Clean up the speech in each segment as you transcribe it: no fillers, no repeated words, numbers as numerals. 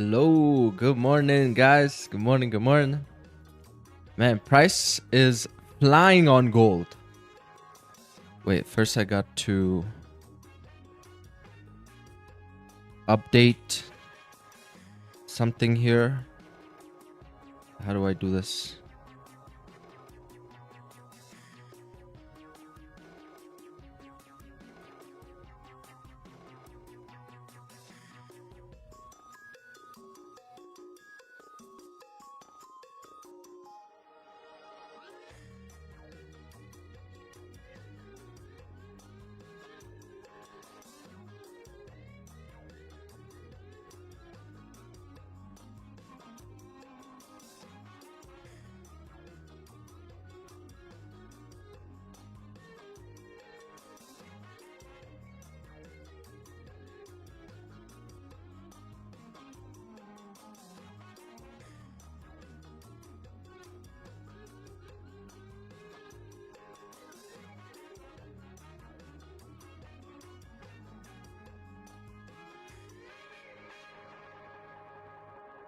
Hello, good morning, guys. Good morning, good morning. Man, price is flying on gold. Wait, first I got to update something here. How do I do this?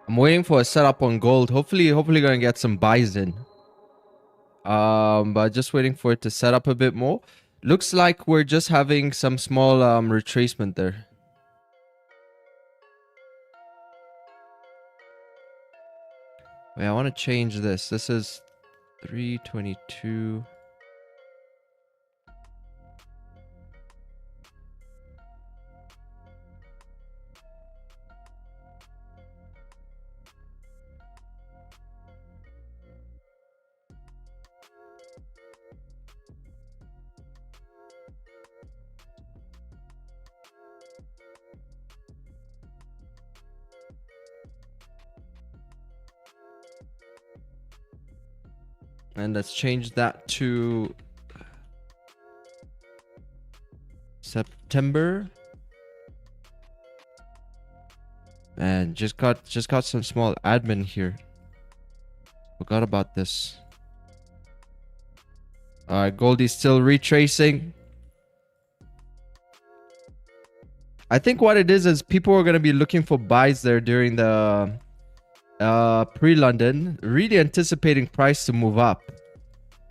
I'm waiting for a setup on gold. Hopefully gonna get some buys in. But just waiting for it to set up a bit more. Looks like we're just having some small retracement there. Wait, I want to change this. This is 322. And let's change that to September. And just got some small admin here. Forgot about this. Alright, Goldie's still retracing. I think what it is people are gonna be looking for buys there during the pre-London, really anticipating price to move up.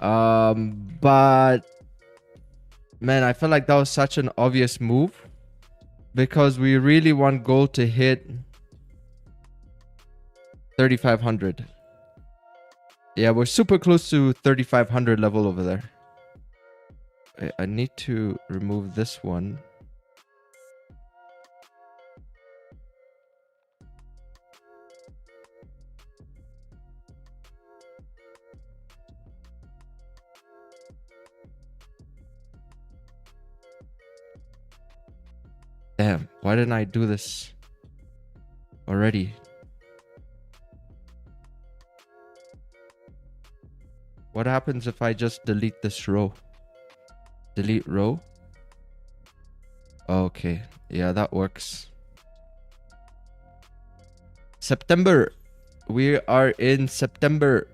But man, I felt like that was such an obvious move because we really want gold to hit 3,500. Yeah, we're super close to 3,500 level over there. I need to remove this one. Damn, why didn't I do this already? What happens if I just delete this row? Delete row? Okay, yeah, that works. September. We are in September.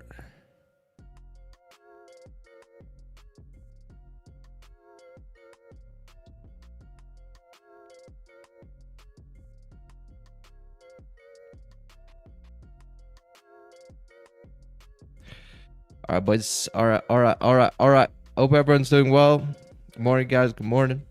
Alright, boys. Alright. Hope everyone's doing well. Good morning, guys. Good morning.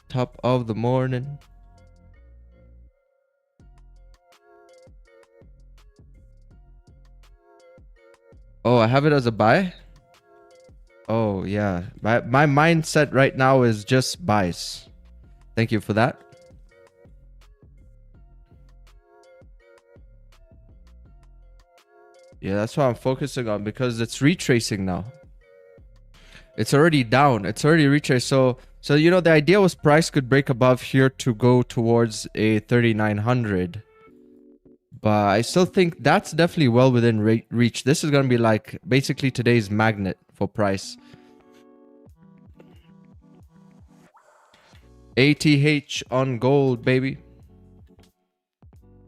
Top of the morning. Oh, I have it as a buy? Oh, yeah. My mindset right now is just buys. Thank you for that. Yeah, that's what I'm focusing on because it's retracing now. It's already down. It's already retraced. So you know, the idea was price could break above here to go towards a 3,900. But I still think that's definitely well within reach. This is going to be like basically today's magnet for price. ATH on gold, baby.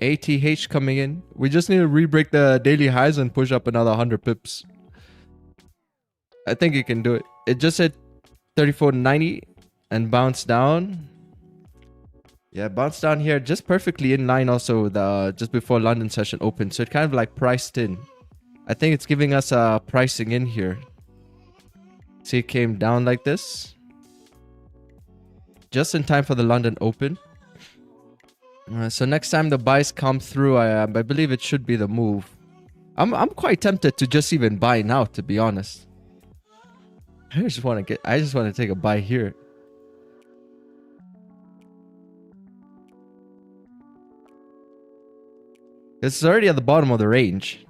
ATH coming in. We just need to re-break the daily highs and push up another 100 pips. I think it can do it. It just hit 34.90 and bounced down. Yeah, bounced down here just perfectly in line also with just before London session opened. So it kind of like priced in. I think it's giving us a pricing in here. See, it came down like this. Just in time for the London Open. So next time the buys come through, I believe it should be the move. I'm quite tempted to just even buy now, to be honest. I just want to take a buy here. It's already at the bottom of the range.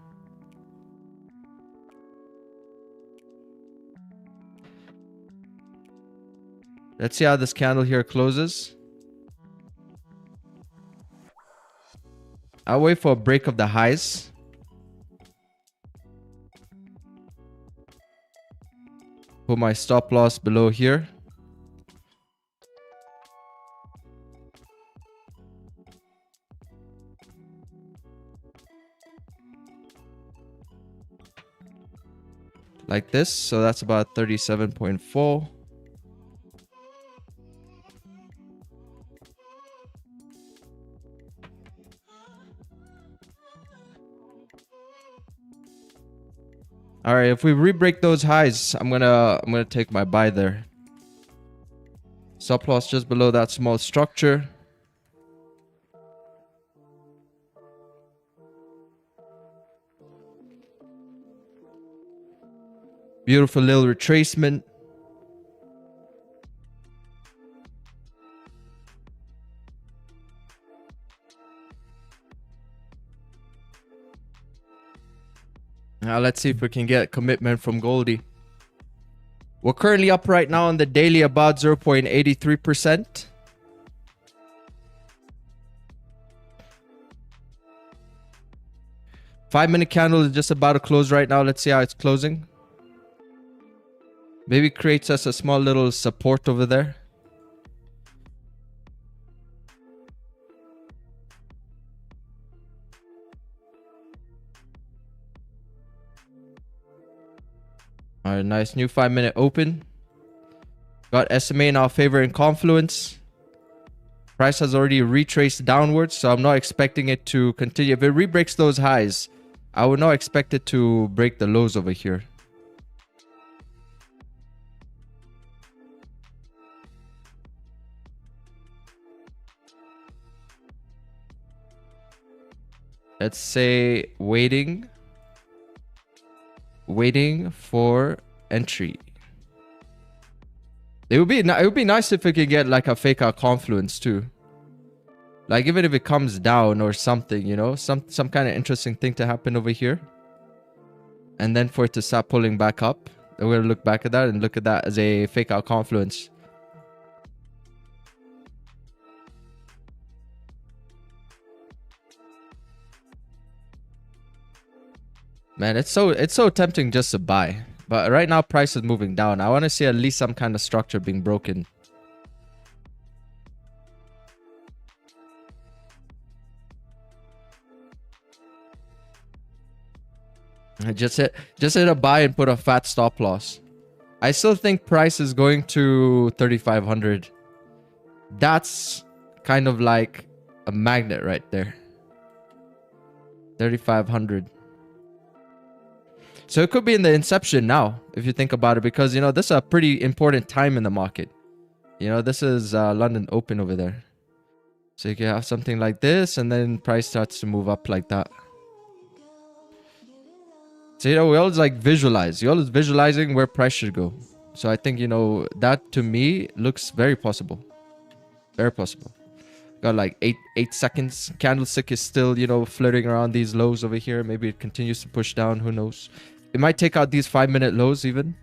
Let's see how this candle here closes. I'll wait for a break of the highs. Put my stop loss below here. Like this. So that's about 37.4. All right, if we re-break those highs, I'm gonna take my buy there. Stop loss just below that small structure. Beautiful little retracement. Now let's see if we can get commitment from Goldie. We're currently up right now on the daily about 0.83%. Five-minute candle is just about to close right now. Let's see how it's closing. Maybe creates us a small little support over there. All right, nice new 5-minute open. Got SMA in our favor in confluence. Price has already retraced downwards, so I'm not expecting it to continue. If it re-breaks those highs, I would not expect it to break the lows over here. Let's say waiting for entry. It would be nice if we could get like a fake out confluence too. Like even if it comes down or something, you know, some kind of interesting thing to happen over here. And then for it to start pulling back up. Then we're gonna look back at that and look at that as a fake out confluence. Man, it's so tempting just to buy. But right now price is moving down. I want to see at least some kind of structure being broken. I just hit a buy and put a fat stop loss. I still think price is going to 3,500. That's kind of like a magnet right there. 3,500. So it could be in the inception now, if you think about it, because, you know, this is a pretty important time in the market. You know, this is London Open over there. So you can have something like this, and then price starts to move up like that. So, you know, we always like visualize. You're always visualizing where price should go. So I think, you know, that to me looks very possible. Very possible. Got like 8 seconds. Candlestick is still, you know, flirting around these lows over here. Maybe it continues to push down. Who knows? It might take out these 5-minute lows even.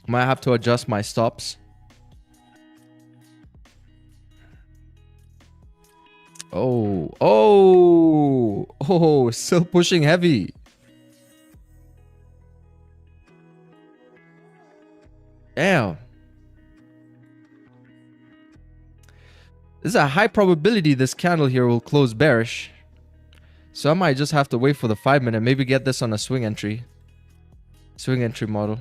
Might have to adjust my stops. Oh, still pushing heavy. Damn. There's a high probability this candle here will close bearish. So I might just have to wait for the 5 minute. Maybe get this on a swing entry. Swing entry model.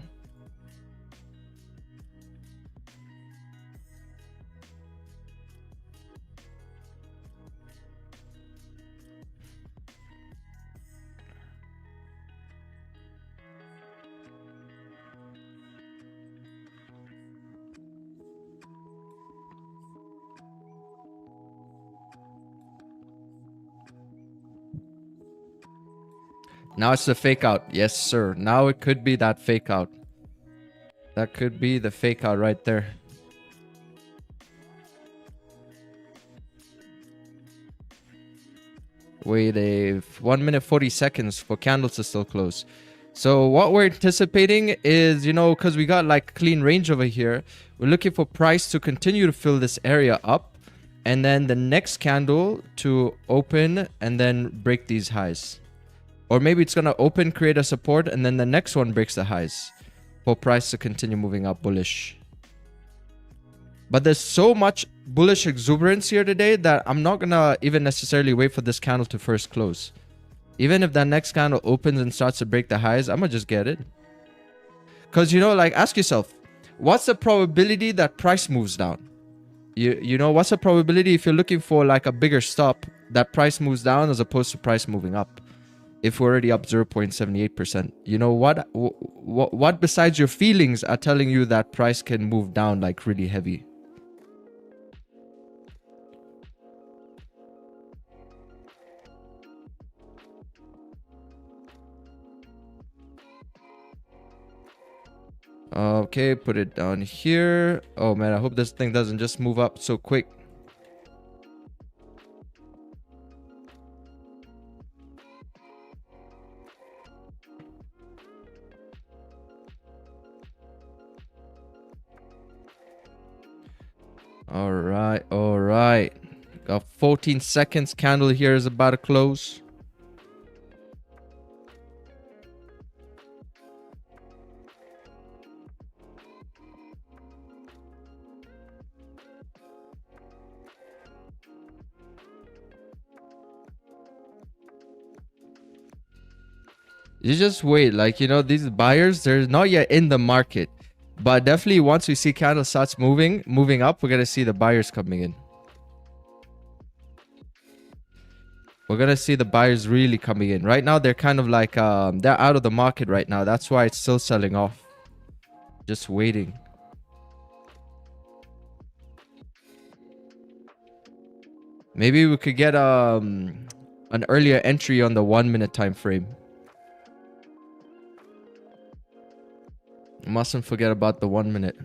Now it's the fake out. Yes, sir. Now it could be that fake out. That could be the fake out right there. Wait a 1 minute 40 seconds for candles to still close. So what we're anticipating is, you know, because we got like clean range over here, we're looking for price to continue to fill this area up. And then the next candle to open and then break these highs. Or maybe it's going to open, create a support, and then the next one breaks the highs for price to continue moving up bullish. But there's so much bullish exuberance here today that I'm not going to even necessarily wait for this candle to first close. Even if that next candle opens and starts to break the highs, I'm going to just get it. Because, you know, like, ask yourself, what's the probability that price moves down? You know, what's the probability if you're looking for like a bigger stop that price moves down as opposed to price moving up? If we're already up 0.78%, you know what besides your feelings are telling you that price can move down like really heavy? Okay, put it down here. Oh man, I hope this thing doesn't just move up so quick. All right. Got 14 seconds. Candle here is about to close. You just wait. Like, you know, these buyers, they're not yet in the market. But definitely once we see candle starts moving up, we're going to see the buyers coming in. We're going to see the buyers really coming in. Right now, they're kind of like, they're out of the market right now. That's why it's still selling off. Just waiting. Maybe we could get an earlier entry on the 1 minute time frame. Mustn't forget about the 1 minute.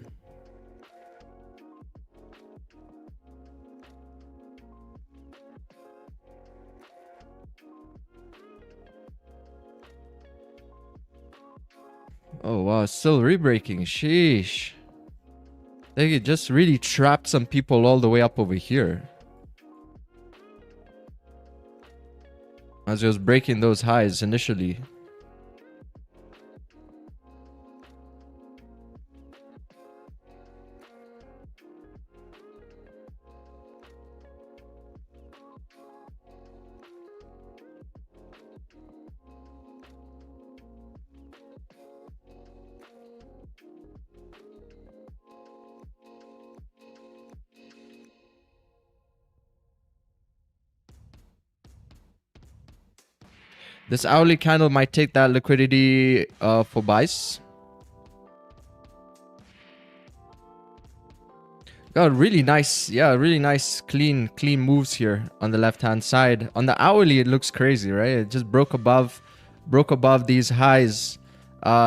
Oh wow, it's still rebreaking. Sheesh. They just really trapped some people all the way up over here. As it was breaking those highs initially. This hourly candle might take that liquidity for buys. Got really nice, yeah, really nice clean moves here on the left hand side. On the hourly, it looks crazy, right? It just broke above these highs,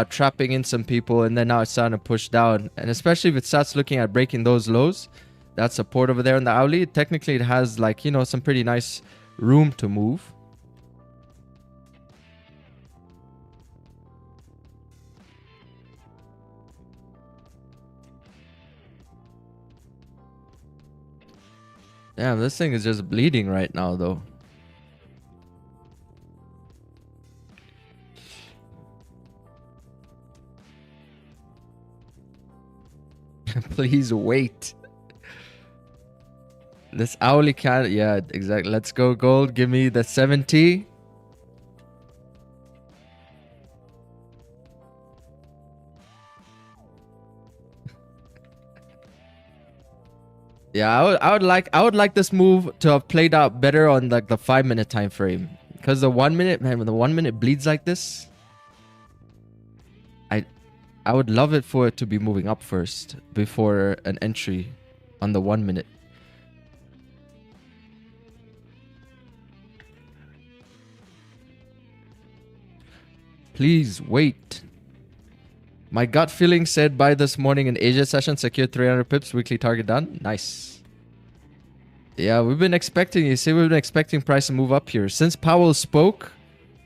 trapping in some people, and then now it's starting to push down. And especially if it starts looking at breaking those lows, that support over there on the hourly, technically it has like, you know, some pretty nice room to move. Damn, this thing is just bleeding right now, though. Please wait. This hourly candle, yeah, exactly. Let's go gold. Give me the 70. Yeah, I would like this move to have played out better on like the 5-minute time frame. Because the 1 minute, man, when the 1 minute bleeds like this, I would love it for it to be moving up first before an entry on the 1 minute. Please wait. My gut feeling said buy this morning in Asia session, secure 300 pips, weekly target done. Nice. Yeah, we've been expecting, you see, we've been expecting price to move up here. Since Powell spoke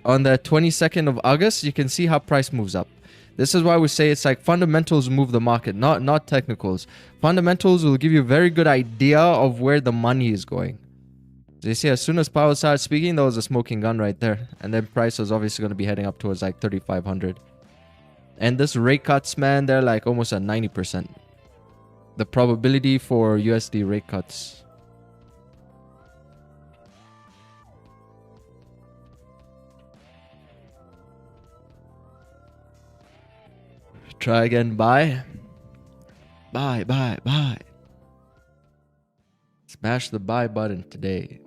on the 22nd of August, you can see how price moves up. This is why we say it's like fundamentals move the market, not technicals. Fundamentals will give you a very good idea of where the money is going. So you see, as soon as Powell started speaking, there was a smoking gun right there. And then price was obviously going to be heading up towards like 3,500. And this rate cuts, man, they're like almost at 90%. The probability for USD rate cuts. Try again, buy. Buy. Smash the buy button today.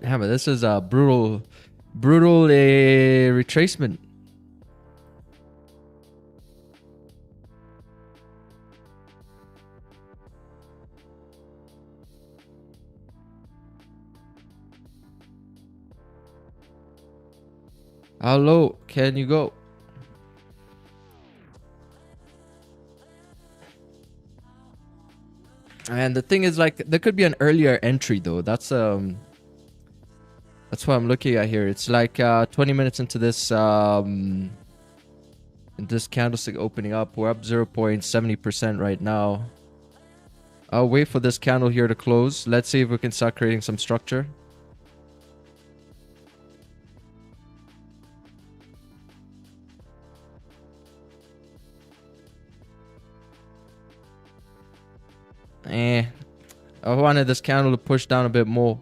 Yeah, but this is a brutal retracement. How low can you go? And the thing is, like, there could be an earlier entry though. That's what I'm looking at here. It's like 20 minutes into this candlestick opening up. We're up 0.70% right now. I'll wait for this candle here to close. Let's see if we can start creating some structure. I wanted this candle to push down a bit more.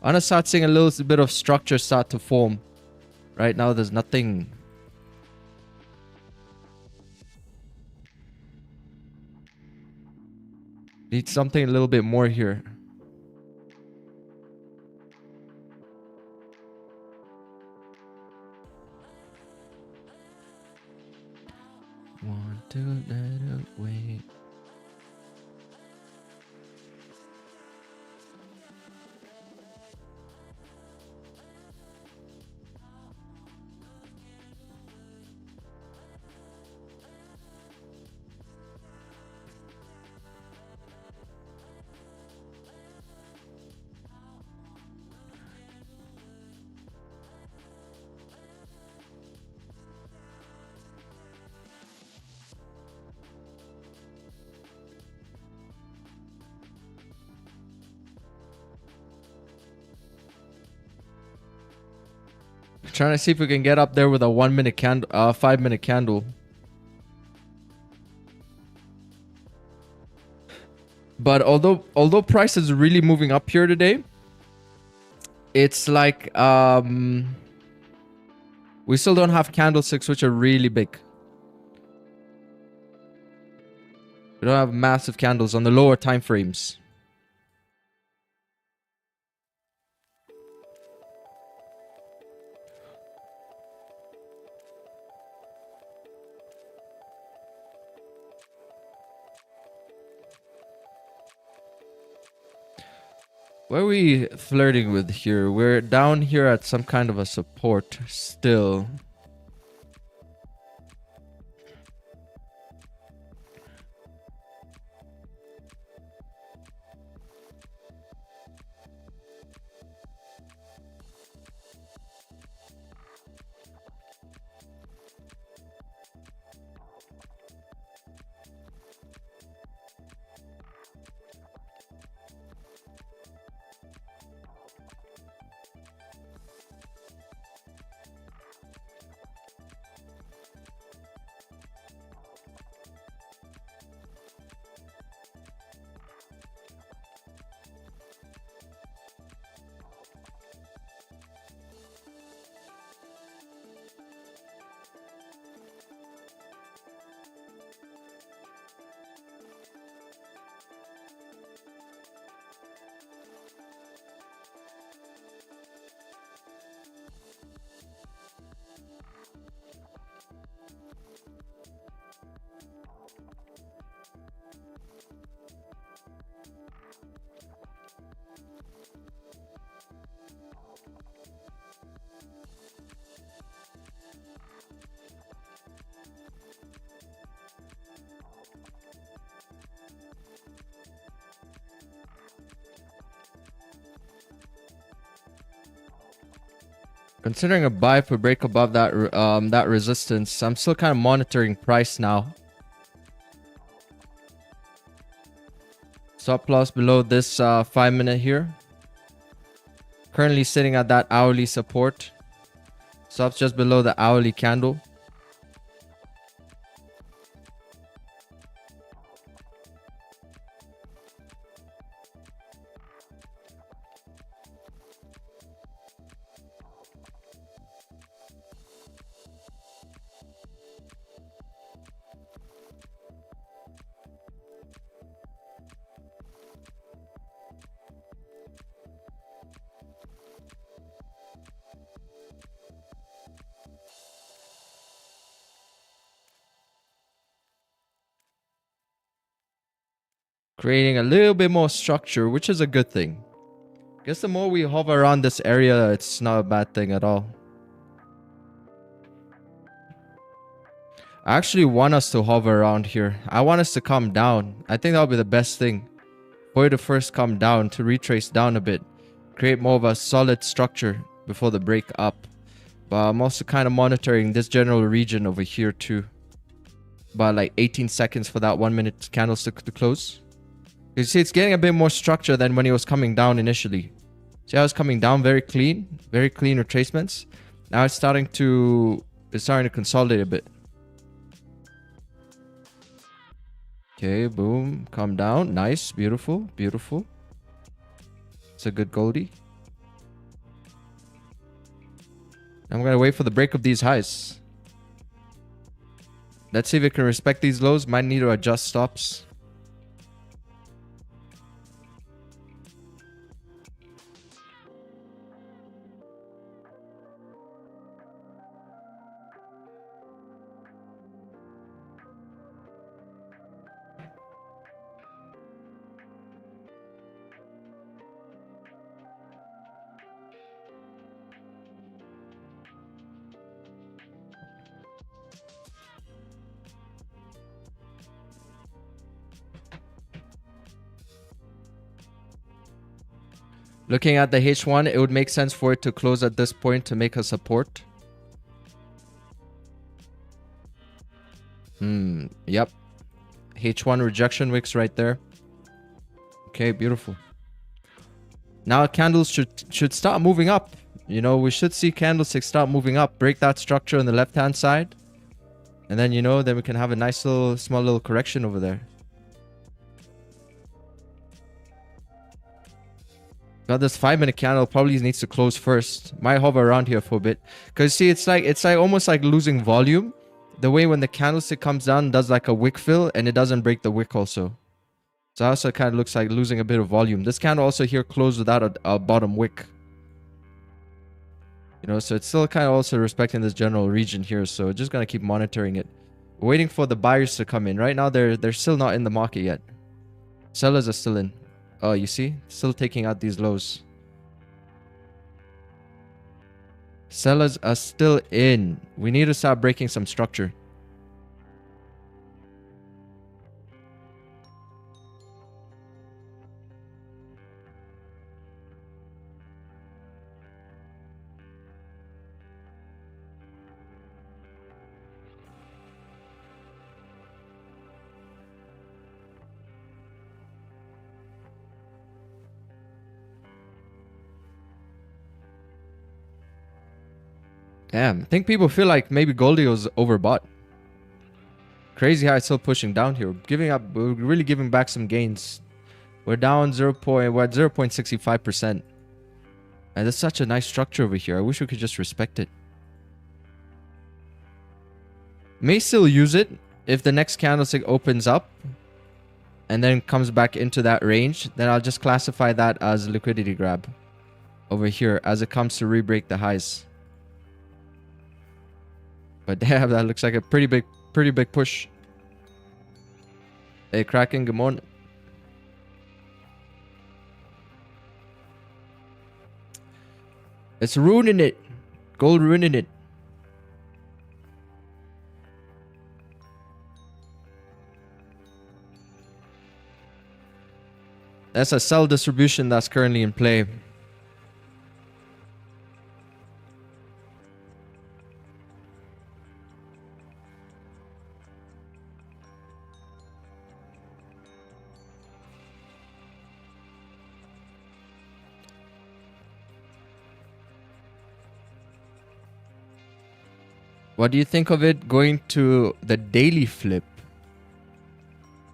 I want to start seeing a little bit of structure start to form. Right now, there's nothing. Need something a little bit more here. Want to let it wait. Trying to see if we can get up there with a 1 minute candle, 5-minute candle. But although price is really moving up here today, it's like we still don't have candlesticks which are really big. We don't have massive candles on the lower time frames. What are we flirting with here? We're down here at some kind of a support still. Considering a buy if we break above that that resistance, I'm still kind of monitoring price now. Stop loss below this 5-minute here. Currently sitting at that hourly support. Stops just below the hourly candle. Creating a little bit more structure, which is a good thing. Guess the more we hover around this area, it's not a bad thing at all. I actually want us to hover around here. I want us to come down. I think that'll be the best thing. For you to first come down, to retrace down a bit. Create more of a solid structure before the break up. But I'm also kind of monitoring this general region over here too. About like 18 seconds for that 1-minute candlestick to close. You see, it's getting a bit more structure than when it was coming down initially. See how it's coming down very clean retracements. Now it's starting to consolidate a bit. Okay, boom, come down. Nice, beautiful, beautiful. It's a good Goldie. I'm gonna wait for the break of these highs. Let's see if it can respect these lows. Might need to adjust stops. Looking at the H1, it would make sense for it to close at this point to make a support. Yep. H1 rejection wicks right there. Okay, beautiful. Now candles should start moving up. You know, we should see candlesticks start moving up. Break that structure on the left-hand side. And then, you know, then we can have a nice little, small little correction over there. Now this 5-minute candle probably needs to close first. Might hover around here for a bit. Because see, it's like almost like losing volume. The way when the candlestick comes down, does like a wick fill, and it doesn't break the wick also. So also kind of looks like losing a bit of volume. This candle also here closed without a bottom wick. You know, so it's still kind of also respecting this general region here. So just gonna keep monitoring it. Waiting for the buyers to come in. Right now, they're still not in the market yet. Sellers are still in. Oh, you see? Still taking out these lows. Sellers are still in. We need to start breaking some structure. Damn, I think people feel like maybe Goldie was overbought. Crazy how it's still pushing down here. We're really giving back some gains. We're down we're at 0.65%. And there's such a nice structure over here. I wish we could just respect it. May still use it if the next candlestick opens up and then comes back into that range. Then I'll just classify that as a liquidity grab over here as it comes to re-break the highs. But damn, that looks like a pretty big push. Hey, Kraken, good morning. It's ruining it. Gold ruining it. That's a sell distribution that's currently in play. What do you think of it going to the daily flip?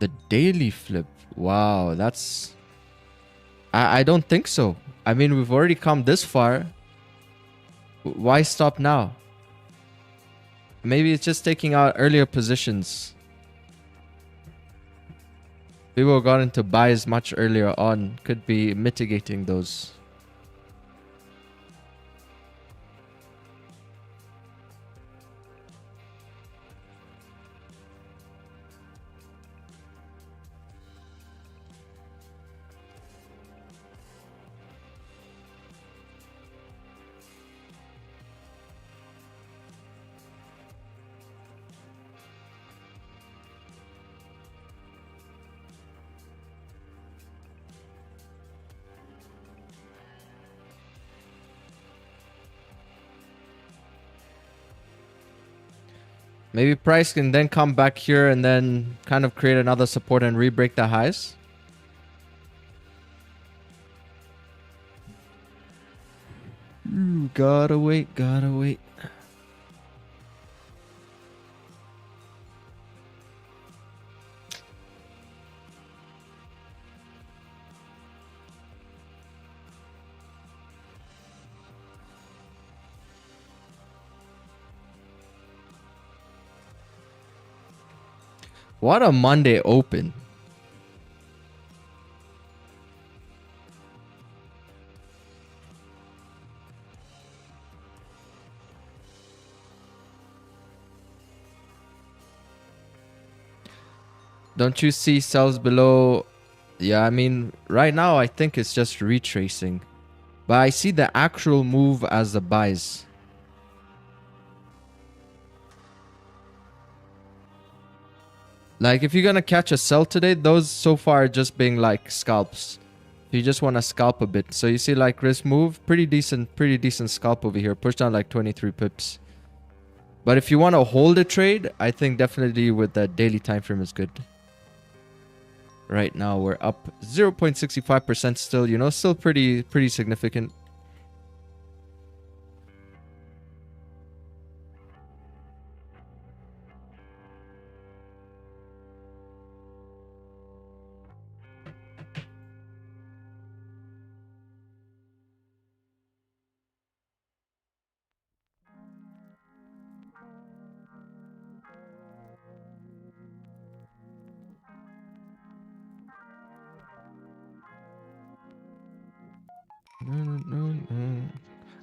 The daily flip. Wow, that's... I don't think so. I mean, we've already come this far. Why stop now? Maybe it's just taking out earlier positions. People got into buys much earlier on. Could be mitigating those. Maybe price can then come back here and then kind of create another support and re-break the highs. Ooh, gotta wait, gotta wait. What a Monday open. Don't you see sells below? Yeah, I mean, right now I think it's just retracing. But I see the actual move as the buys. Like, if you're gonna catch a sell today, those so far are just being like scalps. You just want to scalp a bit. So you see like risk move, pretty decent scalp over here. Push down like 23 pips. But if you want to hold a trade, I think definitely with the daily time frame is good. Right now we're up 0.65% still, you know, still pretty significant.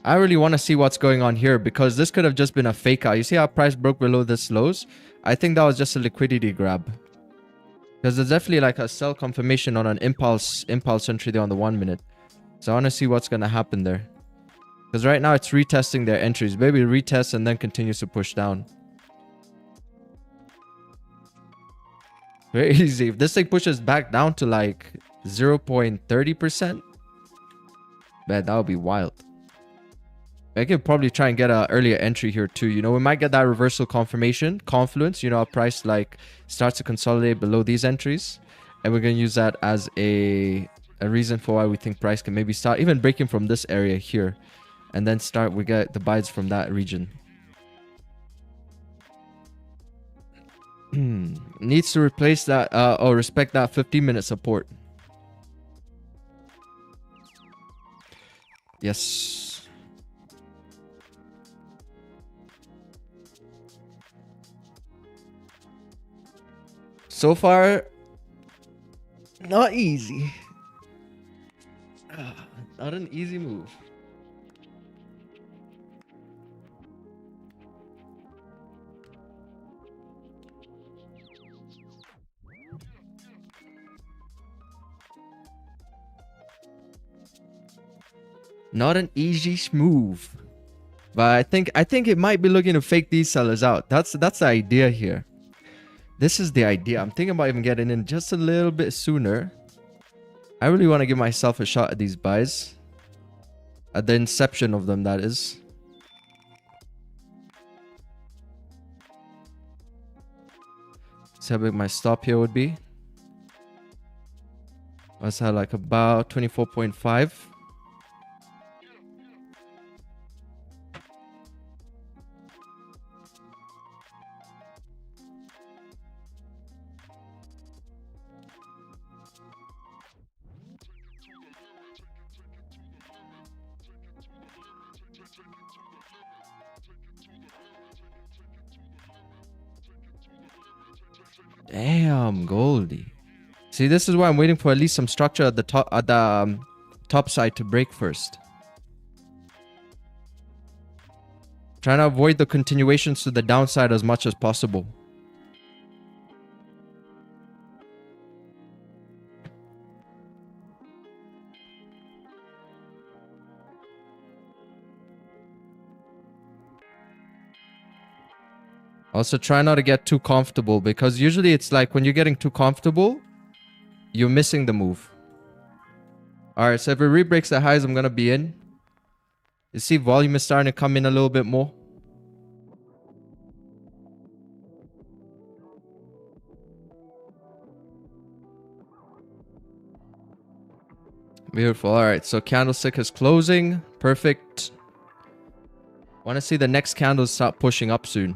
I really want to see what's going on here because this could have just been a fake out. You see how price broke below this lows? I think that was just a liquidity grab. Because there's definitely like a sell confirmation on an impulse entry there on the 1 minute. So I want to see what's going to happen there. Because right now it's retesting their entries. Maybe retest and then continues to push down. Very easy. If this thing pushes back down to like 0.30%, man, that would be wild. I could probably try and get an earlier entry here too. You know, we might get that reversal confluence. You know, our price like starts to consolidate below these entries. And we're going to use that as a reason for why we think price can maybe start even breaking from this area here. And then we get the buys from that region. Needs to replace that, or respect that 15-minute support. Yes. So far, not easy. Not an easy move. Not an easy move. But I think it might be looking to fake these sellers out. That's the idea here. This is the idea. I'm thinking about even getting in just a little bit sooner. I really want to give myself a shot at these buys. At the inception of them, that is. See how big my stop here would be. Let's have like about 24.5. Damn, Goldie. See, this is why I'm waiting for at least some structure at the top side to break first. Trying to avoid the continuations to the downside as much as possible. Also, try not to get too comfortable, because usually it's like when you're getting too comfortable, you're missing the move. Alright, so if it re-breaks the highs, I'm going to be in. You see volume is starting to come in a little bit more. Beautiful. Alright, so candlestick is closing. Perfect. Want to see the next candles start pushing up soon.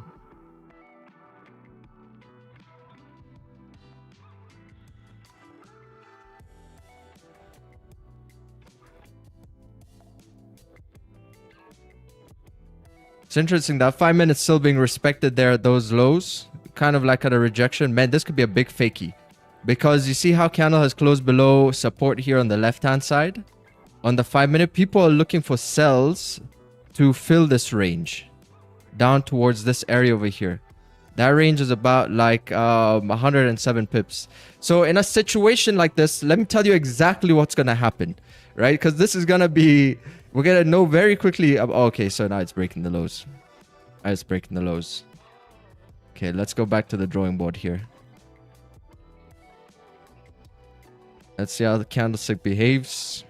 It's interesting that 5 minutes still being respected there at those lows. Kind of like at a rejection. Man, this could be a big fakie. Because you see how candle has closed below support here on the left-hand side? On the 5 minute, people are looking for sells to fill this range. Down towards this area over here. That range is about like 107 pips. So in a situation like this, let me tell you exactly what's going to happen. Right? Because this is going to be... We're going to know very quickly... okay, so now it's breaking the lows. Now it's breaking the lows. Okay, let's go back to the drawing board here. Let's see how the candlestick behaves.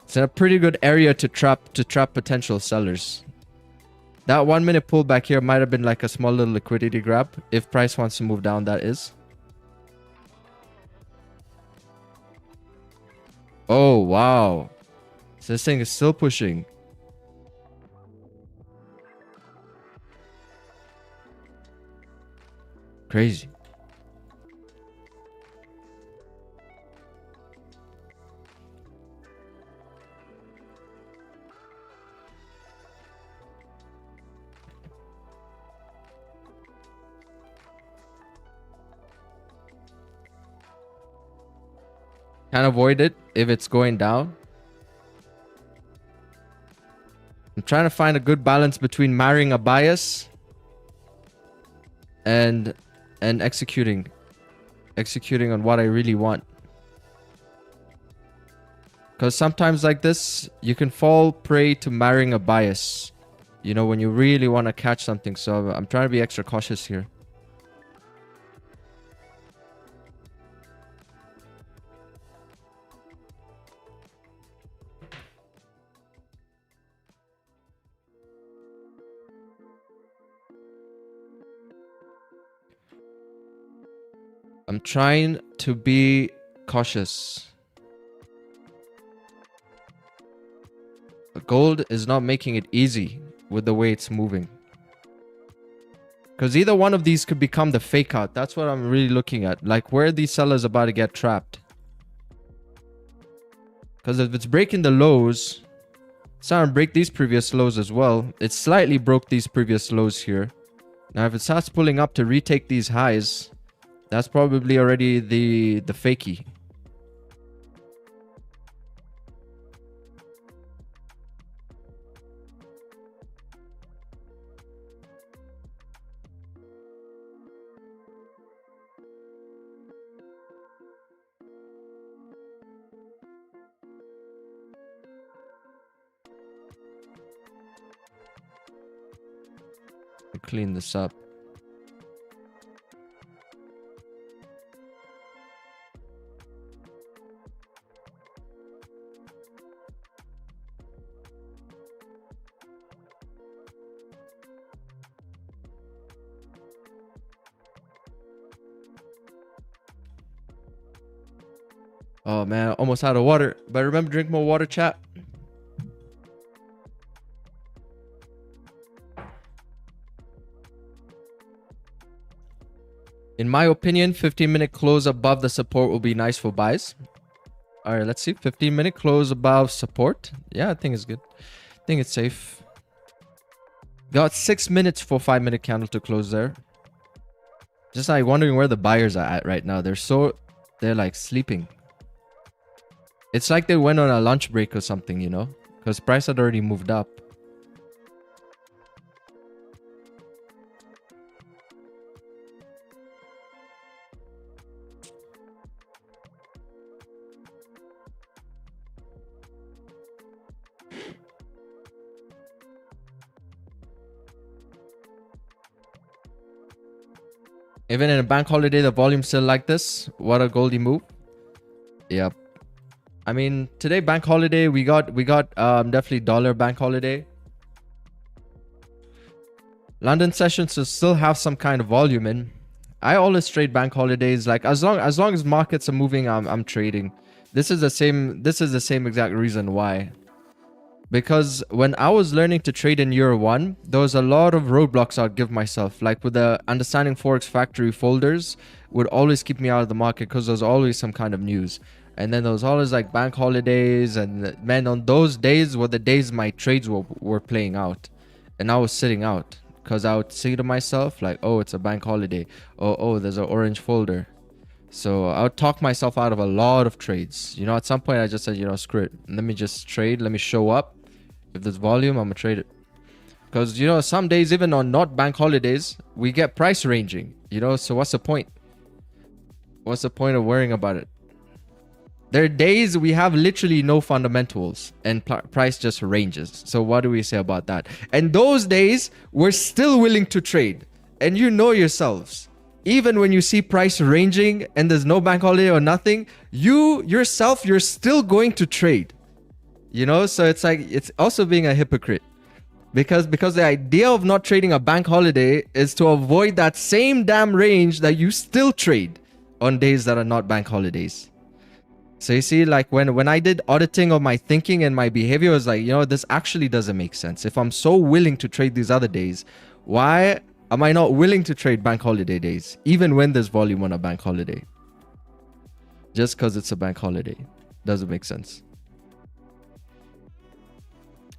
It's in a pretty good area to trap potential sellers. That 1 minute pullback here might have been like a small little liquidity grab. If price wants to move down, that is. Oh, wow. So this thing is still pushing. Crazy. Can't avoid it if it's going down. I'm trying to find a good balance between marrying a bias and executing on what I really want. Because sometimes like this, you can fall prey to marrying a bias. You know, when you really want to catch something. So I'm trying to be extra cautious here. I'm trying to be cautious. Gold is not making it easy with the way it's moving. Because either one of these could become the fake out. That's what I'm really looking at. Like, where are these sellers about to get trapped? Because if it's breaking the lows, it's starting to break these previous lows as well. It slightly broke these previous lows here. Now, if it starts pulling up to retake these highs, that's probably already the fakie. Clean this up. Oh man, almost out of water. But remember, drink more water, chat. In my opinion, 15-minute close above the support will be nice for buys. All right, let's see. 15-minute close above support. Yeah, I think it's good. I think it's safe. Got 6 minutes for 5-minute candle to close there. Just like wondering where the buyers are at right now. They're like sleeping. It's like they went on a lunch break or something, you know, because price had already moved up. Even in a bank holiday, the volume's still like this. What a Goldie move. Yep. I mean, today bank holiday, we got definitely dollar bank holiday. London sessions will still have some kind of volume in. I always trade bank holidays. Like as long as markets are moving, I'm trading. This is the same exact reason why. Because when I was learning to trade in year one, there was a lot of roadblocks I'd give myself. Like with the Understanding Forex Factory folders would always keep me out of the market because there's always some kind of news. And then there was always like bank holidays. And man, on those days were the days my trades were playing out. And I was sitting out because I would say to myself like, oh, it's a bank holiday. Oh, there's an orange folder. So I would talk myself out of a lot of trades. You know, at some point I just said, you know, screw it. Let me just trade. Let me show up. If there's volume, I'm gonna trade it. Because, you know, some days, even on not bank holidays, we get price ranging, you know, so what's the point? What's the point of worrying about it? There are days we have literally no fundamentals and price just ranges. So what do we say about that? And those days, we're still willing to trade. And you know yourselves, even when you see price ranging and there's no bank holiday or nothing, you're still going to trade. You know, so it's like, it's also being a hypocrite because the idea of not trading a bank holiday is to avoid that same damn range that you still trade on days that are not bank holidays. So you see, like when I did auditing of my thinking and my behavior, I was like, you know, this actually doesn't make sense. If I'm so willing to trade these other days, why am I not willing to trade bank holiday days, even when there's volume on a bank holiday? Just because it's a bank holiday doesn't make sense.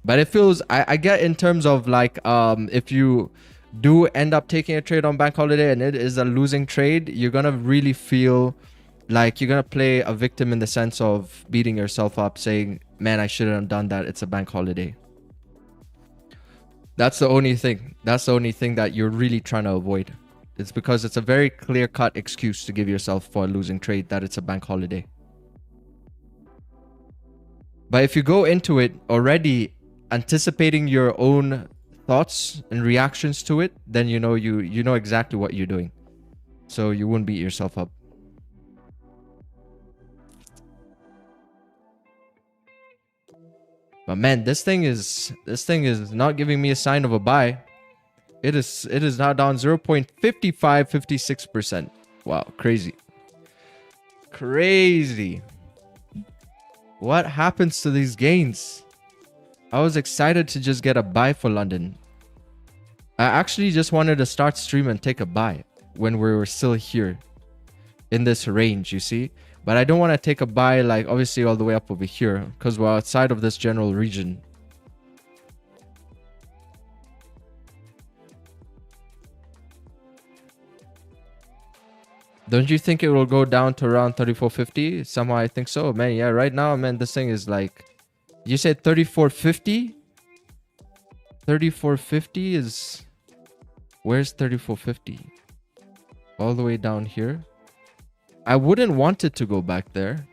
But it feels, I get in terms of like, if you do end up taking a trade on bank holiday and it is a losing trade, you're going to really feel like you're going to play a victim in the sense of beating yourself up saying, man, I shouldn't have done that. It's a bank holiday. That's the only thing. That's the only thing that you're really trying to avoid. It's because it's a very clear-cut excuse to give yourself for a losing trade that it's a bank holiday. But if you go into it already anticipating your own thoughts and reactions to it, then you know exactly what you're doing. So you wouldn't beat yourself up. But man, this thing is not giving me a sign of a buy. It is now down 0.5556%. Wow, crazy. Crazy. What happens to these gains? I was excited to just get a buy for London. I actually just wanted to start stream and take a buy when we were still here in this range, you see? But I don't want to take a buy like obviously all the way up over here because we're outside of this general region. Don't you think it will go down to around 34.50? Somehow I think so, man. Yeah, right now, man, this thing is like, you said 34.50? 34.50 is, where's 34.50? All the way down here. I wouldn't want it to go back there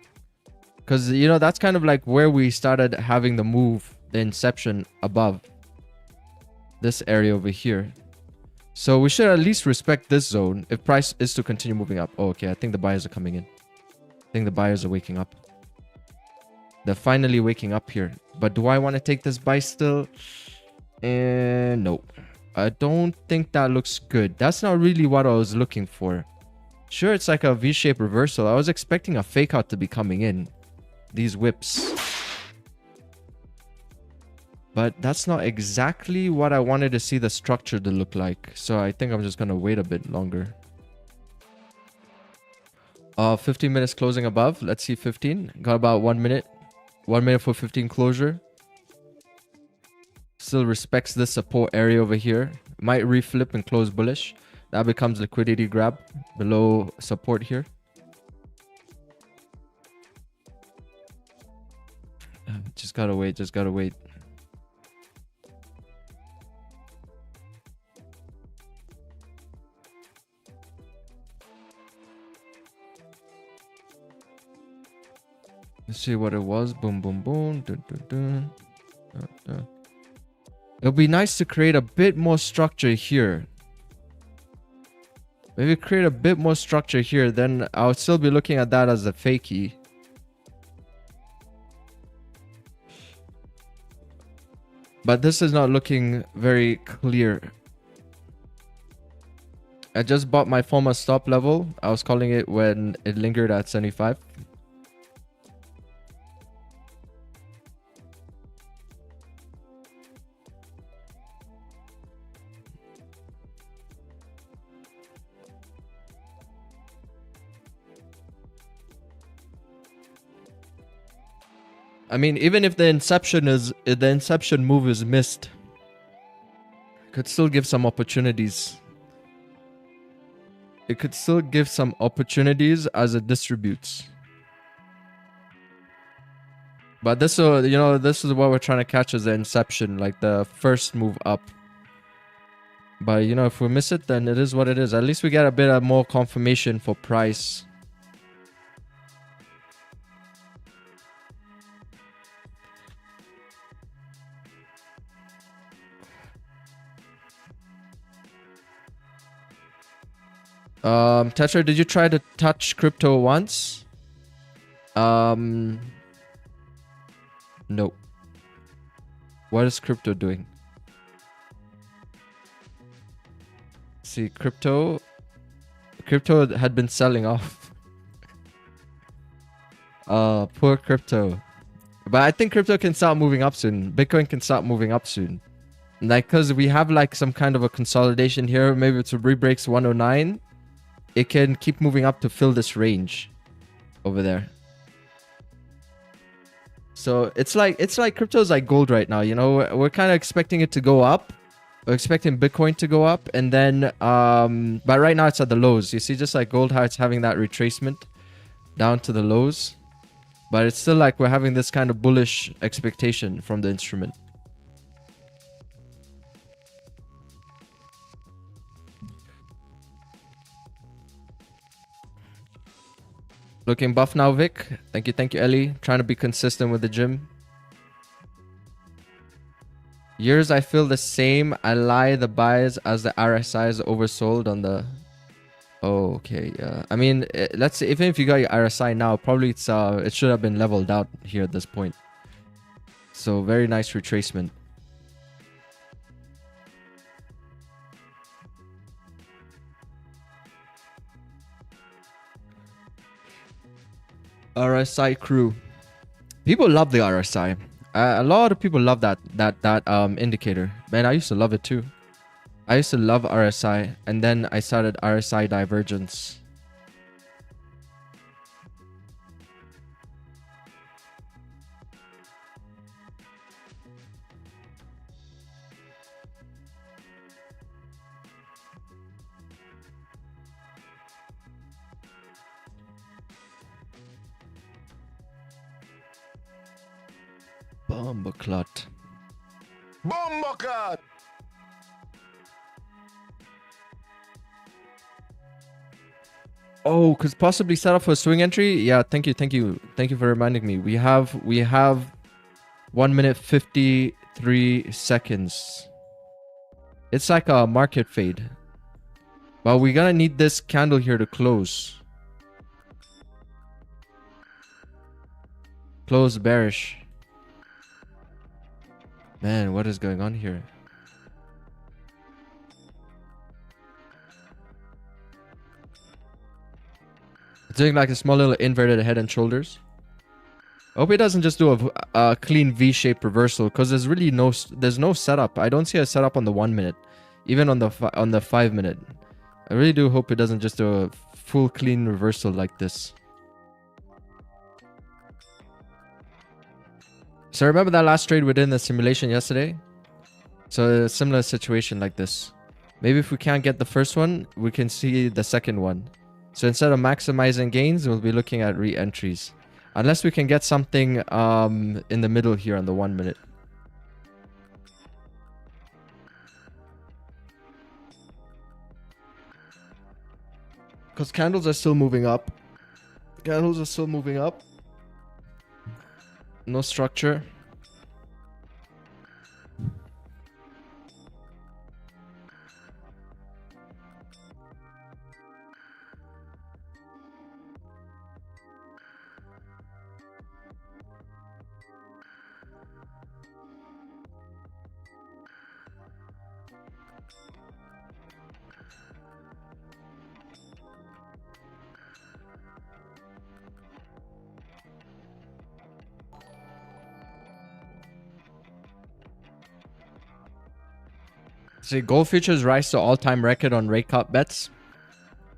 because, you know, that's kind of like where we started having the move, the inception above this area over here. So we should at least respect this zone if price is to continue moving up. Oh, okay. I think the buyers are coming in. I think the buyers are waking up. They're finally waking up here. But do I want to take this buy still? And no. I don't think that looks good. That's not really what I was looking for. Sure, it's like a V-shaped reversal. I was expecting a fake out to be coming in. These whips. But that's not exactly what I wanted to see the structure to look like. So I think I'm just going to wait a bit longer. 15 minutes closing above. Let's see 15. Got about 1 minute. 1 minute for 15 closure. Still respects this support area over here. Might reflip and close bullish. That becomes liquidity grab below support here. Just gotta wait. Just gotta wait. Let's see what it was. Boom, boom, boom. Dun, dun, dun. Dun, dun. It'll be nice to create a bit more structure here. Maybe create a bit more structure here. Then I'll still be looking at that as a fakie. But this is not looking very clear. I just bought my former stop level. I was calling it when it lingered at 75. I mean, even if the inception move is missed, could still give some opportunities. It could still give some opportunities as it distributes. But this, this is what we're trying to catch as the inception, like the first move up. But if we miss it, then it is what it is. At least we get a bit of more confirmation for price. Tetra, did you try to touch crypto once? No. What is crypto doing? See, crypto had been selling off. Poor crypto. But I think crypto can start moving up soon. Bitcoin can start moving up soon. Like, because we have like some kind of a consolidation here. Maybe it's a re-breaks 109. It can keep moving up to fill this range over there. So it's like crypto's like gold right now. We're kind of expecting it to go up. We're expecting Bitcoin to go up, and then but right now it's at the lows. You see, just like gold, how it's having that retracement down to the lows, but it's still like we're having this kind of bullish expectation from the instrument. Looking buff now, Vic. Thank you, Ellie. Trying to be consistent with the gym. Years I feel the same. I lie the buys as the RSI is oversold on the... Oh, okay, yeah. I mean, let's say even if you got your RSI now, probably it should have been leveled out here at this point. So very nice retracement. RSI crew. People love the RSI. A lot of people love that indicator. Man, I used to love it too. I used to love RSI, and then I started RSI divergence. Bomboclat. Bomboclat! Oh, could possibly set up for a swing entry? Yeah, thank you for reminding me. We have 1 minute 53 seconds. It's like a market fade. But we're gonna need this candle here to close. Close bearish. Man, what is going on here? It's doing like a small little inverted head and shoulders. I hope it doesn't just do a clean V-shaped reversal, because there's no setup. I don't see a setup on the 1 minute, even on the 5 minute. I really do hope it doesn't just do a full clean reversal like this. So remember that last trade we did in the simulation yesterday? So a similar situation like this. Maybe if we can't get the first one, we can see the second one. So instead of maximizing gains, we'll be looking at re-entries. Unless we can get something in the middle here on the 1 minute. Because candles are still moving up. Candles are still moving up. No structure. See, gold futures rise to all-time record on rate cut bets.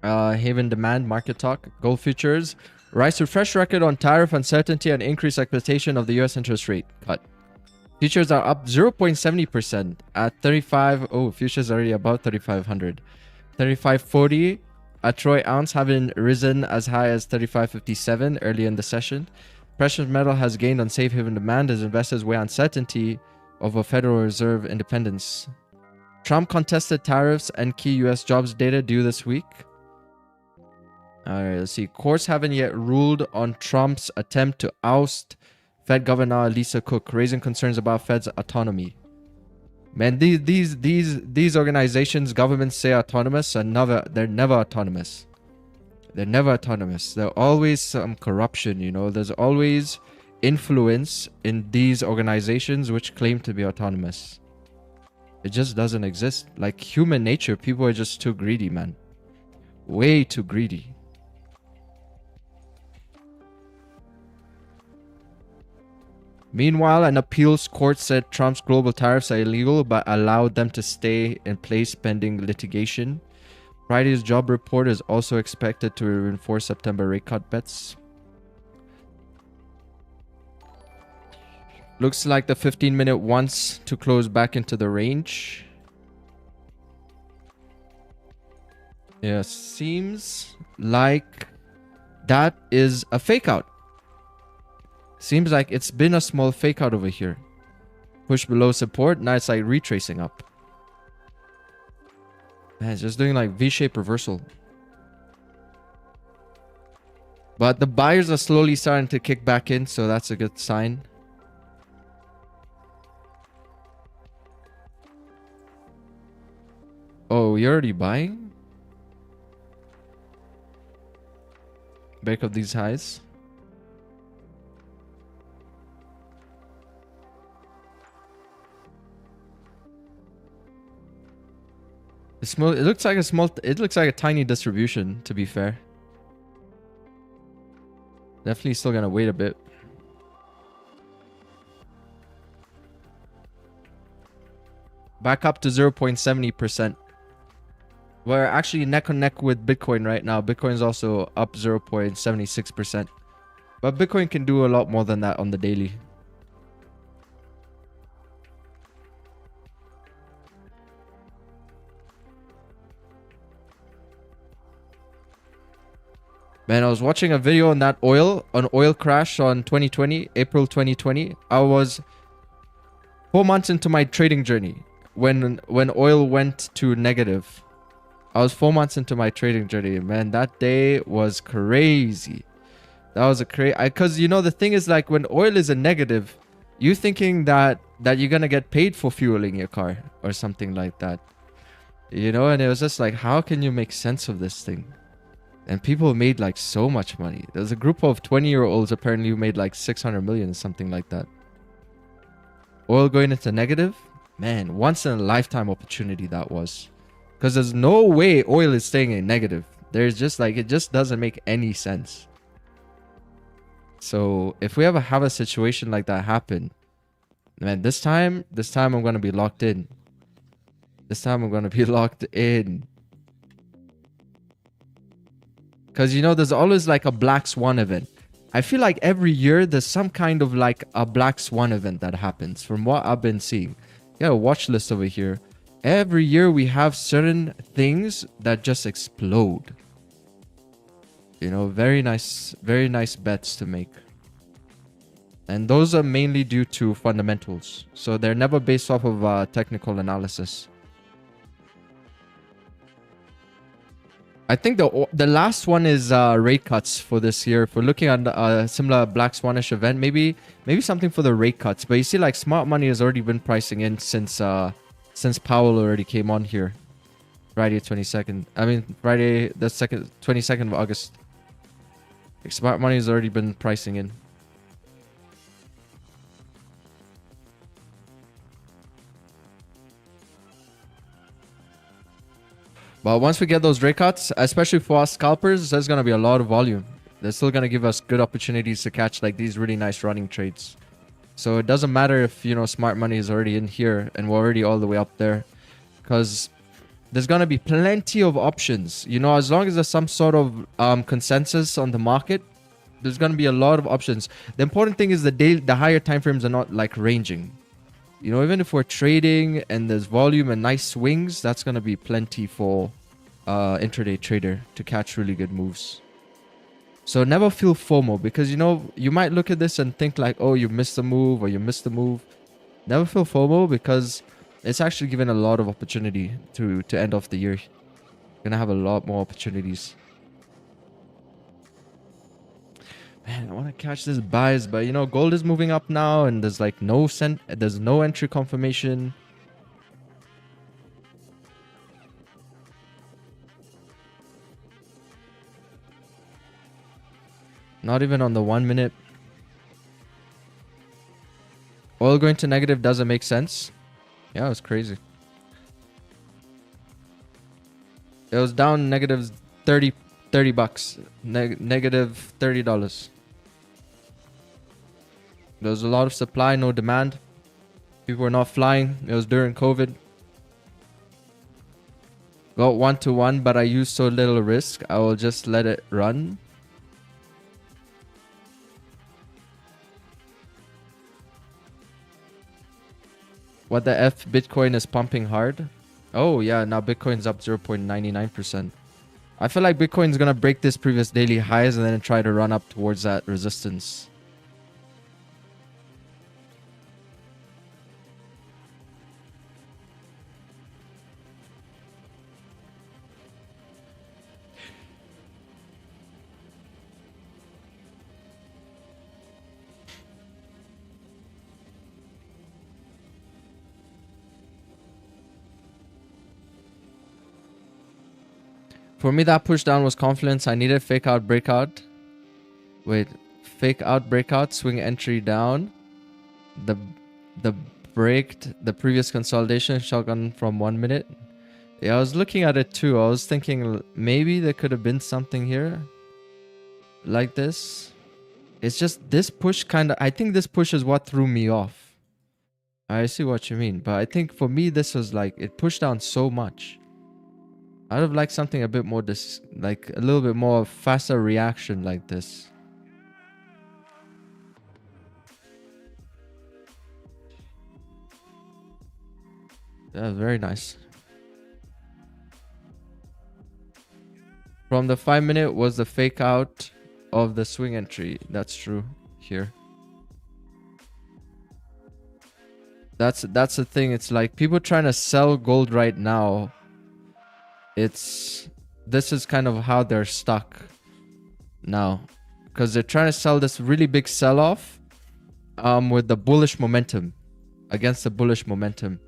Haven demand, market talk. Gold futures rise to fresh record on tariff uncertainty and increased expectation of the US interest rate cut. Futures are up 0.70% at 35. Oh, futures already above 3,500. 35.40. A troy ounce having risen as high as 35.57 early in the session. Precious metal has gained on safe haven demand as investors weigh uncertainty over Federal Reserve independence. Trump contested tariffs and key US jobs data due this week. Alright, let's see. Courts haven't yet ruled on Trump's attempt to oust Fed Governor Lisa Cook, raising concerns about Fed's autonomy. Man, these organizations, governments say autonomous, and they're never autonomous. They're never autonomous. There's always some corruption, you know. There's always influence in these organizations which claim to be autonomous. It just doesn't exist. Like human nature, people are just too greedy, man. Way too greedy. Meanwhile, an appeals court said Trump's global tariffs are illegal but allowed them to stay in place pending litigation. Friday's job report is also expected to reinforce September rate cut bets. Looks like the 15-minute wants to close back into the range. Yeah, seems like that is a fake out. Seems like it's been a small fake out over here. Push below support. Now it's like retracing up. Man, it's just doing like V-shaped reversal. But the buyers are slowly starting to kick back in, so that's a good sign. Oh, you're already buying? Break up these highs. It looks like a tiny distribution, to be fair. Definitely still gonna wait a bit. Back up to 0.70%. We're actually neck and neck with Bitcoin right now. Bitcoin's also up 0.76%. But Bitcoin can do a lot more than that on the daily. Man, I was watching a video on that oil crash on 2020, April 2020. I was 4 months into my trading journey when oil went to negative. I was 4 months into my trading journey. Man, that day was crazy. That was a crazy... Because, you know, the thing is, like, when oil is a negative, you thinking that you're going to get paid for fueling your car or something like that. You know, and it was just like, how can you make sense of this thing? And people made like so much money. There's a group of 20-year-olds apparently who made like 600 million, something like that. Oil going into negative, man, once in a lifetime opportunity that was. Because there's no way oil is staying in negative. There's just like, it just doesn't make any sense. So if we ever have a situation like that happen, man, this time I'm going to be locked in. This time I'm going to be locked in. Because, you know, there's always like a black swan event. I feel like every year there's some kind of like a black swan event that happens from what I've been seeing. Yeah, a watch list over here. Every year we have certain things that just explode. You know, very nice bets to make. And those are mainly due to fundamentals. So they're never based off of technical analysis. I think the last one is rate cuts for this year. If we're looking at a similar Black Swanish event, maybe something for the rate cuts. But you see, like, smart money has already been pricing in since Powell already came on here. Friday 22nd. I mean, Friday the 22nd of August. Like, smart money has already been pricing in. But once we get those rate cuts, especially for us scalpers, there's going to be a lot of volume. They're still going to give us good opportunities to catch like these really nice running trades. So it doesn't matter if, you know, smart money is already in here and we're already all the way up there. Because there's going to be plenty of options. You know, as long as there's some sort of consensus on the market, there's going to be a lot of options. The important thing is the higher time frames are not like ranging. You know, even if we're trading and there's volume and nice swings, that's going to be plenty for intraday trader to catch really good moves. So never feel FOMO because, you know, you might look at this and think like, oh, you missed the move or you missed the move. Never feel FOMO because it's actually given a lot of opportunity to end off the year. You're going to have a lot more opportunities. Man, I want to catch this buys, but you know, gold is moving up now and there's like there's no entry confirmation. Not even on the 1 minute. Oil going to negative doesn't make sense. Yeah, it's crazy. It was down negative 30 bucks. Negative $30. There was a lot of supply, no demand. People were not flying. It was during COVID. Got 1-to-1, but I used so little risk. I will just let it run. What the F? Bitcoin is pumping hard. Oh, yeah. Now Bitcoin's up 0.99%. I feel like Bitcoin's going to break this previous daily highs and then try to run up towards that resistance. For me, that push down was confidence. I needed fake out breakout. Wait, fake out breakout, swing entry down. The previous consolidation shotgun from 1 minute. Yeah, I was looking at it too. I was thinking maybe there could have been something here like this. It's just this push kind of, I think this push is what threw me off. I see what you mean, but I think for me this was like it pushed down so much. I'd have liked something a bit more like a little bit more faster reaction like this. That was very nice. From the 5 minute was the fake out of the swing entry. That's true here. That's the thing. It's like people trying to sell gold right now. This is kind of how they're stuck now, because they're trying to sell this really big sell-off with the bullish momentum, against the bullish momentum.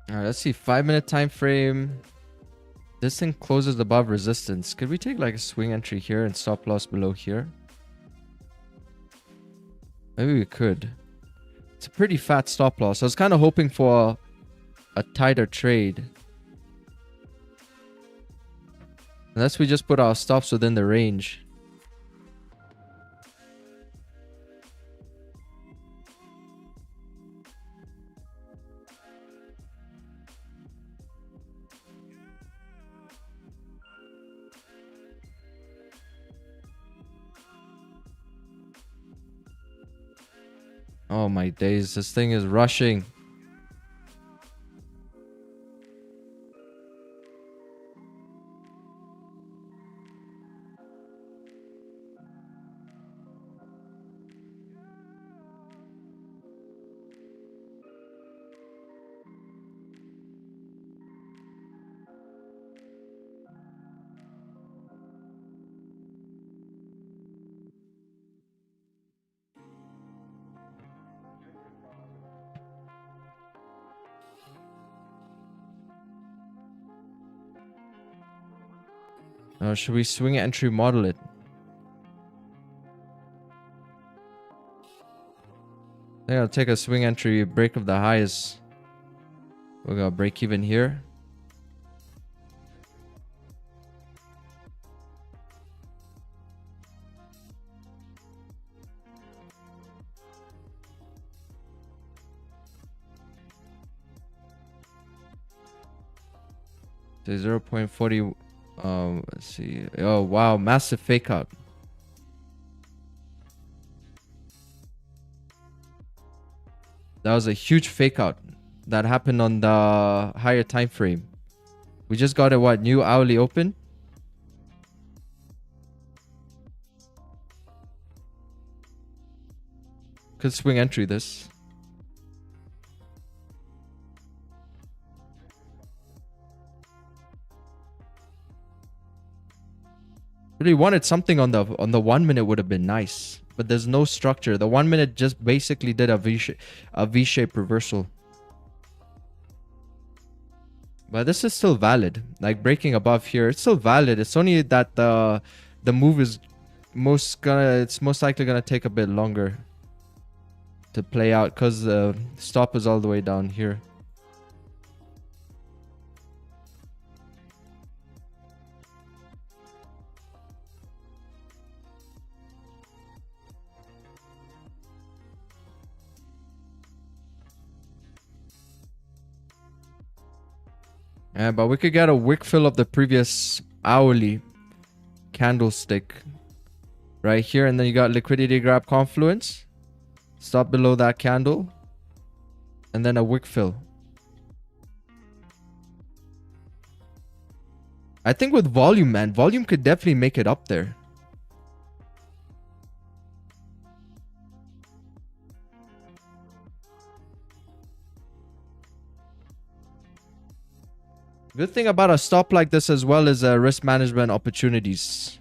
All right, let's see. 5-minute time frame. This thing closes above resistance. Could we take like a swing entry here and stop loss below here? Maybe we could. It's a pretty fat stop loss. I was kind of hoping for a tighter trade. Unless we just put our stops within the range. Oh my days, this thing is rushing. Should we swing entry model it? I think I'll take a swing entry, break of the highs. We're gonna break even here. So 0.40. Let's see. Oh wow, massive fake out. That was a huge fake out that happened on the higher time frame. We just got a what, new hourly open? Could swing entry this. Really wanted something on the 1 minute would have been nice, but there's no structure. The 1 minute just basically did a V-shape reversal. But this is still valid. Like breaking above here, it's still valid. It's only that the move is most likely gonna take a bit longer to play out because the stop is all the way down here. Yeah, but we could get a wick fill of the previous hourly candlestick right here, and then you got liquidity grab confluence, stop below that candle, and then a wick fill. I think with volume, man, volume could definitely make it up there. Good thing about a stop like this as well is risk management opportunities.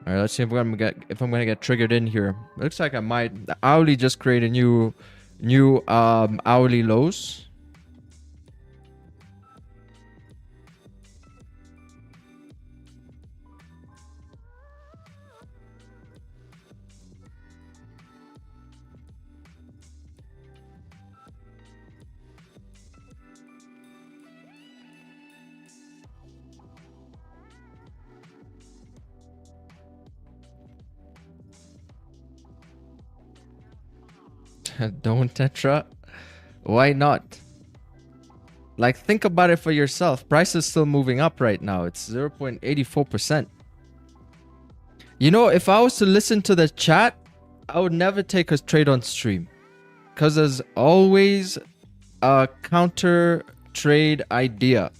All right, let's see if I'm gonna get triggered in here. It looks like I might. The hourly just create a new hourly lows. Don't Tetra. Why not? Like, think about it for yourself. Price is still moving up right now. It's 0.84%. You know, if I was to listen to the chat, I would never take a trade on stream. Because there's always a counter trade idea.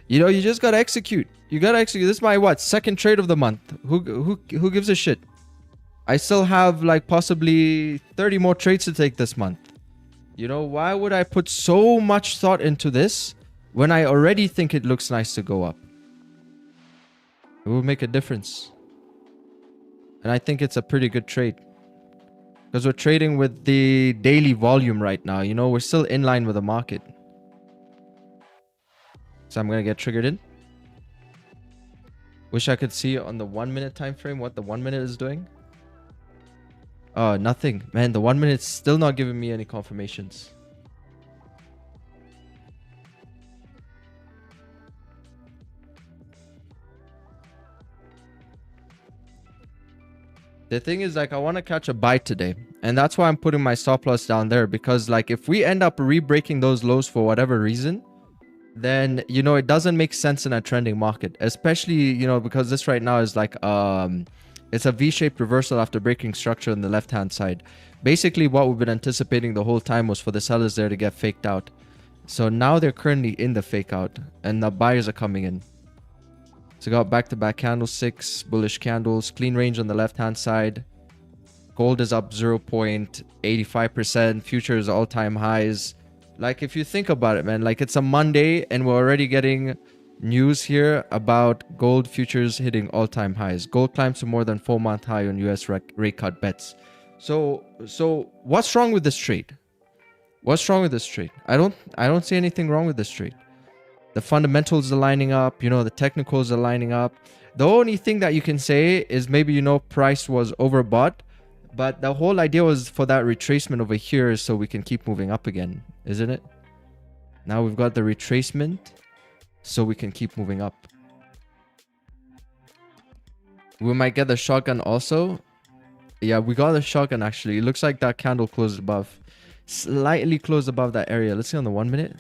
You know, you just gotta execute. You gotta execute. This is my what, second trade of the month. Who gives a shit? I still have like possibly 30 more trades to take this month. You know, why would I put so much thought into this when I already think it looks nice to go up? It will make a difference. And I think it's a pretty good trade. Because we're trading with the daily volume right now. You know, we're still in line with the market. So I'm going to get triggered in. Wish I could see on the 1 minute time frame what the 1 minute is doing. Oh, nothing. Man, the 1 minute's still not giving me any confirmations. The thing is, like, I want to catch a buy today. And that's why I'm putting my stop loss down there. Because, like, if we end up re-breaking those lows for whatever reason, then, you know, it doesn't make sense in a trending market. Especially, you know, because this right now is like, it's a V-shaped reversal after breaking structure on the left-hand side. Basically, what we've been anticipating the whole time was for the sellers there to get faked out. So now they're currently in the fake out. And the buyers are coming in. So got back-to-back candlesticks, bullish candles, clean range on the left-hand side. Gold is up 0.85%. Futures all-time highs. Like, if you think about it, man, like, it's a Monday and we're already getting news here about gold futures hitting all-time highs. Gold climbs to more than 4-month high on US rate cut bets. So what's wrong with this trade? What's wrong with this trade? I don't see anything wrong with this trade. The fundamentals are lining up, you know, the technicals are lining up. The only thing that you can say is maybe, you know, price was overbought, but the whole idea was for that retracement over here so we can keep moving up again, isn't it? Now we've got the retracement so we can keep moving up. We might get the shotgun also. Yeah, we got the shotgun actually. It looks like that candle closed above. Slightly closed above that area. Let's see on the 1 minute.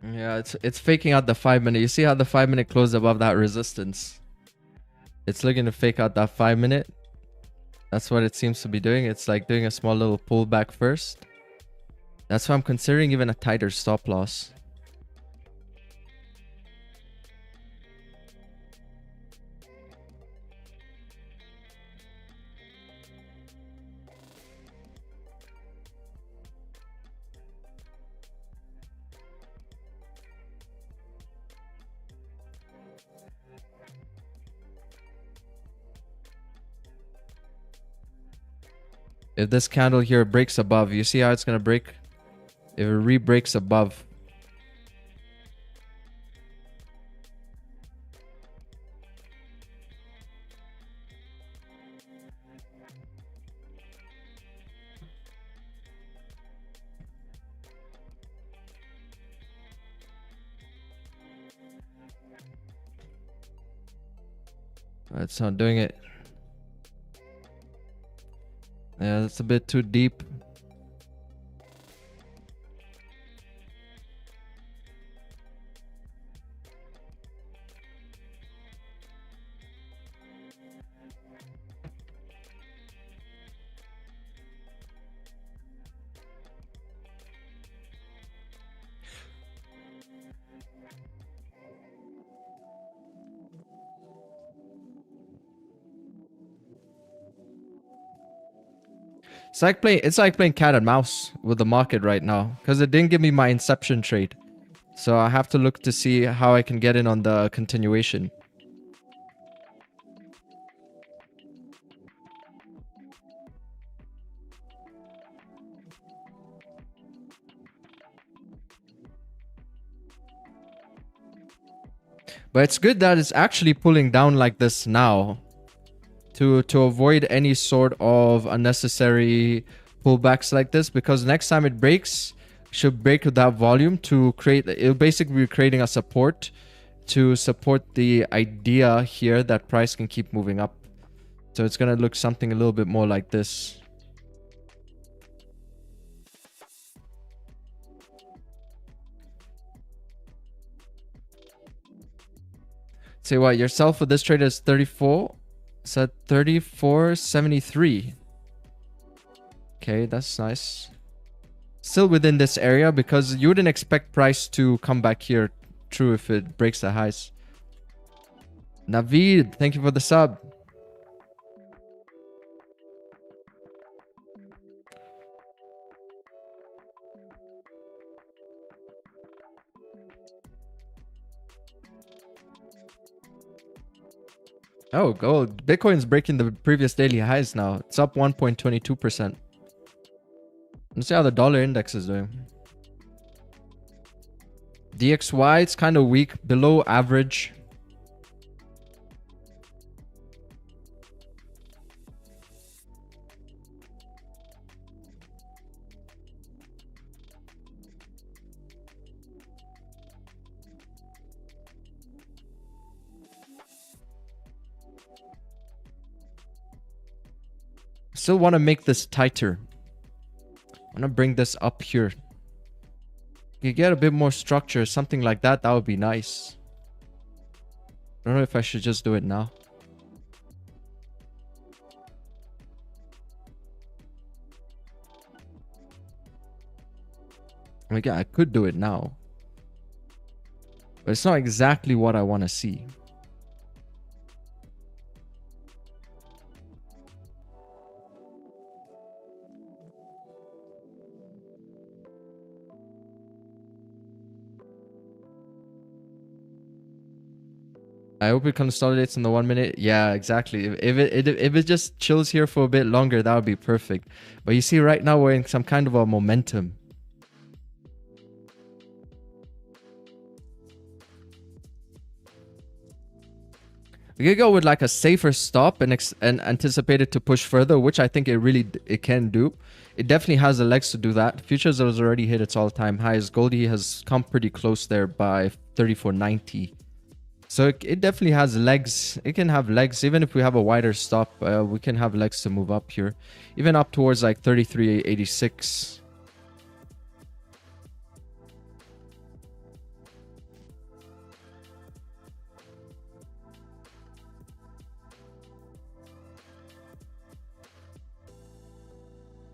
Yeah, it's faking out the 5 minute. You see how the 5 minute closed above that resistance? It's looking to fake out that 5 minute. That's what it seems to be doing. It's like doing a small little pullback first. That's why I'm considering even a tighter stop loss. If this candle here breaks above, you see how it's going to break? If it re-breaks above. It's not doing it. Yeah, that's a bit too deep. It's like playing cat and mouse with the market right now because it didn't give me my inception trade. So I have to look to see how I can get in on the continuation. But it's good that it's actually pulling down like this now to avoid any sort of unnecessary pullbacks like this, because next time it breaks, should break with that volume to create, it'll basically be creating a support to support the idea here that price can keep moving up. So it's going to look something a little bit more like this. Say what, yourself with this trade is 34. It's at 34.73. Okay, that's nice. Still within this area because you wouldn't expect price to come back here. True, if it breaks the highs. Navid, thank you for the sub. Oh, gold. Bitcoin's breaking the previous daily highs now. It's up 1.22%. Let's see how the dollar index is doing. DXY, it's kind of weak, below average. Still want to make this tighter. I'm gonna bring this up here. You get a bit more structure, something like that. That would be nice. I don't know if I should just do it now. Yeah, I could do it now, but it's not exactly what I want to see. I hope it consolidates in the 1 minute. Yeah, exactly. If it just chills here for a bit longer, that would be perfect. But you see, right now we're in some kind of a momentum. We could go with like a safer stop and anticipate it to push further, which I think it can do. It definitely has the legs to do that. Futures has already hit its all-time highs. Goldie has come pretty close there by 34.90. So it definitely has legs. It can have legs. Even if we have a wider stop, we can have legs to move up here. Even up towards like 33.86.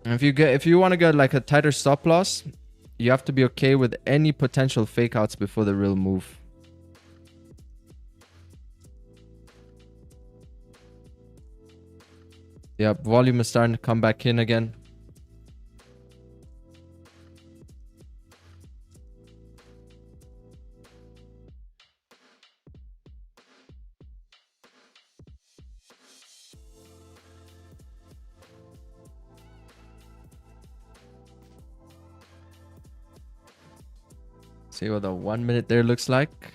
And if you want to get like a tighter stop loss, you have to be okay with any potential fake outs before the real move. Yep, volume is starting to come back in again. See what the 1 minute there looks like.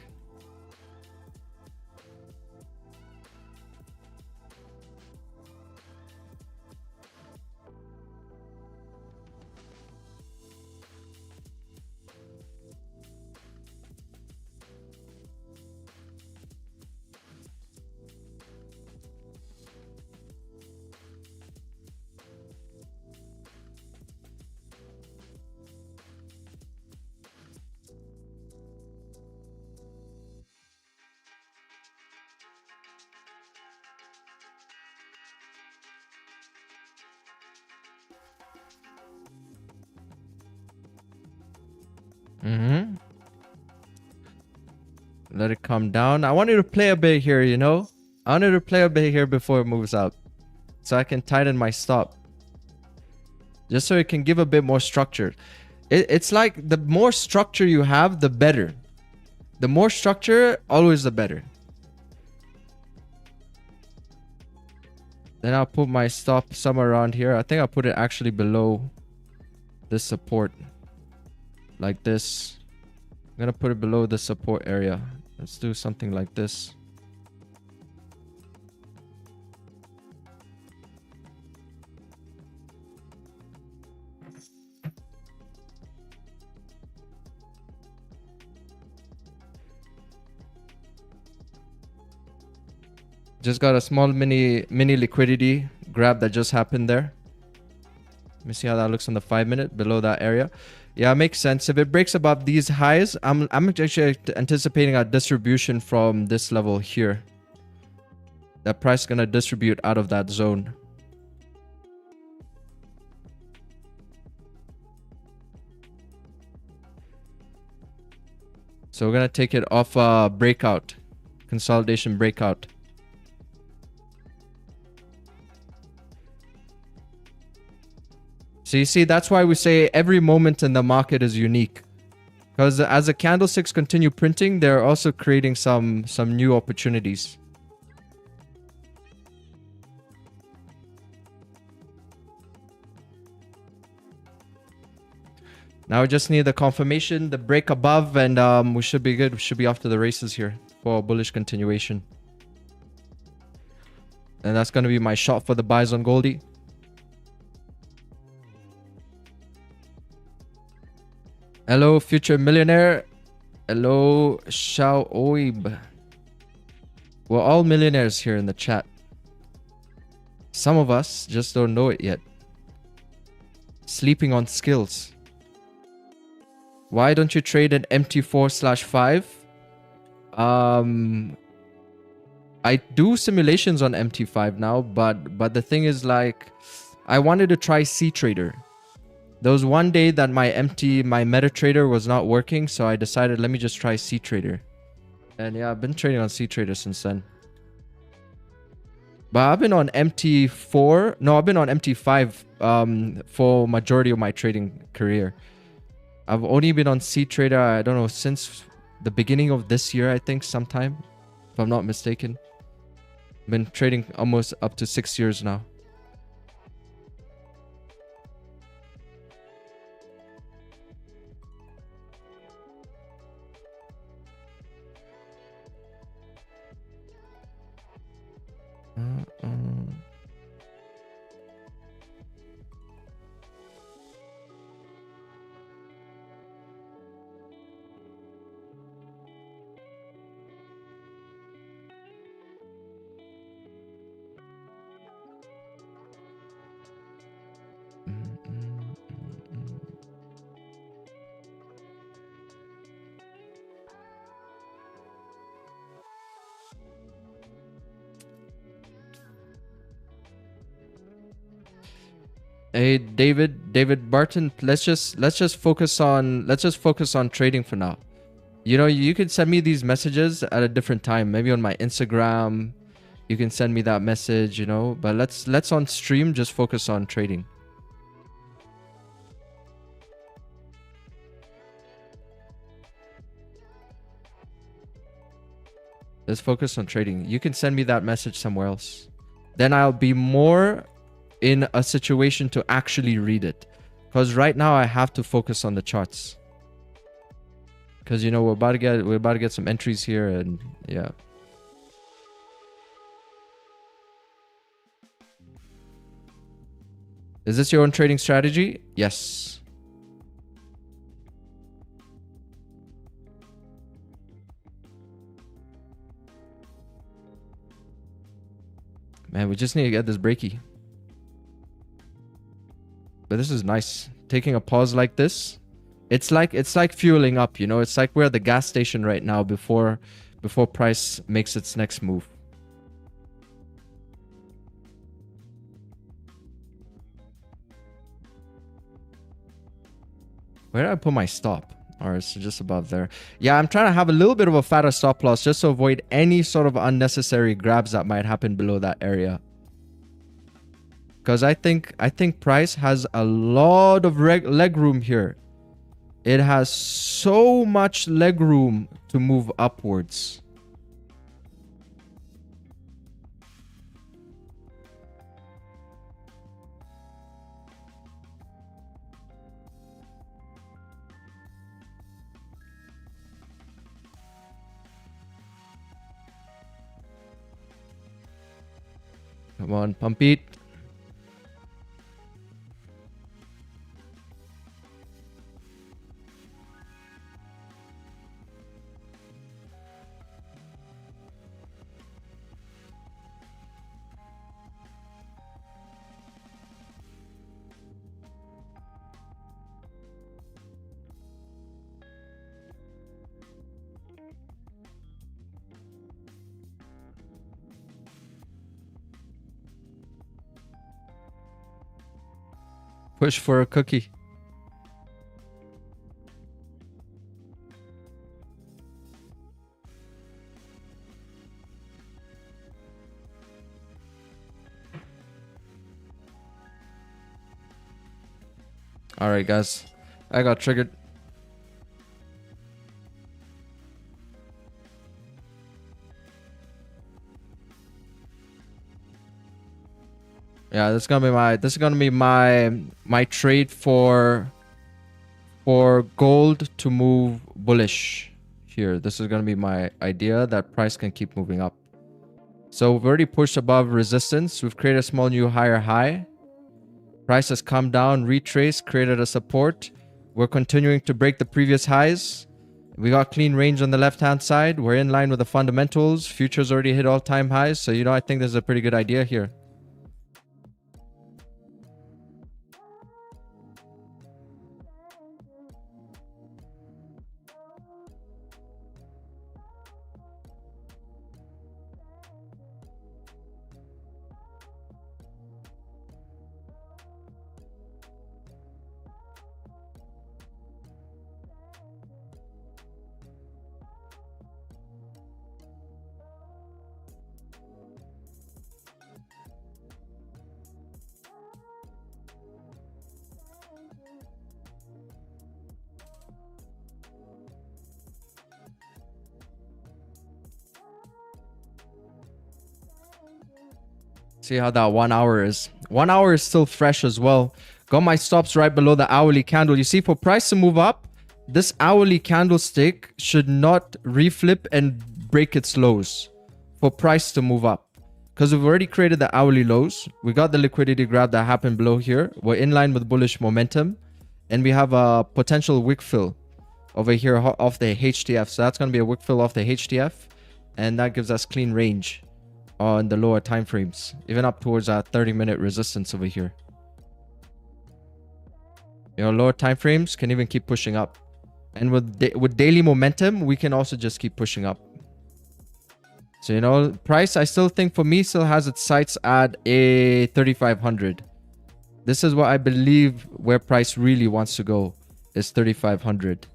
Let it come down. I wanted to play a bit here, you know? I wanted to play a bit here before it moves up, so I can tighten my stop. just so it can give a bit more structure. It's like the more structure you have, the better. The more structure, always the better. Then I'll put my stop somewhere around here. I think I'll put it actually below this support. Like this. I'm gonna put it below the support area. Let's do something like this. Just got a small mini liquidity grab that just happened there. Let me see how that looks on the 5-minute below that area. Yeah, it makes sense. If it breaks above these highs, I'm actually anticipating a distribution from this level here. That price is gonna distribute out of that zone. So we're gonna take it off breakout, consolidation breakout. So you see, that's why we say every moment in the market is unique. Because as the candlesticks continue printing, they're also creating some new opportunities. Now we just need the confirmation, the break above, and we should be good. We should be off to the races here for a bullish continuation. And that's going to be my shot for the buys on Goldie. Hello, future millionaire. Hello, Xauusd. We're all millionaires here in the chat. Some of us just don't know it yet. Sleeping on skills. Why don't you trade an MT4/5? I do simulations on MT5 now, but the thing is, like, I wanted to try CTrader. There was one day that my MetaTrader was not working, so I decided, let me just try CTrader. And yeah, I've been trading on CTrader since then. But I've been on MT4. No, I've been on MT5 for majority of my trading career. I've only been on CTrader, I don't know, since the beginning of this year, I think, sometime, if I'm not mistaken. I've been trading almost up to 6 years now. Hey, David Barton, let's just focus on trading for now. You know, you can send me these messages at a different time, maybe on my Instagram. You can send me that message, you know, but let's on stream just focus on trading. Let's focus on trading. You can send me that message somewhere else. Then I'll be more in a situation to actually read it, because right now I have to focus on the charts, because, you know, we're about to get some entries here, and yeah. Is this your own trading strategy? Yes. Man, we just need to get this breaky. But this is nice. Taking a pause like this, it's like fueling up, you know. It's like we're at the gas station right now before price makes its next move. Where did I put my stop? Or it's just above there. Yeah, I'm trying to have a little bit of a fatter stop loss just to avoid any sort of unnecessary grabs that might happen below that area. because I think price has a lot of leg room here. It has so much leg room to move upwards. Come on, pump it. Push for a cookie. All right, guys. I got triggered. Yeah, this is gonna be my trade for gold to move bullish here. This is gonna be my idea that price can keep moving up. So we've already pushed above resistance. We've created a small new higher high. Price has come down, retraced, created a support. We're continuing to break the previous highs. We got clean range on the left-hand side. We're in line with the fundamentals. Futures already hit all-time highs. So, I think this is a pretty good idea here. See how that 1 hour is. 1 hour is still fresh as well. Got my stops right below the hourly candle. You see, for price to move up, this hourly candlestick should not reflip and break its lows for price to move up. Because we've already created the hourly lows. We got the liquidity grab that happened below here. We're in line with bullish momentum. And we have a potential wick fill over here off the HTF. So that's going to be a wick fill off the HTF. And that gives us clean range on the lower time frames, even up towards our 30-minute resistance over here. Lower time frames can even keep pushing up, and with daily momentum, we can also just keep pushing up. So price, I still think for me still has its sights at a 3,500. This is what I believe where price really wants to go, is 3,500.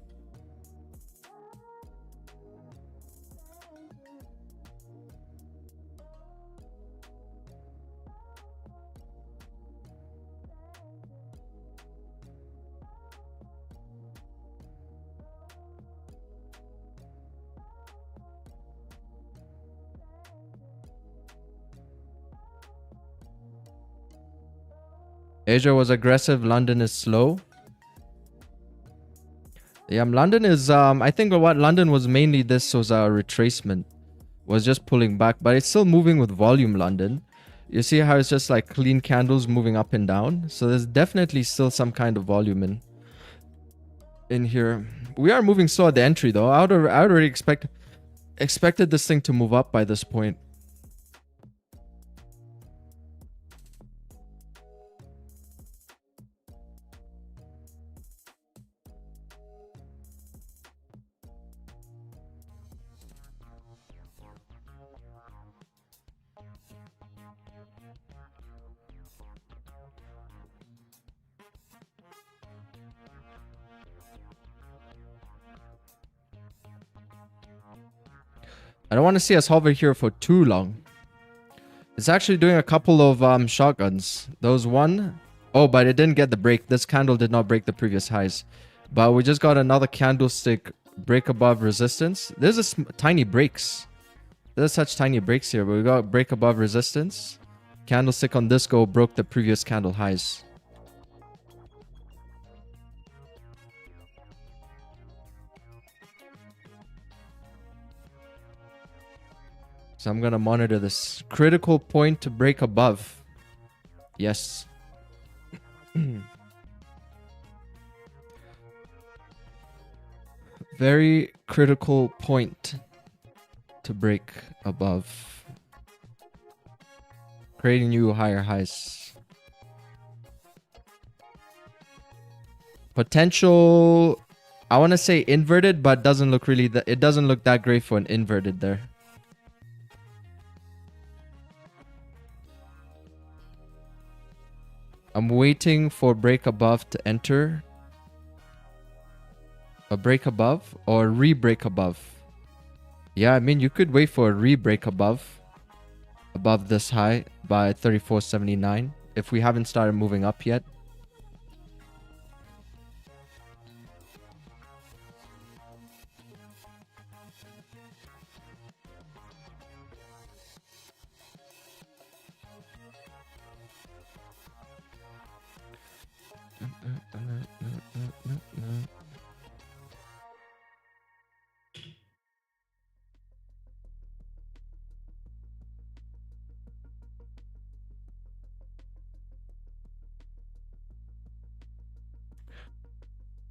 Asia was aggressive. London is slow. Yeah, London is, I think what London was mainly, this was a retracement. Was just pulling back, but it's still moving with volume, London. You see how it's just like clean candles moving up and down? So there's definitely still some kind of volume in here. We are moving slow at the entry though. I would already expected this thing to move up by this point. I don't want to see us hover here for too long. It's actually doing a couple of shotguns. Those one. Oh, but it didn't get the break. This candle did not break the previous highs. But we just got another candlestick break above resistance. There's a tiny breaks. There's such tiny breaks here. But we got break above resistance. Candlestick on this go broke the previous candle highs. So I'm going to monitor this. Critical point to break above. Yes. Very critical point to break above. Creating new higher highs. Potential, I want to say inverted, but doesn't look really that, it doesn't look that great for an inverted there. I'm waiting for break above to enter. A break above or re-break above. Yeah, I mean, you could wait for a re-break above this high by 34.79 if we haven't started moving up yet.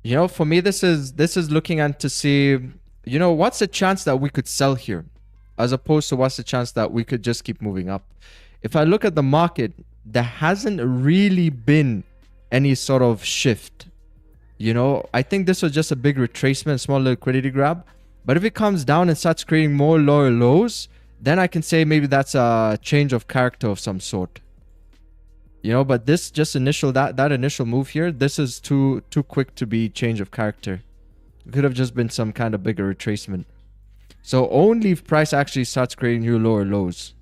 You know, for me, this is looking at to see, you know, what's the chance that we could sell here, as opposed to what's the chance that we could just keep moving up. If I look at the market, there hasn't really been any sort of shift. You know, I think this was just a big retracement, small liquidity grab. But if it comes down and starts creating more lower lows, then I can say maybe that's a change of character of some sort. You know, but this just initial that initial move here, this is too quick to be change of character. It could have just been some kind of bigger retracement. So only if price actually starts creating new lower lows,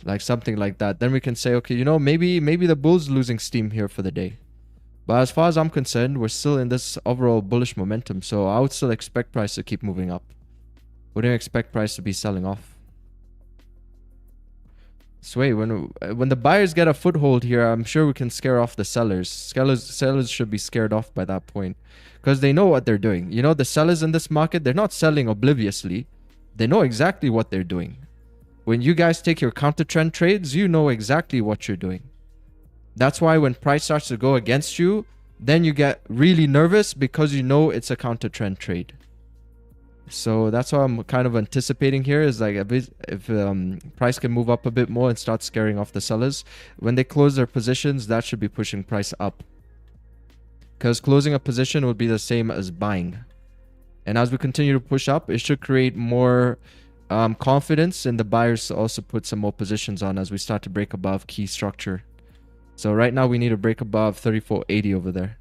like something like that, then we can say, okay, you know, maybe the bull's losing steam here for the day. But as far as I'm concerned, we're still in this overall bullish momentum. So I would still expect price to keep moving up. Wouldn't expect price to be selling off. So wait, when the buyers get a foothold here, I'm sure we can scare off the sellers. Sellers should be scared off by that point, because they know what they're doing. You know, the sellers in this market, they're not selling obliviously. They know exactly what they're doing. When you guys take your counter trend trades, you know exactly what you're doing. That's why when price starts to go against you, then you get really nervous because you know it's a counter trend trade. So that's what I'm kind of anticipating here is like if price can move up a bit more and start scaring off the sellers. When they close their positions, that should be pushing price up. Because closing a position would be the same as buying. And as we continue to push up, it should create more confidence in the buyers to also put some more positions on as we start to break above key structure. So right now we need to break above 34.80 over there.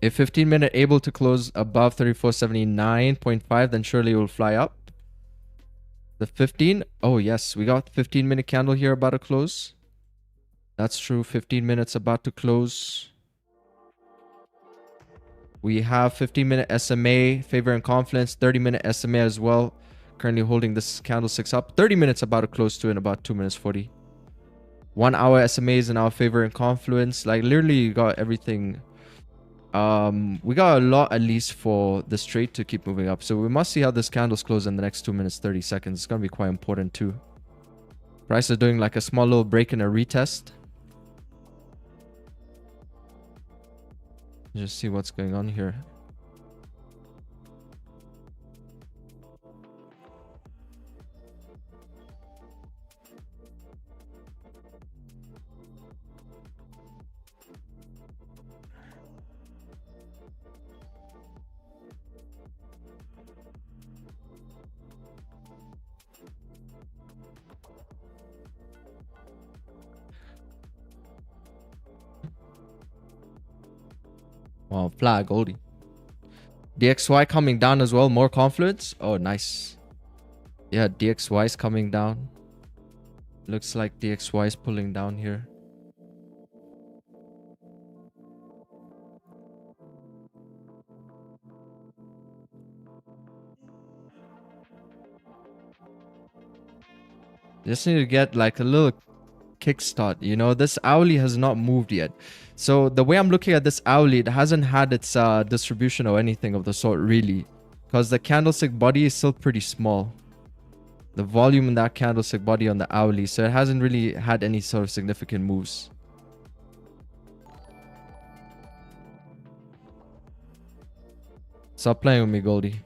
If 15-minute able to close above 34.79.5, then surely it will fly up. The 15. Oh, yes. We got 15-minute candle here about to close. That's true. 15 minutes about to close. We have 15-minute SMA, favor and confidence. 30-minute SMA as well. Currently holding this candlesticks up. 30 minutes about to close to in about 2 minutes 40. 1 hour SMAs in our favor and confluence. Like literally you got everything. We got a lot at least for this trade to keep moving up. So we must see how this candles close in the next 2 minutes 30 seconds. It's gonna be quite important too. Price is doing like a small little break and a retest. Just see what's going on here. Wow, flag, Goldie. DXY coming down as well. More confluence. Oh, nice. Yeah, DXY is coming down. Looks like DXY is pulling down here. Just need to get like a little kickstart. You know, this hourly has not moved yet. So the way I'm looking at this hourly, it hasn't had its distribution or anything of the sort really, because the candlestick body is still pretty small. The volume in that candlestick body on the hourly, so it hasn't really had any sort of significant moves. Stop playing with me, Goldie.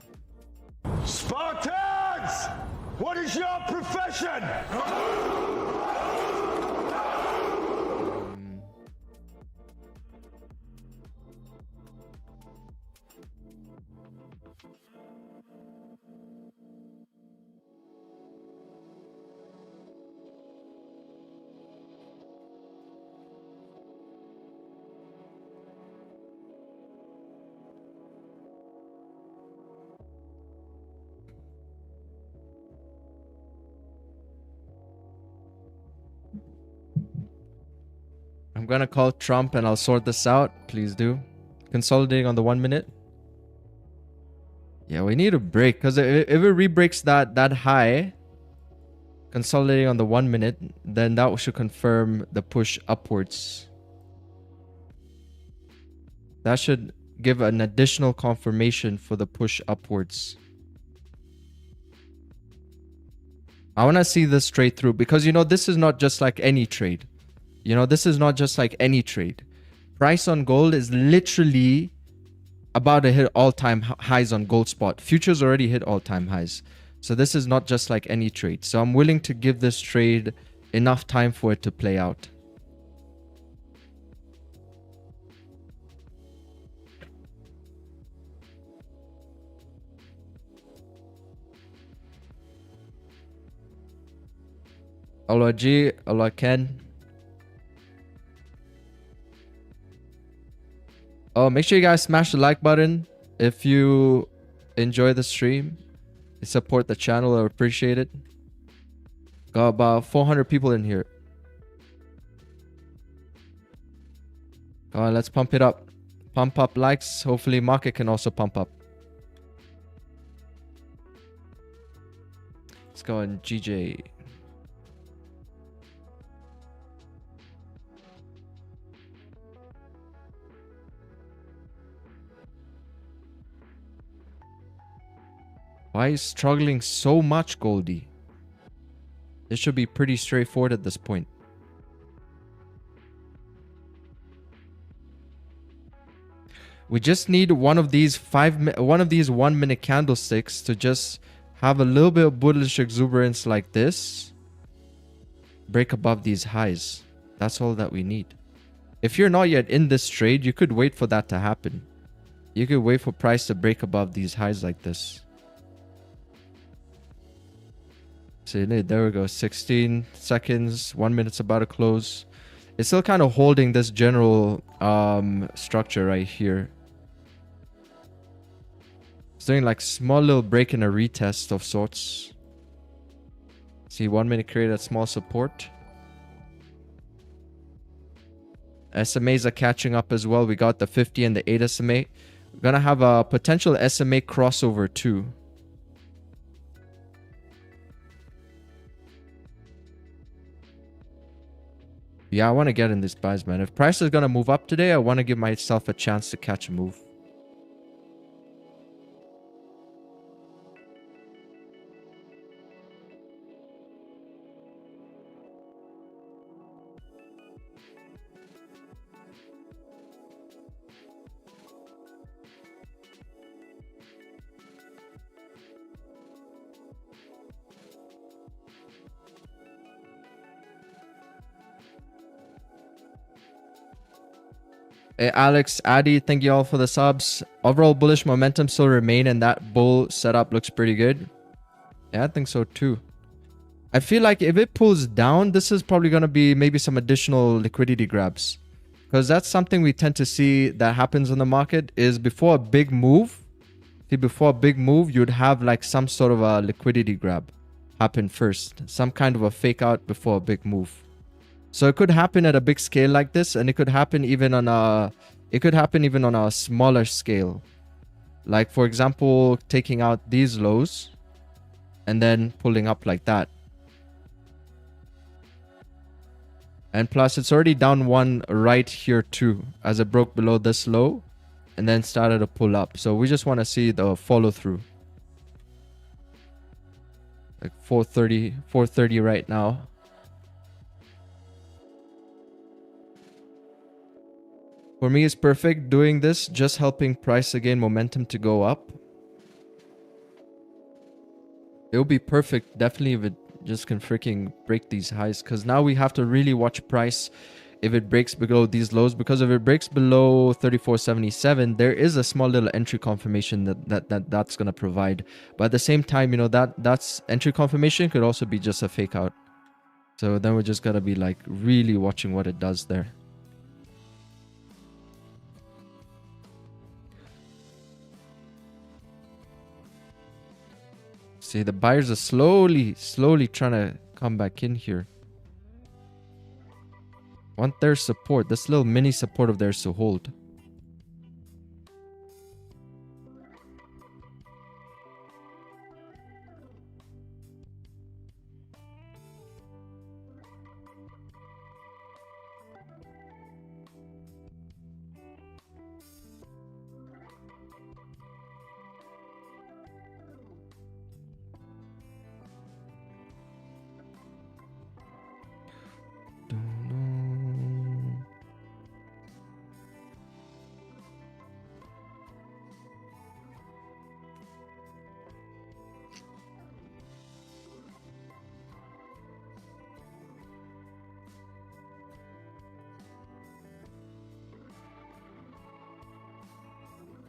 Spartans! What is your profession? I'm gonna call Trump and I'll sort this out. Please do. Consolidating on the 1 minute. Yeah, we need a break, because if it re-breaks that high, consolidating on the 1 minute, then that should confirm the push upwards. That should give an additional confirmation for the push upwards. I want to see this straight through, because you know this is not just like any trade. You know, this is not just like any trade. Price on gold is literally about to hit all-time highs on gold spot. Futures already hit all-time highs. So this is not just like any trade. So I'm willing to give this trade enough time for it to play out. Allah G, Allah Ken. Oh, make sure you guys smash the like button if you enjoy the stream. You support the channel, I appreciate it. Got about 400 people in here. Come on, let's pump it up. Pump up likes. Hopefully market can also pump up. Let's go on GJ. Why is struggling so much, Goldie? This should be pretty straightforward at this point. We just need one of these 1 minute candlesticks to just have a little bit of bullish exuberance like this. Break above these highs. That's all that we need. If you're not yet in this trade, you could wait for that to happen. You could wait for price to break above these highs like this. See, there we go. 16 seconds. 1 minute's about to close. It's still kind of holding this general structure right here. It's doing like small little break and a retest of sorts. See, 1 minute create a small support. SMAs are catching up as well. We got the 50 and the 8 SMA. We're gonna have a potential SMA crossover too. Yeah, I want to get in these buys, man. If price is going to move up today, I want to give myself a chance to catch a move. Hey, Alex, Addy, thank you all for the subs. Overall bullish momentum still remain, and that bull setup looks pretty good. Yeah, I think so too. I feel like if it pulls down, this is probably going to be maybe some additional liquidity grabs. Because that's something we tend to see that happens in the market is before a big move. See, before a big move, you'd have like some sort of a liquidity grab. happen first. Some kind of a fake out before a big move. So it could happen at a big scale like this, and it could happen even on a smaller scale. Like for example, taking out these lows and then pulling up like that. And plus it's already down one right here too, as it broke below this low and then started to pull up. So we just want to see the follow through. Like 430 right now. For me, it's perfect doing this, just helping price again momentum to go up. It would be perfect, definitely, if it just can freaking break these highs. Because now we have to really watch price if it breaks below these lows. Because if it breaks below 34.77, there is a small little entry confirmation that's going to provide. But at the same time, you know, that's entry confirmation could also be just a fake out. So then we're just going to be like really watching what it does there. See, the buyers are slowly trying to come back in here. Want their support, this little mini support of theirs to hold.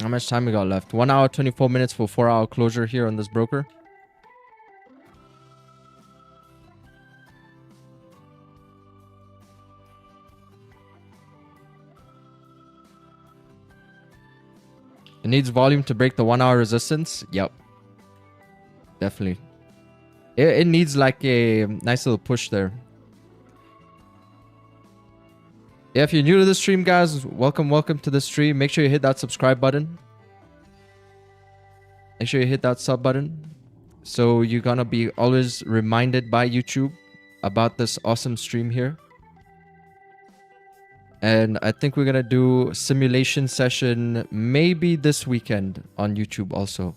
How much time we got left? 1 hour 24 minutes for 4-hour closure here on this broker. It needs volume to break the 1-hour resistance. Yep. Definitely. It needs like a nice little push there. Yeah, if you're new to the stream, guys, welcome to the stream. Make sure you hit that subscribe button. Make sure you hit that sub button. So you're gonna be always reminded by YouTube about this awesome stream here. And I think we're gonna do simulation session maybe this weekend on YouTube also.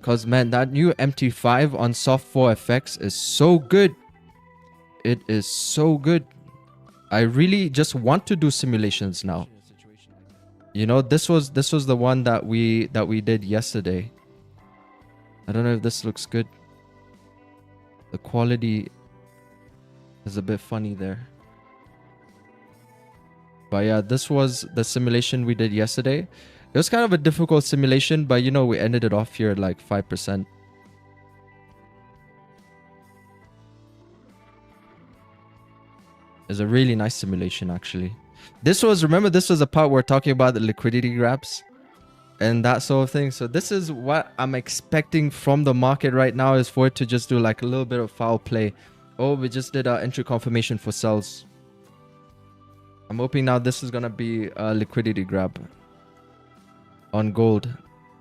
Cause man, that new MT5 on Soft 4FX is so good. It is so good. I really just want to do simulations now. You know, this was the one that we did yesterday. I don't know if this looks good. The quality is a bit funny there. But yeah, this was the simulation we did yesterday. It was kind of a difficult simulation, but you know, we ended it off here at like 5%. It's a really nice simulation, actually. Remember, this was a part where we're talking about the liquidity grabs and that sort of thing. So this is what I'm expecting from the market right now, is for it to just do like a little bit of foul play. Oh, we just did our entry confirmation for sells. I'm hoping now this is going to be a liquidity grab on gold.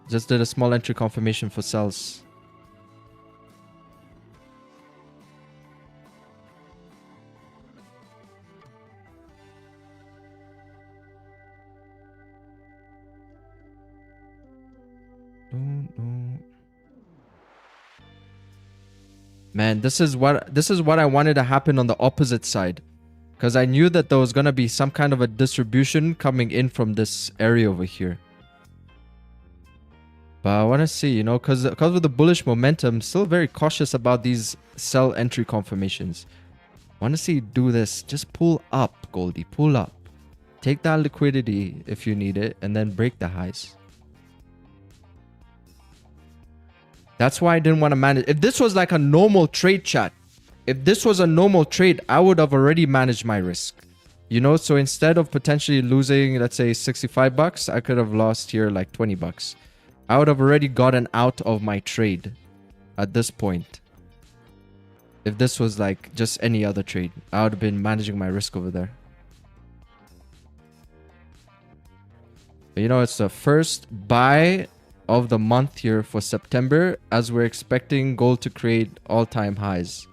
Just did a small entry confirmation for sells. Man, this is what I wanted to happen on the opposite side, because I knew that there was gonna be some kind of a distribution coming in from this area over here. But I want to see, you know, because of the bullish momentum, still very cautious about these sell entry confirmations. I want to see you do this. Just pull up, Goldie, pull up. Take that liquidity if you need it, and then break the highs. That's why I didn't want to manage. If this was like a normal trade, chat, if this was a normal trade, I would have already managed my risk. You know, so instead of potentially losing, let's say 65 bucks, I could have lost here like 20 bucks. I would have already gotten out of my trade. at this point. If this was like just any other trade, I would have been managing my risk over there. But you know, it's the first buy of the month here for September, as we're expecting gold to create all-time highs.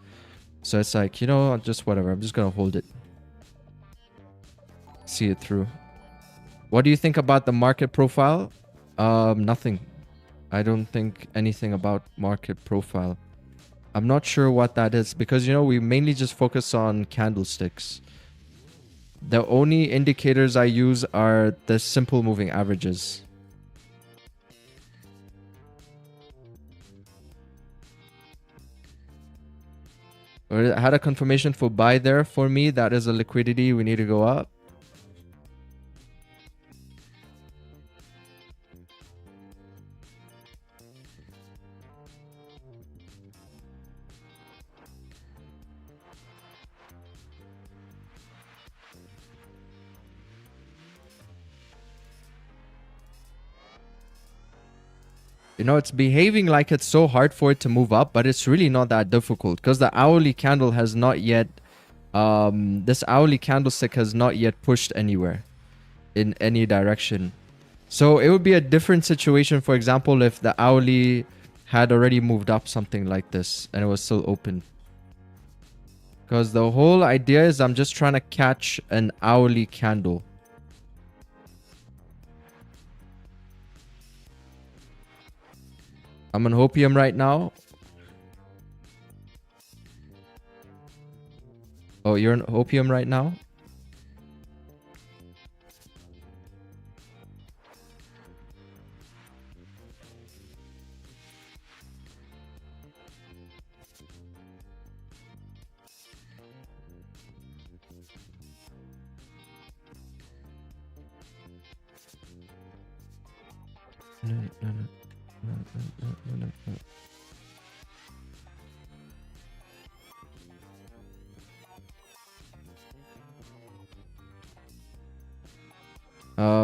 So it's like, you know, just whatever. I'm just going to hold it. See it through. What do you think about the market profile? Nothing. I don't think anything about market profile. I'm not sure what that is because, you know, we mainly just focus on candlesticks. The only indicators I use are the simple moving averages. I had a confirmation for buy there for me. That is a liquidity. We need to go up. You know, it's behaving like it's so hard for it to move up, but it's really not that difficult because the hourly candle has not yet, this hourly candlestick has not yet pushed anywhere in any direction. So it would be a different situation, for example, if the hourly had already moved up something like this and it was still open. Because the whole idea is I'm just trying to catch an hourly candle. I'm on Hopium right now. Oh, you're on Hopium right now?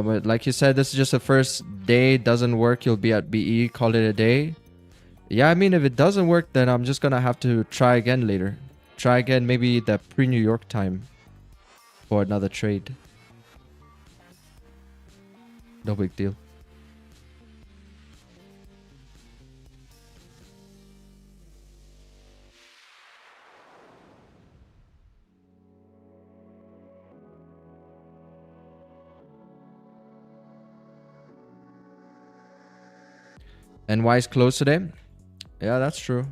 But like you said, this is just the first day. Doesn't work, you'll be at BE, call it a day. Yeah, I mean, if it doesn't work, then I'm just gonna have to try again later. Try again, maybe the pre-New York time for another trade. No big deal. NY is closed today. Yeah, that's true.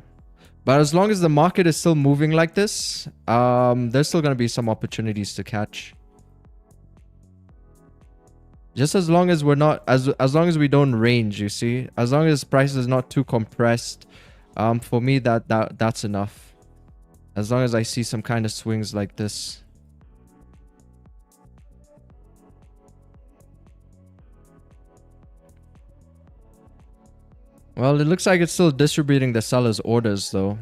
But as long as the market is still moving like this, there's still going to be some opportunities to catch. Just as long as we're not, as long as we don't range, you see, as long as price is not too compressed, for me that's enough. As long as I see some kind of swings like this. Well, it looks like it's still distributing the seller's orders though.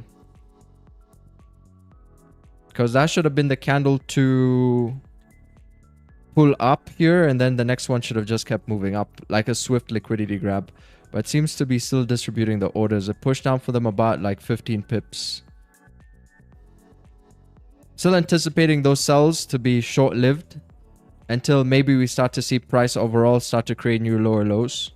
Because that should have been the candle to pull up here, and then the next one should have just kept moving up like a swift liquidity grab. But it seems to be still distributing the orders. It pushed down for them about like 15 pips. Still anticipating those sells to be short-lived until maybe we start to see price overall start to create new lower lows.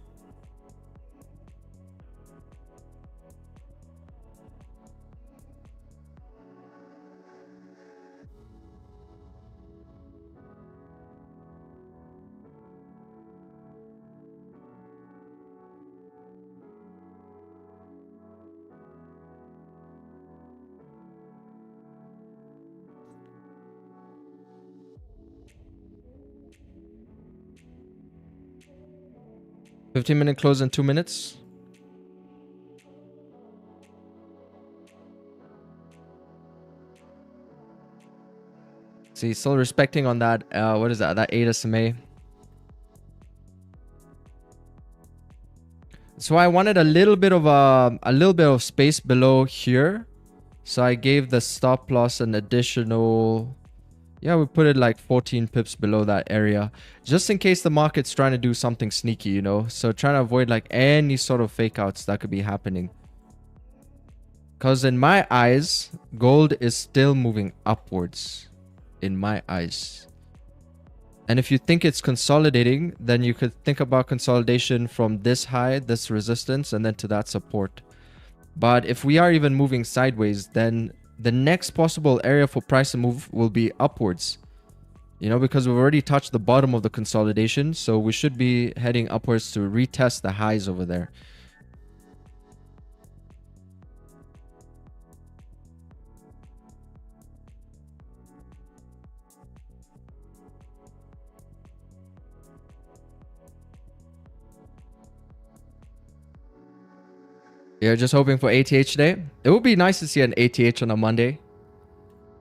$15-minute close in 2 minutes. See, still respecting on that. What is that? That 8 SMA. So I wanted a little bit of space below here. So I gave the stop loss an additional. Yeah, we put it like 14 pips below that area. Just in case the market's trying to do something sneaky, you know. So trying to avoid like any sort of fake outs that could be happening. Because in my eyes, gold is still moving upwards. In my eyes. And if you think it's consolidating, then you could think about consolidation from this high, this resistance, and then to that support. But if we are even moving sideways, then the next possible area for price to move will be upwards. You know, because we've already touched the bottom of the consolidation. So we should be heading upwards to retest the highs over there. You're just hoping for ATH today? It would be nice to see an ATH on a Monday.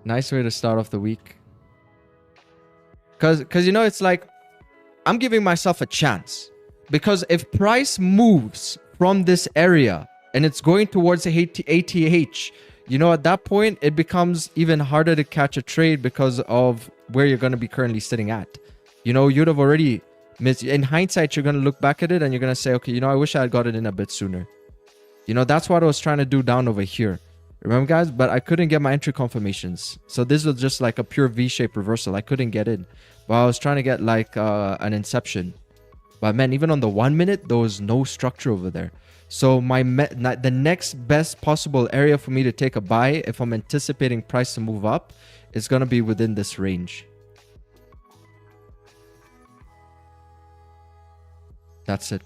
Nice way to start off the week. Because you know, it's like, I'm giving myself a chance. Because if price moves from this area and it's going towards ATH, you know, at that point, it becomes even harder to catch a trade because of where you're going to be currently sitting at. You know, you'd have already missed. In hindsight, you're going to look back at it and you're going to say, okay, you know, I wish I had got it in a bit sooner. You know, that's what I was trying to do down over here. Remember, guys? But I couldn't get my entry confirmations. So this was just like a pure V-shaped reversal. I couldn't get in. But I was trying to get like an inception. But man, even on the 1 minute, there was no structure over there. So the next best possible area for me to take a buy, if I'm anticipating price to move up, is going to be within this range. That's it.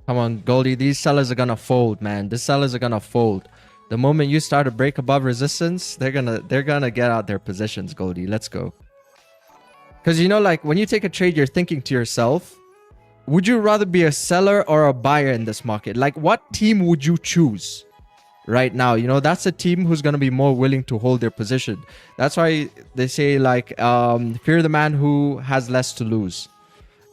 Come on, Goldie. These sellers are gonna fold, man. The sellers are gonna fold. The moment you start to break above resistance, they're gonna get out their positions, Goldie. Let's go. Because you know, like when you take a trade, you're thinking to yourself, would you rather be a seller or a buyer in this market? Like, what team would you choose right now? You know, that's a team who's gonna be more willing to hold their position. That's why they say like, fear the man who has less to lose.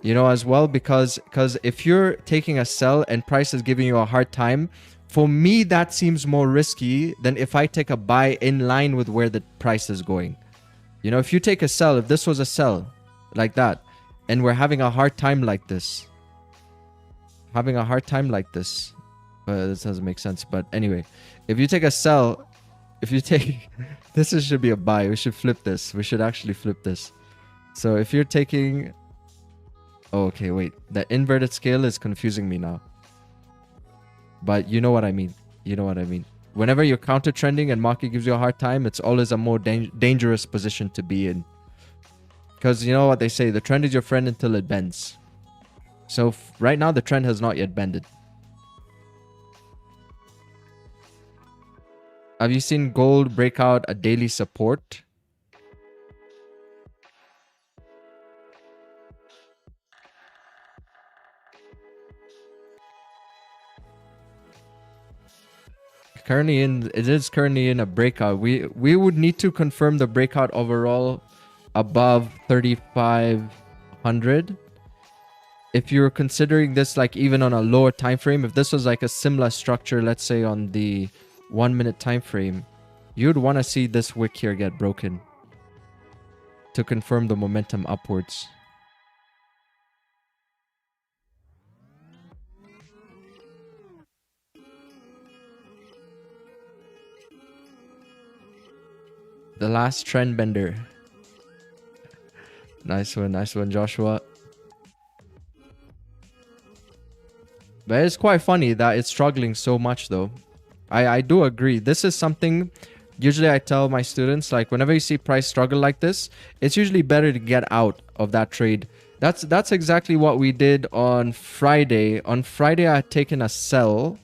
You know, as well, because if you're taking a sell and price is giving you a hard time, for me, that seems more risky than if I take a buy in line with where the price is going. You know, if you take a sell, if this was a sell like that, and we're having a hard time like this, this doesn't make sense. But anyway, if you take a sell, this should be a buy. We should flip this. We should actually flip this. So if you're taking... Oh, okay, wait. The inverted scale is confusing me now. But you know what I mean. You know what I mean. Whenever you're counter trending and market gives you a hard time, it's always a more dangerous position to be in. Because you know what they say, the trend is your friend until it bends. So right now, the trend has not yet bended. Have you seen gold break out a daily support? It is currently in a breakout. We would need to confirm the breakout overall above 3,500. If you're considering this like even on a lower time frame, if this was like a similar structure, let's say on the 1 minute time frame, you'd want to see this wick here get broken to confirm the momentum upwards. The last trend bender. Nice one, Joshua. But it's quite funny that it's struggling so much though. I do agree. This is something usually I tell my students, like whenever you see price struggle like this, it's usually better to get out of that trade. That's exactly what we did on Friday. On Friday, I had taken a sell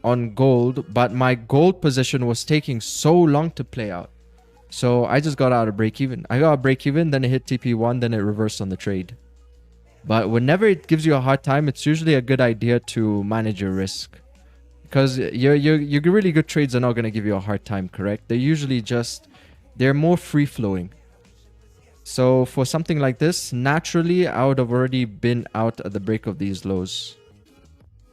on gold, but my gold position was taking so long to play out. So I just got out of break even. I got a break even, then it hit TP1, then it reversed on the trade. But whenever it gives you a hard time, it's usually a good idea to manage your risk. Because your really good trades are not going to give you a hard time, correct? They're usually just, they're more free-flowing. So for something like this, naturally, I would have already been out at the break of these lows.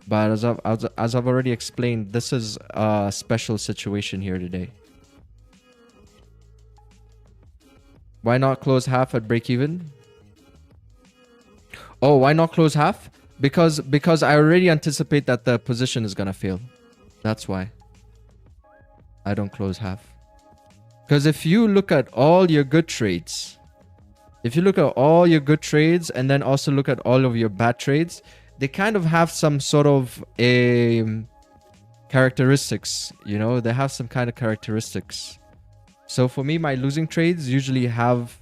But as I've already explained, this is a special situation here today. Why not close half at break even? Oh, why not close half? Because I already anticipate that the position is gonna fail. That's why I don't close half. Because if you look at all your good trades, and then also look at all of your bad trades, they kind of have some sort of a characteristics, you know, they have some kind of characteristics. So for me, my losing trades usually have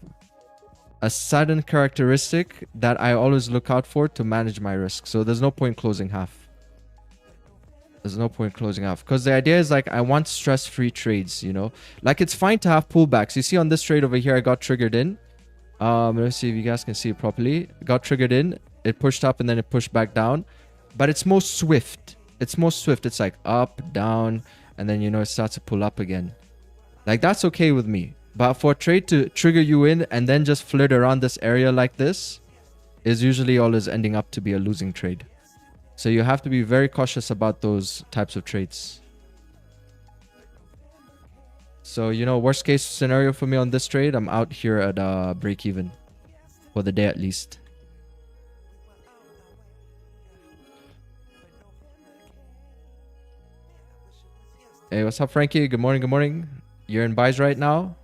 a sudden characteristic that I always look out for to manage my risk. So there's no point closing half. There's no point closing half. Because the idea is like, I want stress-free trades, you know? Like it's fine to have pullbacks. You see on this trade over here, I got triggered in. Let's see if you guys can see it properly. Got triggered in. It pushed up and then it pushed back down. But it's more swift. It's more swift. It's like up, down, and then, you know, it starts to pull up again. Like that's okay with me. But for a trade to trigger you in and then just flirt around this area like this is usually always ending up to be a losing trade. So you have to be very cautious about those types of trades. So, you know, worst case scenario for me on this trade, I'm out here at break even for the day at least. Hey, what's up, Frankie? Good morning, good morning. You're in buys right now?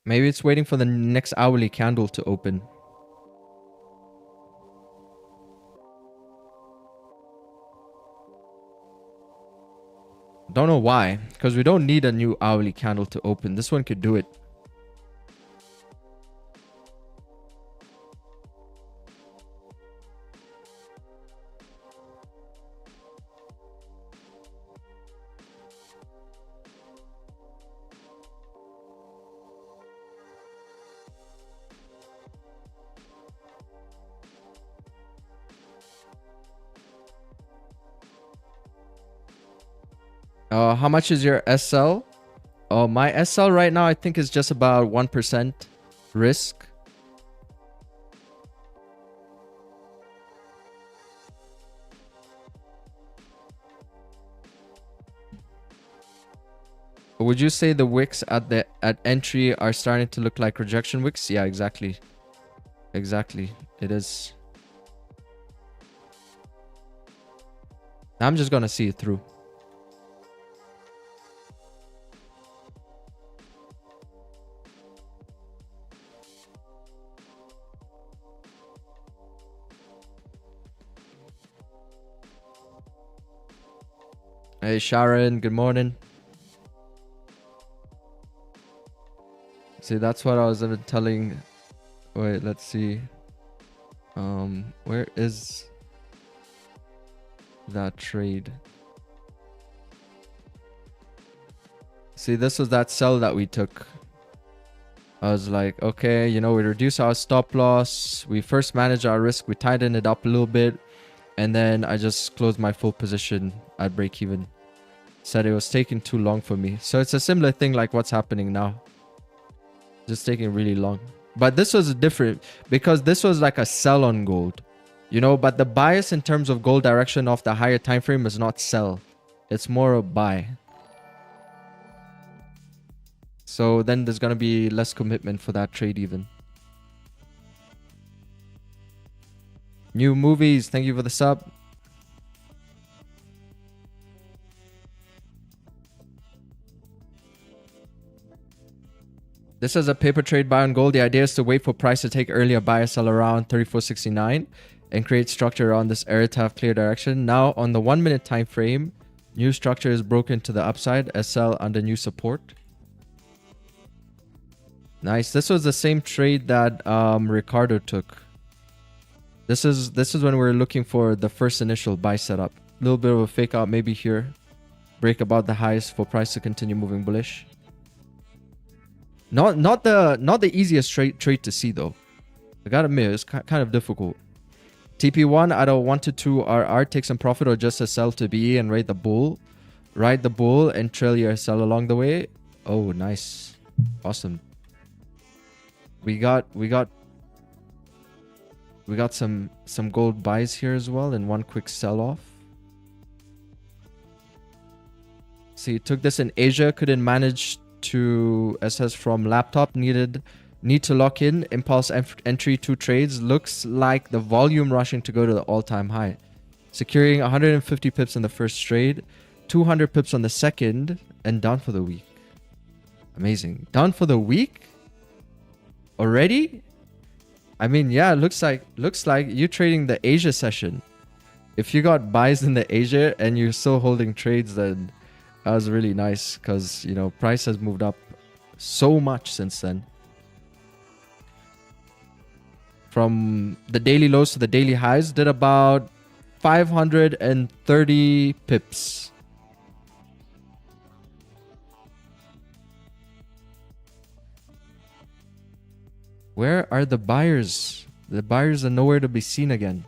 Maybe it's waiting for the next hourly candle to open. Don't know why, because we don't need a new hourly candle to open. This one could do it. How much is your SL? Oh, my SL right now, I think is just about 1% risk. Would you say the wicks at entry are starting to look like rejection wicks? Yeah, exactly. Exactly. It is. I'm just gonna see it through. Hey Sharon, good morning. See, that's what I was telling. Wait, let's see. Where is that trade? See, this was that sell that we took. I was like, okay, you know, we reduce our stop loss. We first manage our risk. We tighten it up a little bit. And then I just closed my full position at break even. Said it was taking too long for me. So it's a similar thing like what's happening now. Just taking really long. But this was different because this was like a sell on gold. You know, but the bias in terms of gold direction of the higher time frame is not sell. It's more a buy. So then there's going to be less commitment for that trade even. New movies. Thank you for the sub. This is a paper trade buy on gold. The idea is to wait for price to take earlier buy, sell around 34.69 and create structure around this area to have clear direction. Now on the 1 minute time frame, new structure is broken to the upside, SL under new support. Nice. This was the same trade that Ricardo took. This is when we're looking for the first initial buy setup. A little bit of a fake out maybe here. Break about the highs for price to continue moving bullish. Not the easiest trade to see though. I gotta admit, it's kind of difficult. TP1 either 1 to 2 RR, take some profit or just a sell to BE and ride the bull. Ride the bull and trail your sell along the way. Oh, nice. Awesome. We got some gold buys here as well and one quick sell off. See, took this in Asia, couldn't manage to assess from laptop, need to lock in, impulse entry 2 trades. Looks like the volume rushing to go to the all-time high, securing 150 pips in the first trade, 200 pips on the second, and done for the week. Amazing. Done for the week already. I mean, yeah, looks like you trading the Asia session. If you got buys in the Asia and you're still holding trades, then that was really nice, because, you know, price has moved up so much since then. From the daily lows to the daily highs, did about 530 pips. Where are the buyers? The buyers are nowhere to be seen again.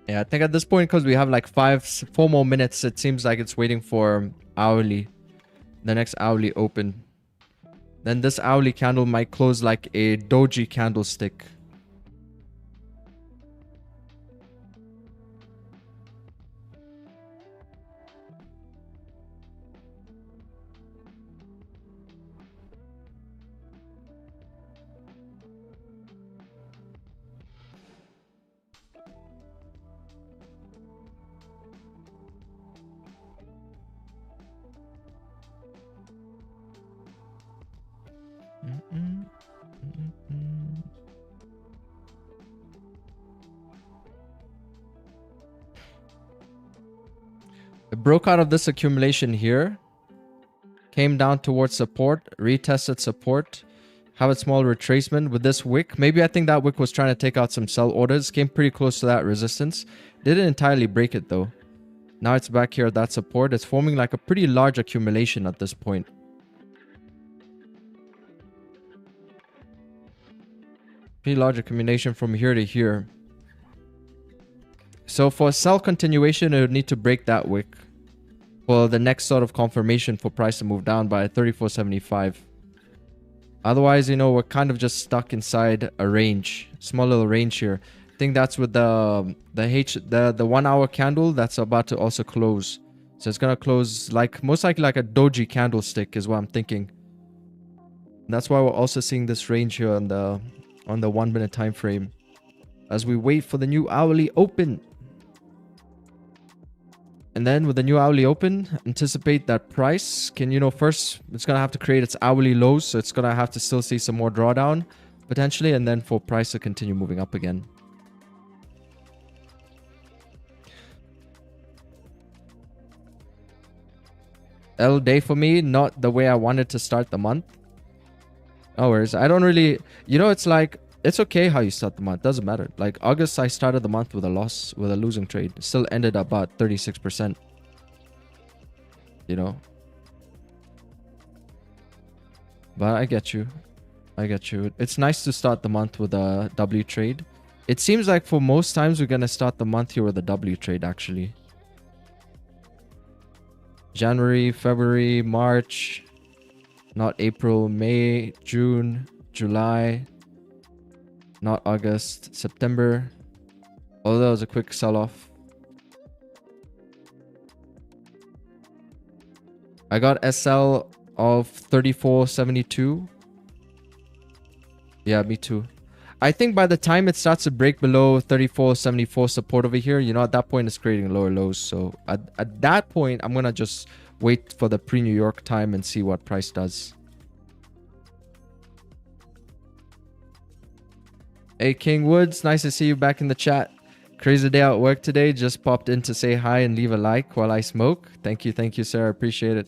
Yeah, I think at this point, because we have like 4 more minutes, it seems like it's waiting for hourly. The next hourly open. Then this hourly candle might close like a doji candlestick. It broke out of this accumulation here, came down towards support, retested support, have a small retracement with this wick. Maybe I think that wick was trying to take out some sell orders, came pretty close to that resistance. Didn't entirely break it though. Now it's back here at that support. It's forming like a pretty large accumulation at this point. Pretty large accumulation from here to here. So for sell continuation, it would need to break that wick for the next sort of confirmation for price to move down by 34.75. Otherwise, you know, we're kind of just stuck inside a range, small little range here. I think that's with the 1 hour candle that's about to also close. So it's gonna close like most likely like a doji candlestick is what I'm thinking. And that's why we're also seeing this range here on the 1 minute time frame as we wait for the new hourly open. And then with the new hourly open, anticipate that price can, you know, first it's going to have to create its hourly lows. So it's going to have to still see some more drawdown potentially. And then for price to continue moving up again. L day for me, not the way I wanted to start the month. No worries. I don't really, you know, it's like, it's okay how you start the month. Doesn't matter. Like August, I started the month with a loss, with a losing trade. Still ended about 36%. you know. But I get you. I get you. It's nice to start the month with a W trade. It seems like for most times we're going to start the month here with a W trade actually. January, February, March, not April, May, June, July, not August, September. Oh, that was a quick sell-off. I got SL of 34.72. Yeah, me too. I think by the time it starts to break below 34.74 support over here, you know, at that point it's creating lower lows. So at that point, I'm going to just wait for the pre-New York time and see what price does. Hey, King Woods, nice to see you back in the chat. Crazy day at work today. Just popped in to say hi and leave a like while I smoke. Thank you, sir. I appreciate it.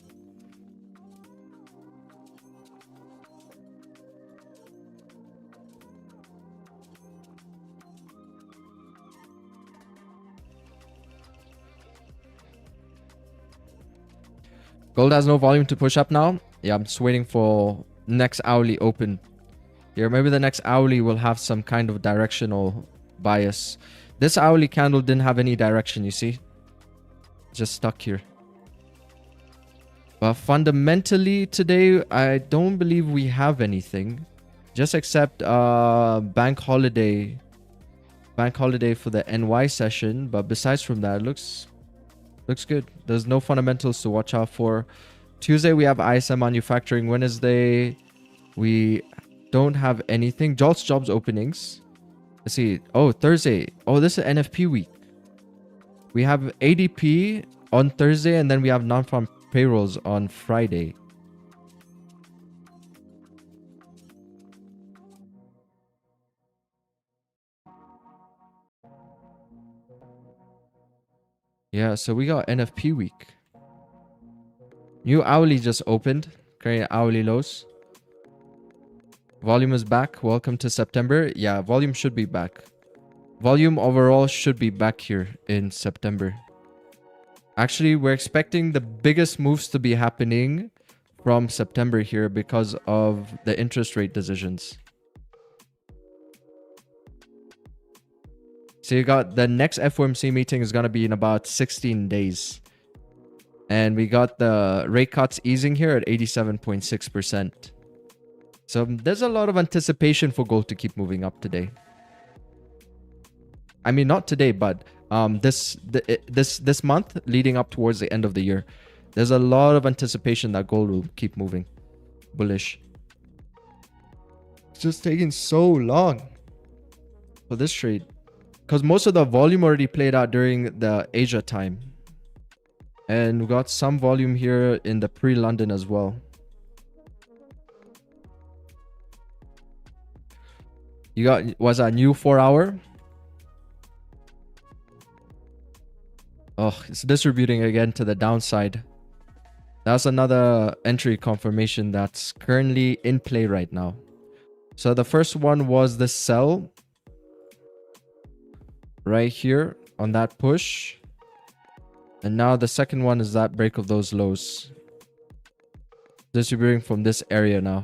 Gold has no volume to push up now. Yeah, I'm just waiting for next hourly open. Here, maybe the next hourly will have some kind of directional bias. This hourly candle didn't have any direction, you see? Just stuck here. But fundamentally today, I don't believe we have anything. Just except bank holiday. Bank holiday for the NY session. But besides from that, it looks good. There's no fundamentals to watch out for. Tuesday, we have ISM manufacturing. Wednesday, we don't have anything. JOLTS jobs openings. Let's see. Oh, Thursday. Oh, this is NFP week. We have ADP on Thursday, and then we have non-farm payrolls on Friday. Yeah, so we got NFP week. New hourly just opened. Creating hourly lows. Volume is back. Welcome to September. Yeah, volume should be back. Volume overall should be back here in September. Actually, we're expecting the biggest moves to be happening from September here because of the interest rate decisions. So you got the next FOMC meeting is going to be in about 16 days. And we got the rate cuts easing here at 87.6%. So there's a lot of anticipation for gold to keep moving up today. I mean, not today, but this month leading up towards the end of the year. There's a lot of anticipation that gold will keep moving bullish. It's just taking so long for this trade. Because most of the volume already played out during the Asia time. And we got some volume here in the pre-London as well. You got, was that new 4-hour? Oh, it's distributing again to the downside. That's another entry confirmation that's currently in play right now. So the first one was the sell right here on that push. And now the second one is that break of those lows. Distributing from this area now.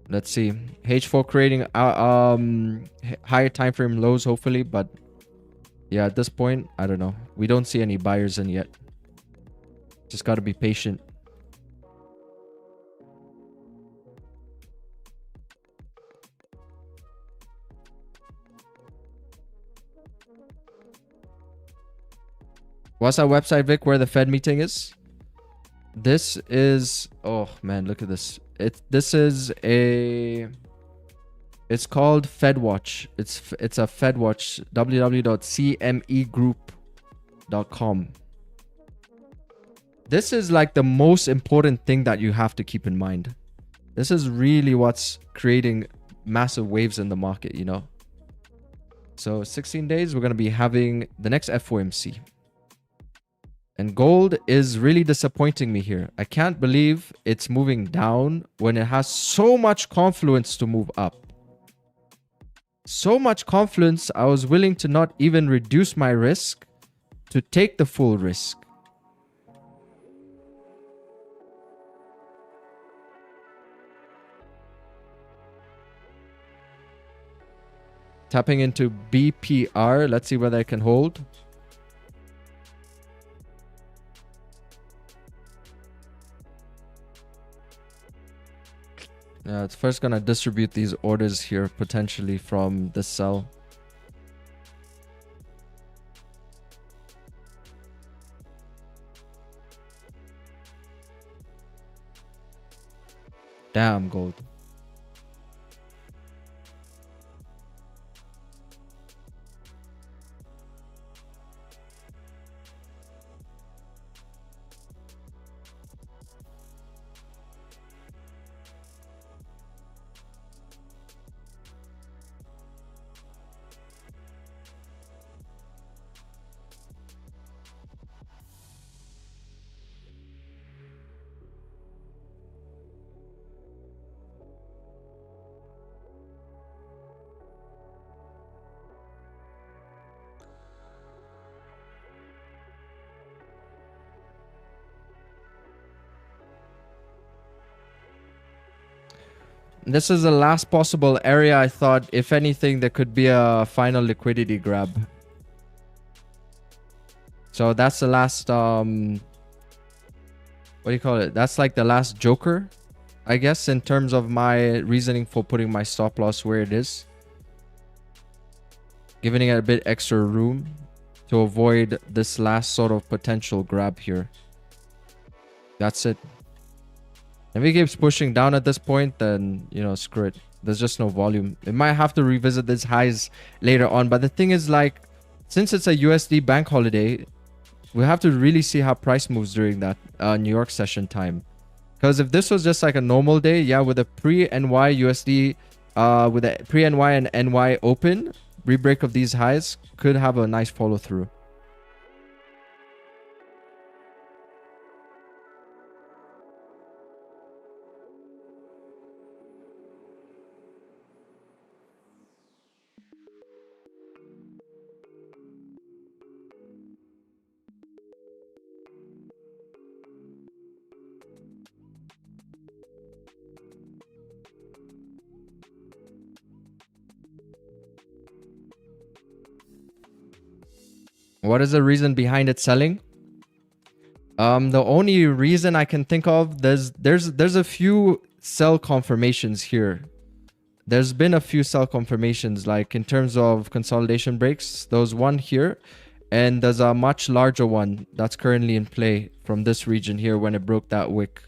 Let's see. H4 creating higher time frame lows, hopefully. But yeah, at this point, I don't know. We don't see any buyers in yet. Just got to be patient. What's our website, Vic, where the Fed meeting is? This is... Oh, man, look at this. This is a... It's called FedWatch. It's a FedWatch. www.cmegroup.com. This is like the most important thing that you have to keep in mind. This is really what's creating massive waves in the market, you know? So 16 days, we're going to be having the next FOMC. And gold is really disappointing me here. I can't believe it's moving down when it has so much confluence to move up. So much confluence, I was willing to not even reduce my risk to take the full risk. Tapping into BPR. Let's see whether I can hold. Yeah, it's first going to distribute these orders here potentially from the sell. Damn, gold. This is the last possible area. I thought, if anything, there could be a final liquidity grab. So that's the last, what do you call it? That's like the last joker, I guess, in terms of my reasoning for putting my stop loss where it is. Giving it a bit extra room to avoid this last sort of potential grab here. That's it. If he keeps pushing down at this point, then, you know, screw it. There's just no volume. It might have to revisit these highs later on. But the thing is, like, since it's a USD bank holiday, we have to really see how price moves during that New York session time. Because if this was just like a normal day, yeah, with a pre-NY USD, with a pre-NY and NY open, rebreak of these highs could have a nice follow through. What is the reason behind it selling? The only reason I can think of, there's a few sell confirmations here. There's been a few sell confirmations, like in terms of consolidation breaks. There's one here, and there's a much larger one that's currently in play from this region here when it broke that wick.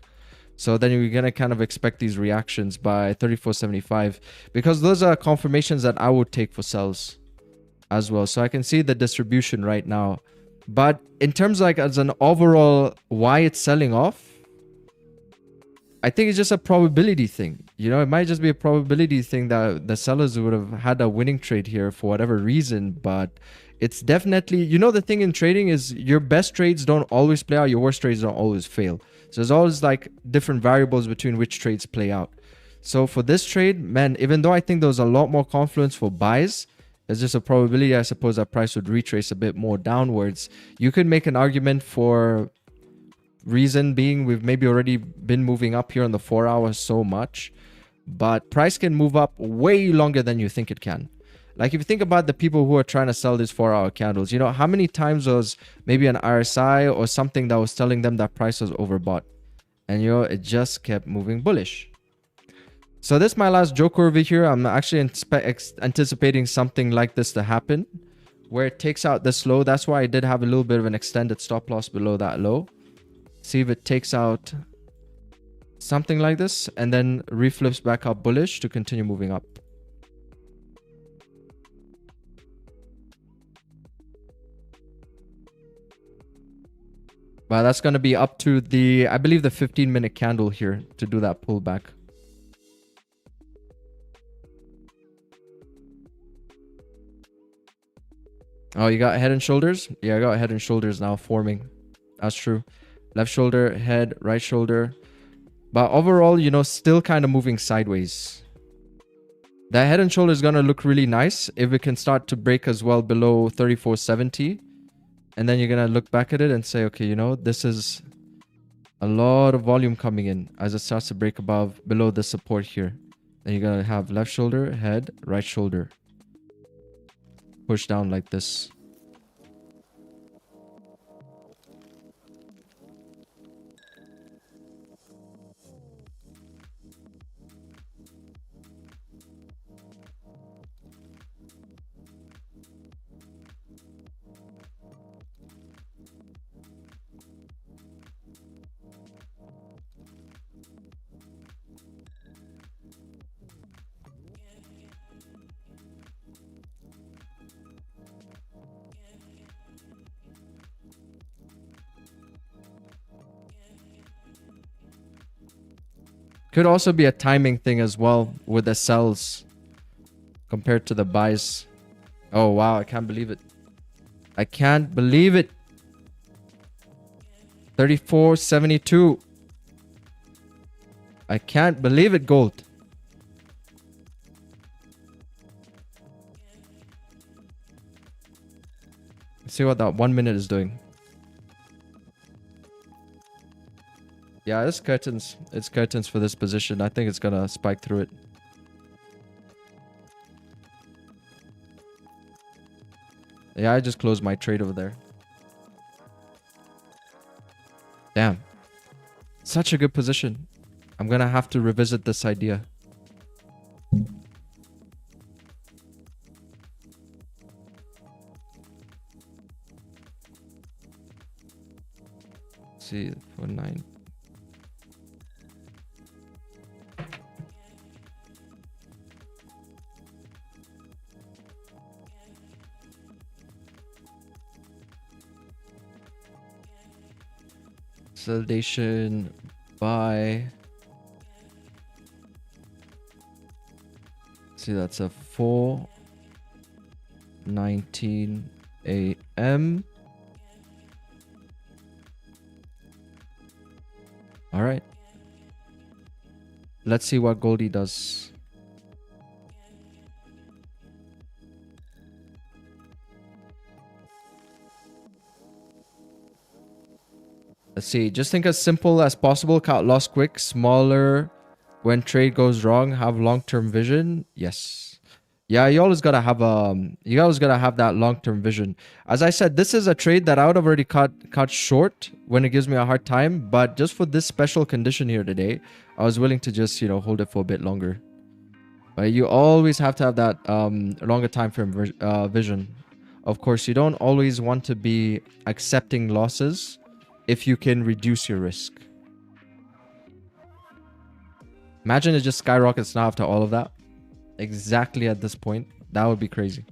So then you're gonna kind of expect these reactions by 34.75, because those are confirmations that I would take for sells as well. So I can see the distribution right now, but in terms of like as an overall why it's selling off, I think it's just a probability thing. You know, it might just be a probability thing that the sellers would have had a winning trade here for whatever reason. But it's definitely, you know, the thing in trading is your best trades don't always play out, your worst trades don't always fail. So there's always like different variables between which trades play out. So for this trade, man, even though I think there was a lot more confluence for buys, there's just a probability, I suppose, that price would retrace a bit more downwards. You could make an argument for reason being we've maybe already been moving up here on the 4 hours so much, but price can move up way longer than you think it can. Like if you think about the people who are trying to sell these 4-hour candles, you know, how many times was maybe an RSI or something that was telling them that price was overbought, and you know, it just kept moving bullish. So this is my last joker over here. I'm actually anticipating something like this to happen, where it takes out this low. That's why I did have a little bit of an extended stop loss below that low. See if it takes out something like this and then reflips back up bullish to continue moving up. But that's going to be up to the, I believe, the 15-minute candle here to do that pullback. Oh, you got head and shoulders? Yeah, I got head and shoulders now forming. That's true. Left shoulder, head, right shoulder. But overall, you know, still kind of moving sideways. That head and shoulder is going to look really nice if it can start to break as well below 34.70. And then you're going to look back at it and say, okay, you know, this is a lot of volume coming in as it starts to break below the support here. Then you're going to have left shoulder, head, right shoulder. Push down like this. Could also be a timing thing as well with the sells compared to the buys. Oh, wow. I can't believe it. I can't believe it. 34.72. I can't believe it, gold. Let's see what that 1 minute is doing. Yeah, it's curtains. It's curtains for this position. I think it's gonna spike through it. Yeah, I just closed my trade over there. Damn. Such a good position. I'm gonna have to revisit this idea. Let's see, 49. Consolidation buy. See, that's a 4:19 a.m. All right. Let's see what Goldie does. Let's see. Just think as simple as possible. Cut loss quick. Smaller. When trade goes wrong, have long-term vision. Yes. Yeah, you always gotta have that long-term vision. As I said, this is a trade that I would have already cut short when it gives me a hard time. But just for this special condition here today, I was willing to just, you know, hold it for a bit longer. But you always have to have that longer time frame vision. Of course, you don't always want to be accepting losses if you can reduce your risk. Imagine it just skyrockets now after all of that. Exactly at this point. That would be crazy.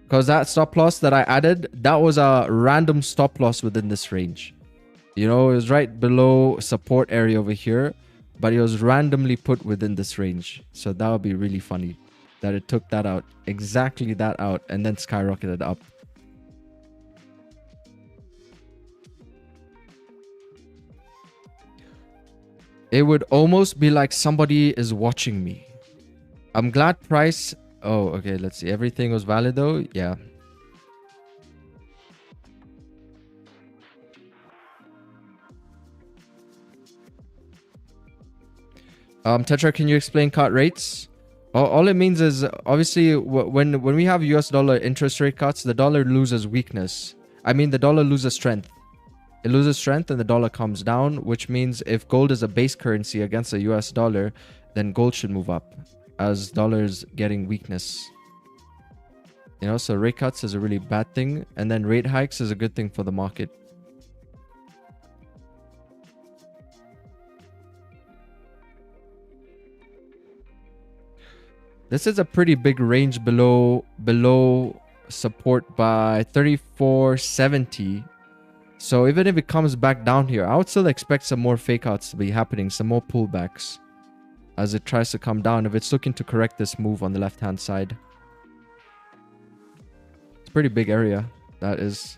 Because that stop loss that I added, that was a random stop loss within this range. You know, it was right below support area over here, but it was randomly put within this range. So that would be really funny that it took that out, exactly that out, and then skyrocketed up. It would almost be like somebody is watching me. I'm glad price... Oh, okay, let's see. Everything was valid though? Yeah. Tetra, can you explain cut rates? All it means is, obviously, when we have US dollar interest rate cuts, the dollar loses weakness. I mean, the dollar loses strength. It loses strength and the dollar comes down, which means if gold is a base currency against the US dollar, then gold should move up as dollar is getting weakness. You know, so rate cuts is a really bad thing, and then rate hikes is a good thing for the market. This is a pretty big range below support by 34.70. So even if it comes back down here, I would still expect some more fake outs to be happening, some more pullbacks as it tries to come down if it's looking to correct this move on the left-hand side. It's a pretty big area, that is.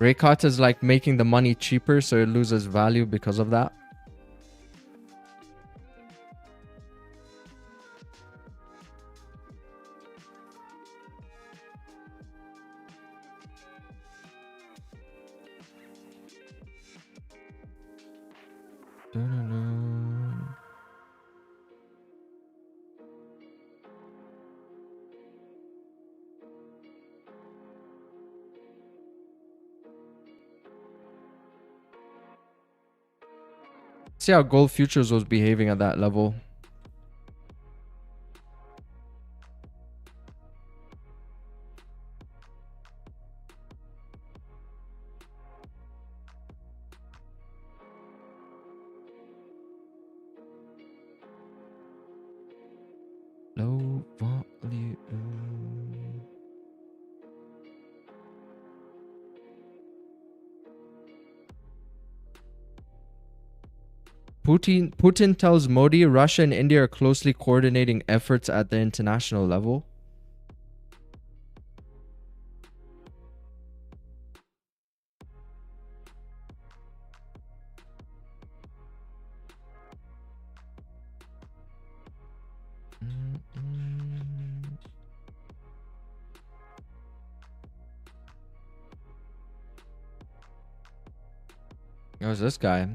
Raycott is like making the money cheaper, so it loses value because of that. See how gold futures was behaving at that level. Low volume. Putin tells Modi Russia and India are closely coordinating efforts at the international level. How's this guy?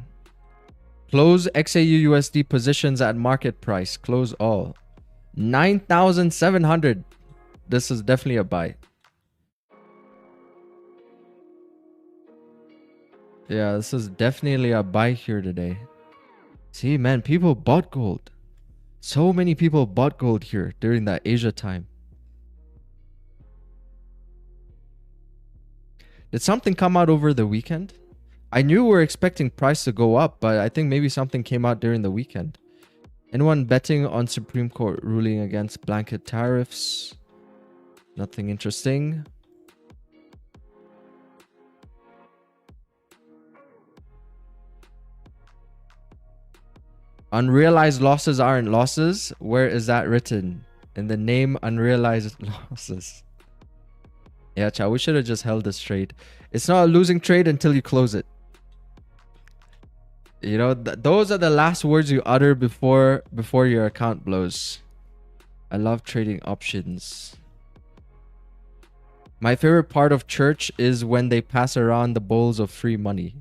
Close XAUUSD positions at market price. Close all. 9,700. This is definitely a buy. Yeah, this is definitely a buy here today. See, man, people bought gold. So many people bought gold here during that Asia time. Did something come out over the weekend? I knew we were expecting price to go up, but I think maybe something came out during the weekend. Anyone betting on Supreme Court ruling against blanket tariffs? Nothing interesting. Unrealized losses aren't losses. Where is that written? In the name, unrealized losses. Yeah, Chow, we should have just held this trade. It's not a losing trade until you close it. You know, those are the last words you utter before your account blows. I love trading options. My favorite part of church is when they pass around the bowls of free money.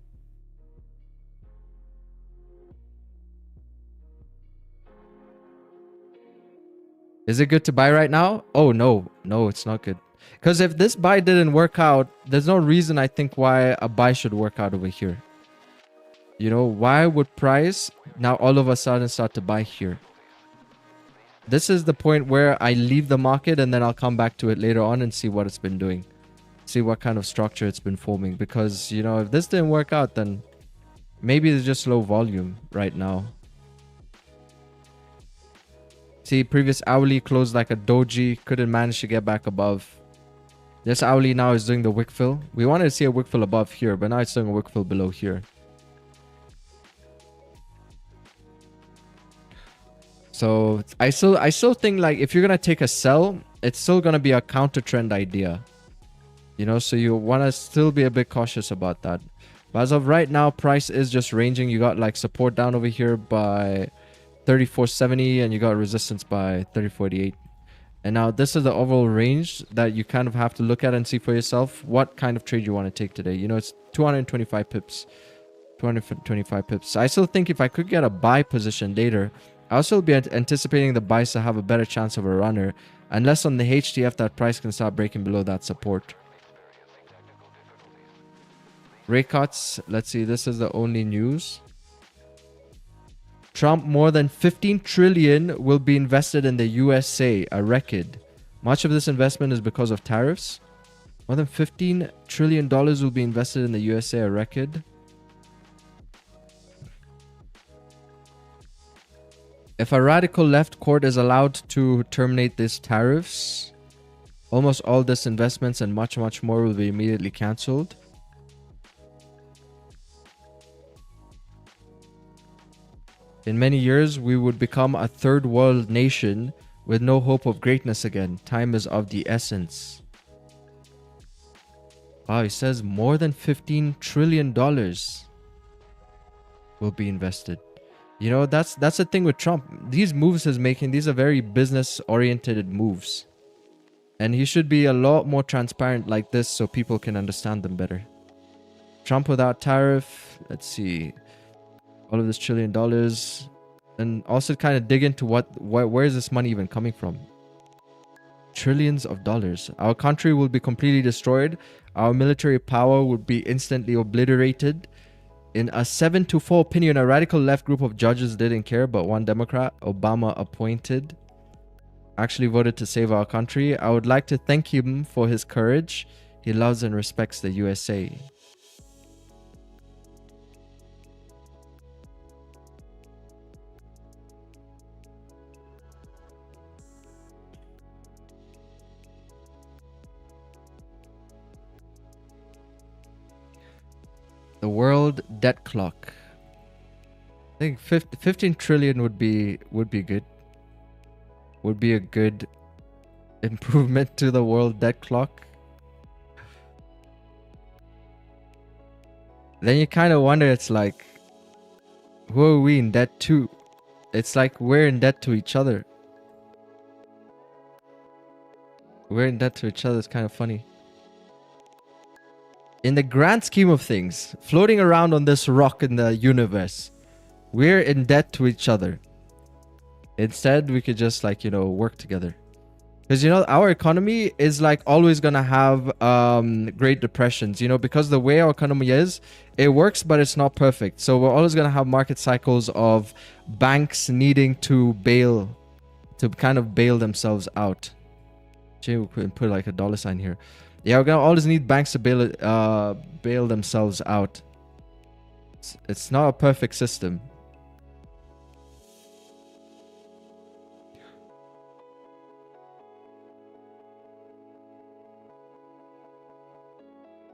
Is it good to buy right now? Oh, no. No, it's not good. Because if this buy didn't work out, there's no reason I think why a buy should work out over here. You know, why would price now all of a sudden start to buy here? This is the point where I leave the market and then I'll come back to it later on and see what it's been doing. See what kind of structure it's been forming. Because, you know, if this didn't work out, then maybe it's just low volume right now. See, previous hourly closed like a doji. Couldn't manage to get back above. This hourly now is doing the wick fill. We wanted to see a wick fill above here, but now it's doing a wick fill below here. So I still think like if you're gonna take a sell, it's still gonna be a counter trend idea. You know, so you wanna still be a bit cautious about that. But as of right now, price is just ranging. You got like support down over here by 34.70 and you got resistance by 34.88. And now this is the overall range that you kind of have to look at and see for yourself what kind of trade you want to take today. You know, it's 225 pips. 225 pips. I still think if I could get a buy position later, I'll still be anticipating the buys to have a better chance of a runner, unless on the HTF that price can start breaking below that support. Rate cuts. Let's see. This is the only news. Trump more than 15 trillion will be invested in the USA, a record. Much of this investment is because of tariffs. More than $15 trillion will be invested in the USA, a record. If a radical left court is allowed to terminate these tariffs, almost all this investments and much more will be immediately cancelled. In many years, we would become a third world nation with no hope of greatness again. Time is of the essence. Wow, he says more than $15 trillion will be invested. You know, that's the thing with Trump. These moves he's making, these are very business-oriented moves. And he should be a lot more transparent like this so people can understand them better. Trump without tariff. Let's see. All of this $1 trillion. And also kind of dig into where is this money even coming from? Trillions of dollars. Our country will be completely destroyed. Our military power will be instantly obliterated. In a 7-4 opinion, a radical left group of judges didn't care, but one Democrat, Obama appointed, actually voted to save our country. I would like to thank him for his courage. He loves and respects the USA. The world debt clock. I think 15 trillion would be good. Would be a good improvement to the world debt clock. Then you kind of wonder, it's like, who are we in debt to? It's like we're in debt to each other. We're in debt to each other. It's kind of funny. In the grand scheme of things, floating around on this rock in the universe, we're in debt to each other. Instead, we could just like, you know, work together. Because, you know, our economy is like always going to have great depressions, you know, because the way our economy is, it works, but it's not perfect. So we're always going to have market cycles of banks needing to kind of bail themselves out. Actually, we could put like a $ here. Yeah, we're going to always need banks to bail themselves out. It's not a perfect system.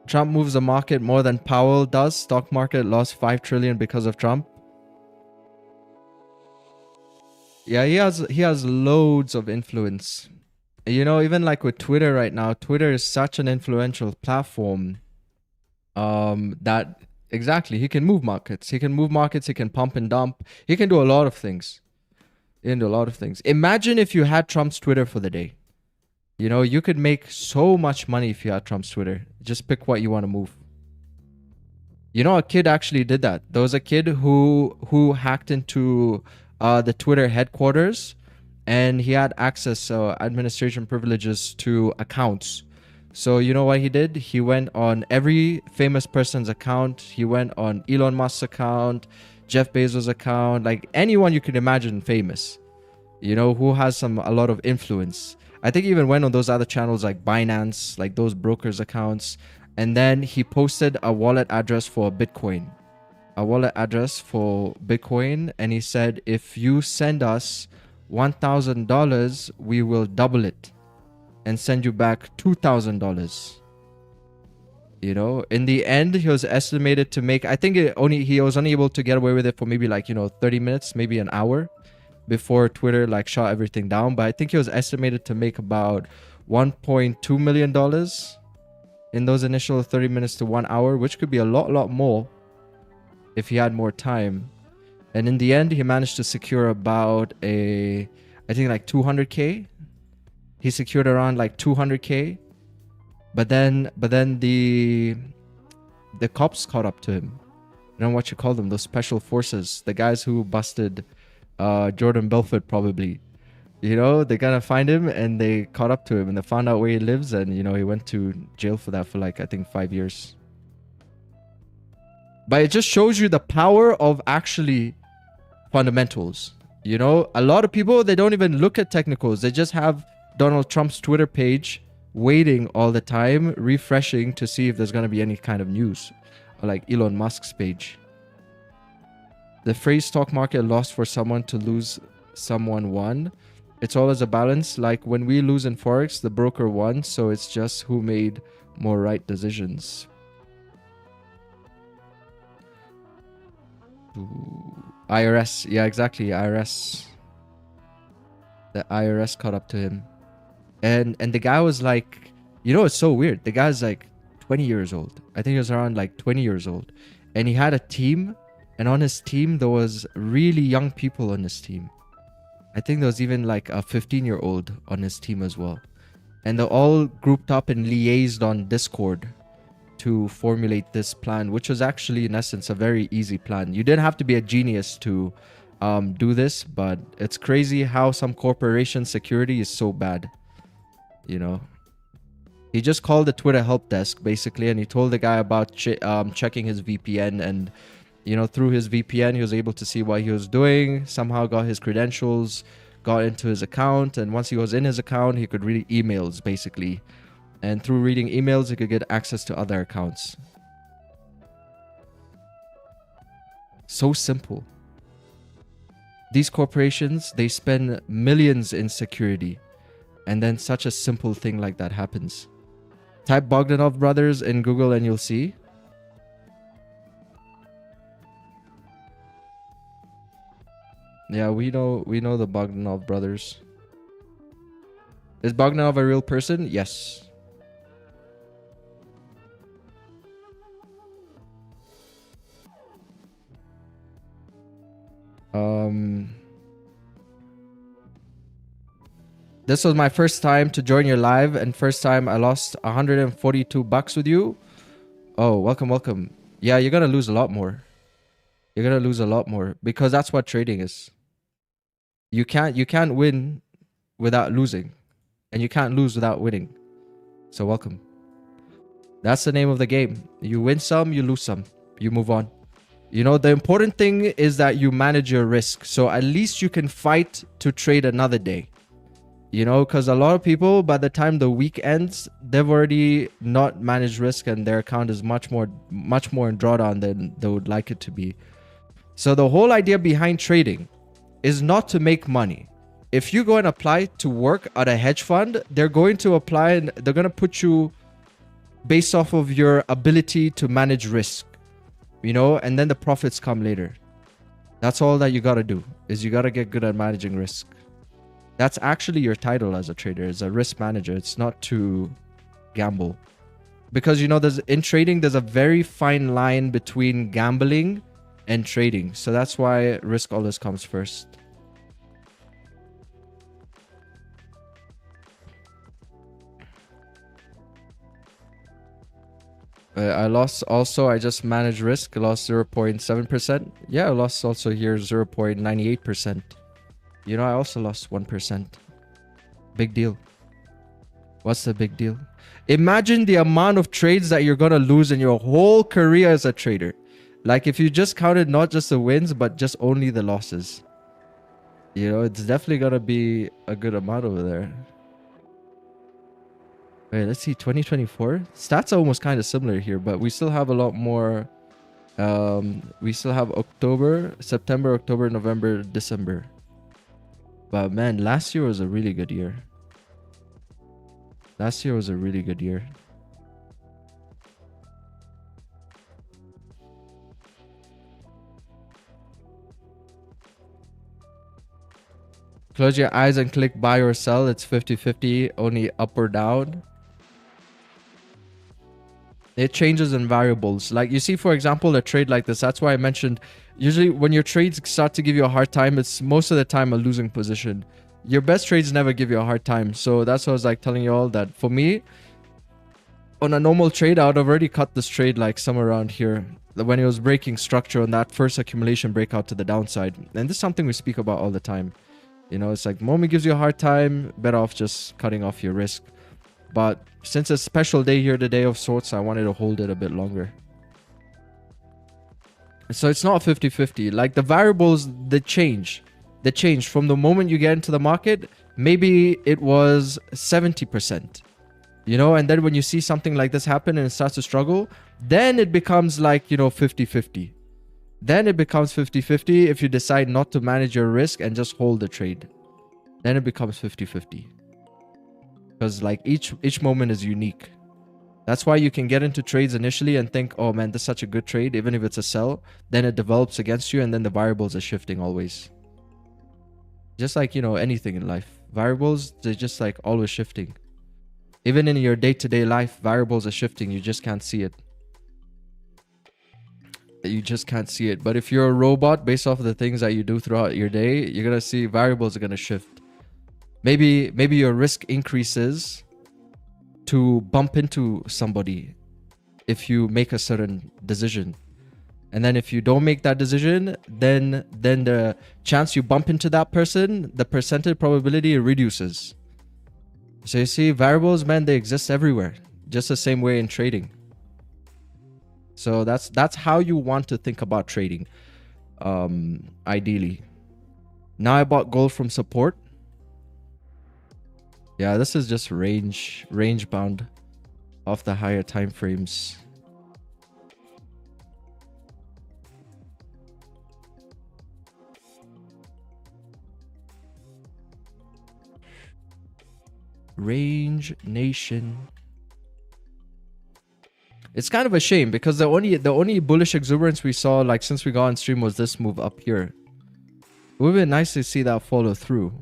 Trump moves the market more than Powell does. Stock market lost 5 trillion because of Trump. Yeah, he has loads of influence. You know, even like with Twitter right now, Twitter is such an influential platform that exactly, he can move markets. He can pump and dump. He can do a lot of things. Imagine if you had Trump's Twitter for the day. You know, you could make so much money if you had Trump's Twitter. Just pick what you want to move. You know, a kid actually did that. There was a kid who hacked into the Twitter headquarters, and he had access, administration privileges to accounts. So you know what he did? He went on every famous person's account. He went on Elon Musk's account, Jeff Bezos' account, like anyone you could imagine famous, you know, who has a lot of influence. I think he even went on those other channels like Binance, like those brokers' accounts. And then he posted a wallet address for Bitcoin. And he said, if you send us $1,000, we will double it and send you back $2,000. You know, in the end, he was estimated to make, I think he was only able to get away with it for maybe like, you know, 30 minutes, maybe an hour before Twitter like shut everything down. But I think he was estimated to make about $1.2 million in those initial 30 minutes to 1 hour, which could be a lot more if he had more time. And in the end, he managed to secure about I think like 200K. He secured around like 200K. But then the cops caught up to him. You know what you call them? Those special forces. The guys who busted Jordan Belfort probably. You know, they're gonna find him, and they caught up to him, and they found out where he lives, and you know, he went to jail for that for like I think 5 years. But it just shows you the power of actually fundamentals. You know, a lot of people, they don't even look at technicals. They just have Donald Trump's Twitter page waiting all the time, refreshing to see if there's gonna be any kind of news, or like Elon Musk's page. The phrase stock market lost for someone to lose, someone won. It's always a balance. Like when we lose in forex, the broker won. So it's just who made more right decisions. Ooh. IRS. Yeah, exactly. IRS. The IRS caught up to him. And the guy was like, you know, it's so weird. The guy's like 20 years old. I think he was around like 20 years old. And he had a team. And on his team, there was really young people on his team. I think there was even like a 15-year-old on his team as well. And they're all grouped up and liaised on Discord to formulate this plan, which was actually in essence a very easy plan. You didn't have to be a genius to do this, but it's crazy how some corporation security is so bad. You know, he just called the Twitter help desk basically, and he told the guy about checking his VPN, and you know, through his VPN he was able to see what he was doing, somehow got his credentials, got into his account, and once he was in his account he could read emails basically. And through reading emails, you could get access to other accounts. So simple. These corporations, they spend millions in security. And then such a simple thing like that happens. Type Bogdanov brothers in Google and you'll see. Yeah, we know the Bogdanov brothers. Is Bogdanov a real person? Yes. This was my first time to join your live, and first time I lost 142 bucks with you. Oh, welcome. Yeah, you're gonna lose a lot more. You're gonna lose a lot more because that's what trading is. You can't win without losing, and you can't lose without winning. So welcome. That's the name of the game. You win some, you lose some, you move on. You know, the important thing is that you manage your risk. So at least you can fight to trade another day. You know, because a lot of people, by the time the week ends, they've already not managed risk and their account is much more in drawdown than they would like it to be. So the whole idea behind trading is not to make money. If you go and apply to work at a hedge fund, they're going to apply and they're going to put you based off of your ability to manage risk. You know, and then the profits come later. That's all that you got to do, is you got to get good at managing risk. That's actually your title as a trader, as a risk manager. It's not to gamble. Because, you know, in trading, there's a very fine line between gambling and trading. So that's why risk always comes first. I lost also, I just managed risk. I lost 0.7%. Yeah, I lost also here 0.98%. You know, I also lost 1%. Big deal. What's the big deal? Imagine the amount of trades that you're going to lose in your whole career as a trader. Like if you just counted not just the wins, but just only the losses. You know, it's definitely going to be a good amount over there. Wait, let's see, 2024 stats are almost kind of similar here, but we still have a lot more. We still have September, October, November, December. But man, last year was a really good year. Last year was a really good year. Close your eyes and click buy or sell. It's 50-50, only up or down. It changes in variables. Like you see, for example, a trade like this. That's why I mentioned, usually when your trades start to give you a hard time, it's most of the time a losing position. Your best trades never give you a hard time. So that's what I was like telling you all, that for me, on a normal trade, I would have already cut this trade like somewhere around here when it was breaking structure on that first accumulation breakout to the downside. And this is something we speak about all the time. You know, it's like, moment gives you a hard time, better off just cutting off your risk. But since it's a special day here, the day of sorts, I wanted to hold it a bit longer. So it's not 50-50. Like the variables, they change. They change from the moment you get into the market. Maybe it was 70%. You know, and then when you see something like this happen and it starts to struggle, then it becomes like, you know, 50-50. Then it becomes 50-50 if you decide not to manage your risk and just hold the trade. Then it becomes 50-50. Because like each moment is unique. That's why you can get into trades initially and think, oh man, this is such a good trade, even if it's a sell. Then it develops against you and then the variables are shifting always. Just like, you know, anything in life. Variables, they're just like always shifting. Even in your day-to-day life, variables are shifting. You just can't see it. You just can't see it. But if you're a robot, based off of the things that you do throughout your day, you're gonna see variables are gonna shift. Maybe your risk increases to bump into somebody if you make a certain decision. And then if you don't make that decision, then the chance you bump into that person, the percentage probability reduces. So you see, variables, man, they exist everywhere. Just the same way in trading. So that's how you want to think about trading, ideally. Now I bought gold from support. Yeah, this is just range bound off the higher time frames. Range Nation. It's kind of a shame because the only bullish exuberance we saw like since we got on stream was this move up here. It would have been nice to see that follow through.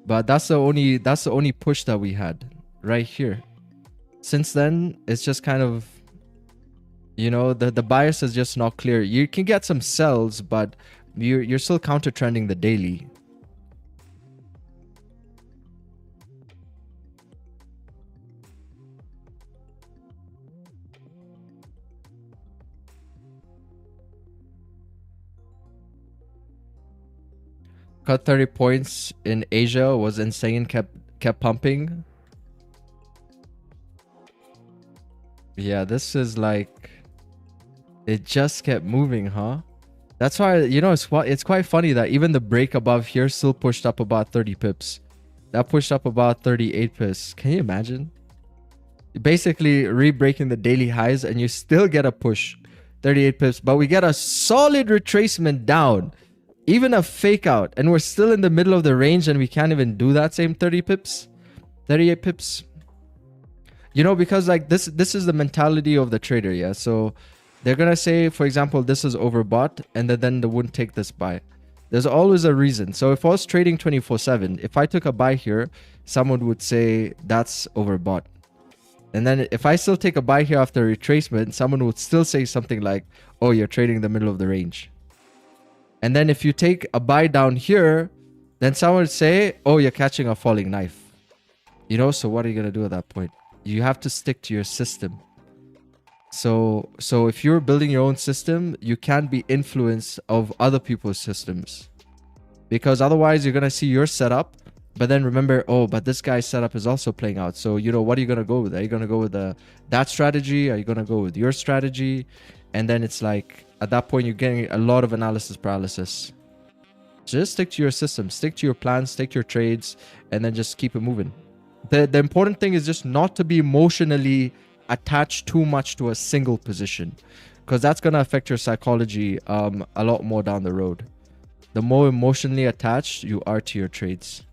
But that's the only push that we had right here. Since then, it's just kind of, you know, the bias is just not clear. You can get some sells, but you're still counter trending the daily. Cut 30 points in Asia was insane. Kept pumping. Yeah, this is like, it just kept moving, huh? That's why, you know, it's quite funny that even the break above here still pushed up about 30 pips. That pushed up about 38 pips. Can you imagine? Basically re-breaking the daily highs and you still get a push, 38 pips, but we get a solid retracement down. Even a fake out, and we're still in the middle of the range and we can't even do that same 30 pips, 38 pips. You know, because like this is the mentality of the trader, yeah? So they're gonna say, for example, this is overbought, and then they wouldn't take this buy. There's always a reason. So if I was trading 24/7, if I took a buy here, someone would say that's overbought. And then if I still take a buy here after retracement, someone would still say something like, oh, you're trading the middle of the range. And then if you take a buy down here, then someone would say, oh, you're catching a falling knife. You know, so what are you going to do at that point? You have to stick to your system. So if you're building your own system, you can't be influenced of other people's systems. Because otherwise you're going to see your setup. But then remember, oh, but this guy's setup is also playing out. So, you know, what are you going to go with? Are you going to go with that strategy? Are you going to go with your strategy? And then it's like, at that point, you're getting a lot of analysis paralysis. Just stick to your system, stick to your plans, stick to your trades, and then just keep it moving. The important thing is just not to be emotionally attached too much to a single position, because that's going to affect your psychology a lot more down the road. The more emotionally attached you are to your trades.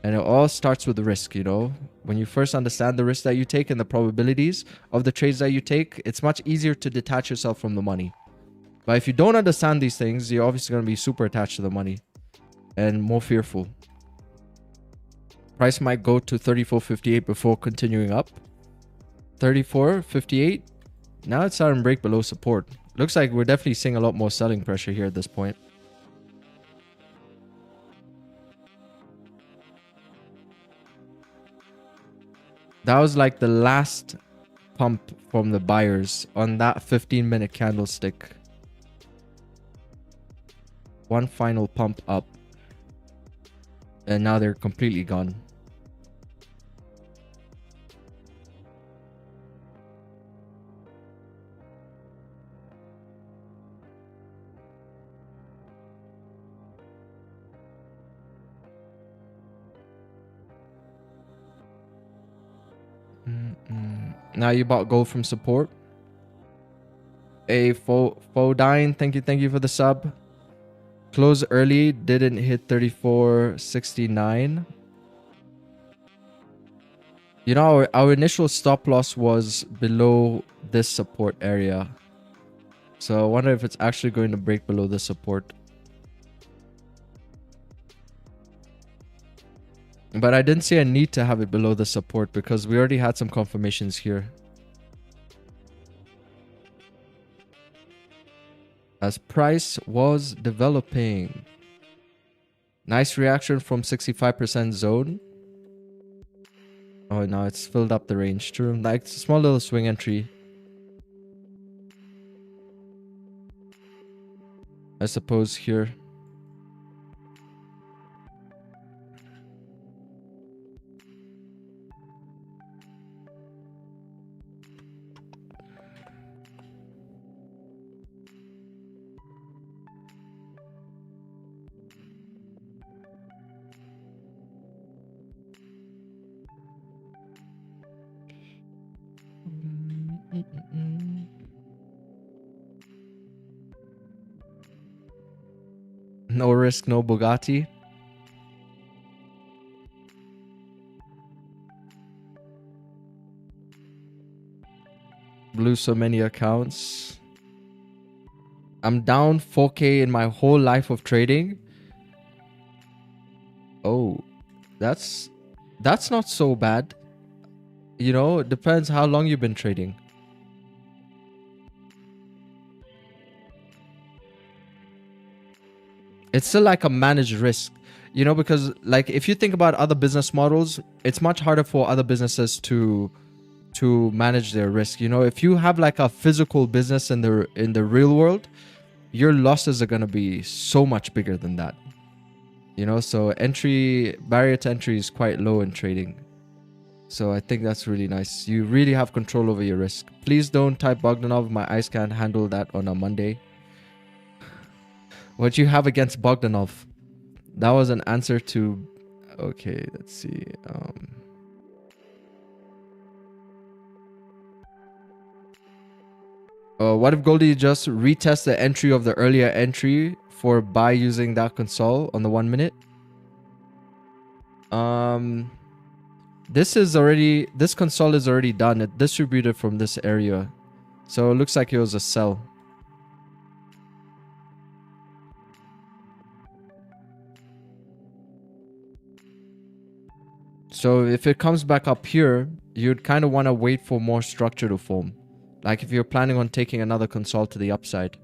And it all starts with the risk, you know. When you first understand the risk that you take and the probabilities of the trades that you take, it's much easier to detach yourself from the money. But if you don't understand these things, you're obviously going to be super attached to the money and more fearful. Price might go to 34.58 before continuing up. 34.58. Now it's starting to break below support. Looks like we're definitely seeing a lot more selling pressure here at this point. That was like the last pump from the buyers on that 15-minute candlestick. One final pump up. And now they're completely gone. Now you bought gold from support. A Fodine, thank you for the sub. Close early, didn't hit 34.69. You know, our initial stop loss was below this support area. So I wonder if it's actually going to break below the support. But I didn't see a need to have it below the support because we already had some confirmations here. As price was developing. Nice reaction from 65% zone. Oh, no, it's filled up the range. True. Like small little swing entry. I suppose here. No risk, no Bugatti. Blew so many accounts. I'm down 4K in my whole life of trading. Oh, that's not so bad. You know, it depends how long you've been trading. It's still like a managed risk, you know, because like if you think about other business models, it's much harder for other businesses to manage their risk. You know, if you have like a physical business in the real world, your losses are going to be so much bigger than that. You know, so barrier to entry is quite low in trading. So I think that's really nice. You really have control over your risk. Please don't type Bogdanov. My eyes can't handle that on a Monday. What do you have against Bogdanov? That was an answer to... Okay, let's see. What if Goldie just retests the entry of the earlier entry for buy using that console on the 1 minute? This console is already done. It distributed from this area. So it looks like it was a sell. So if it comes back up here, you'd kind of want to wait for more structure to form. Like if you're planning on taking another console to the upside.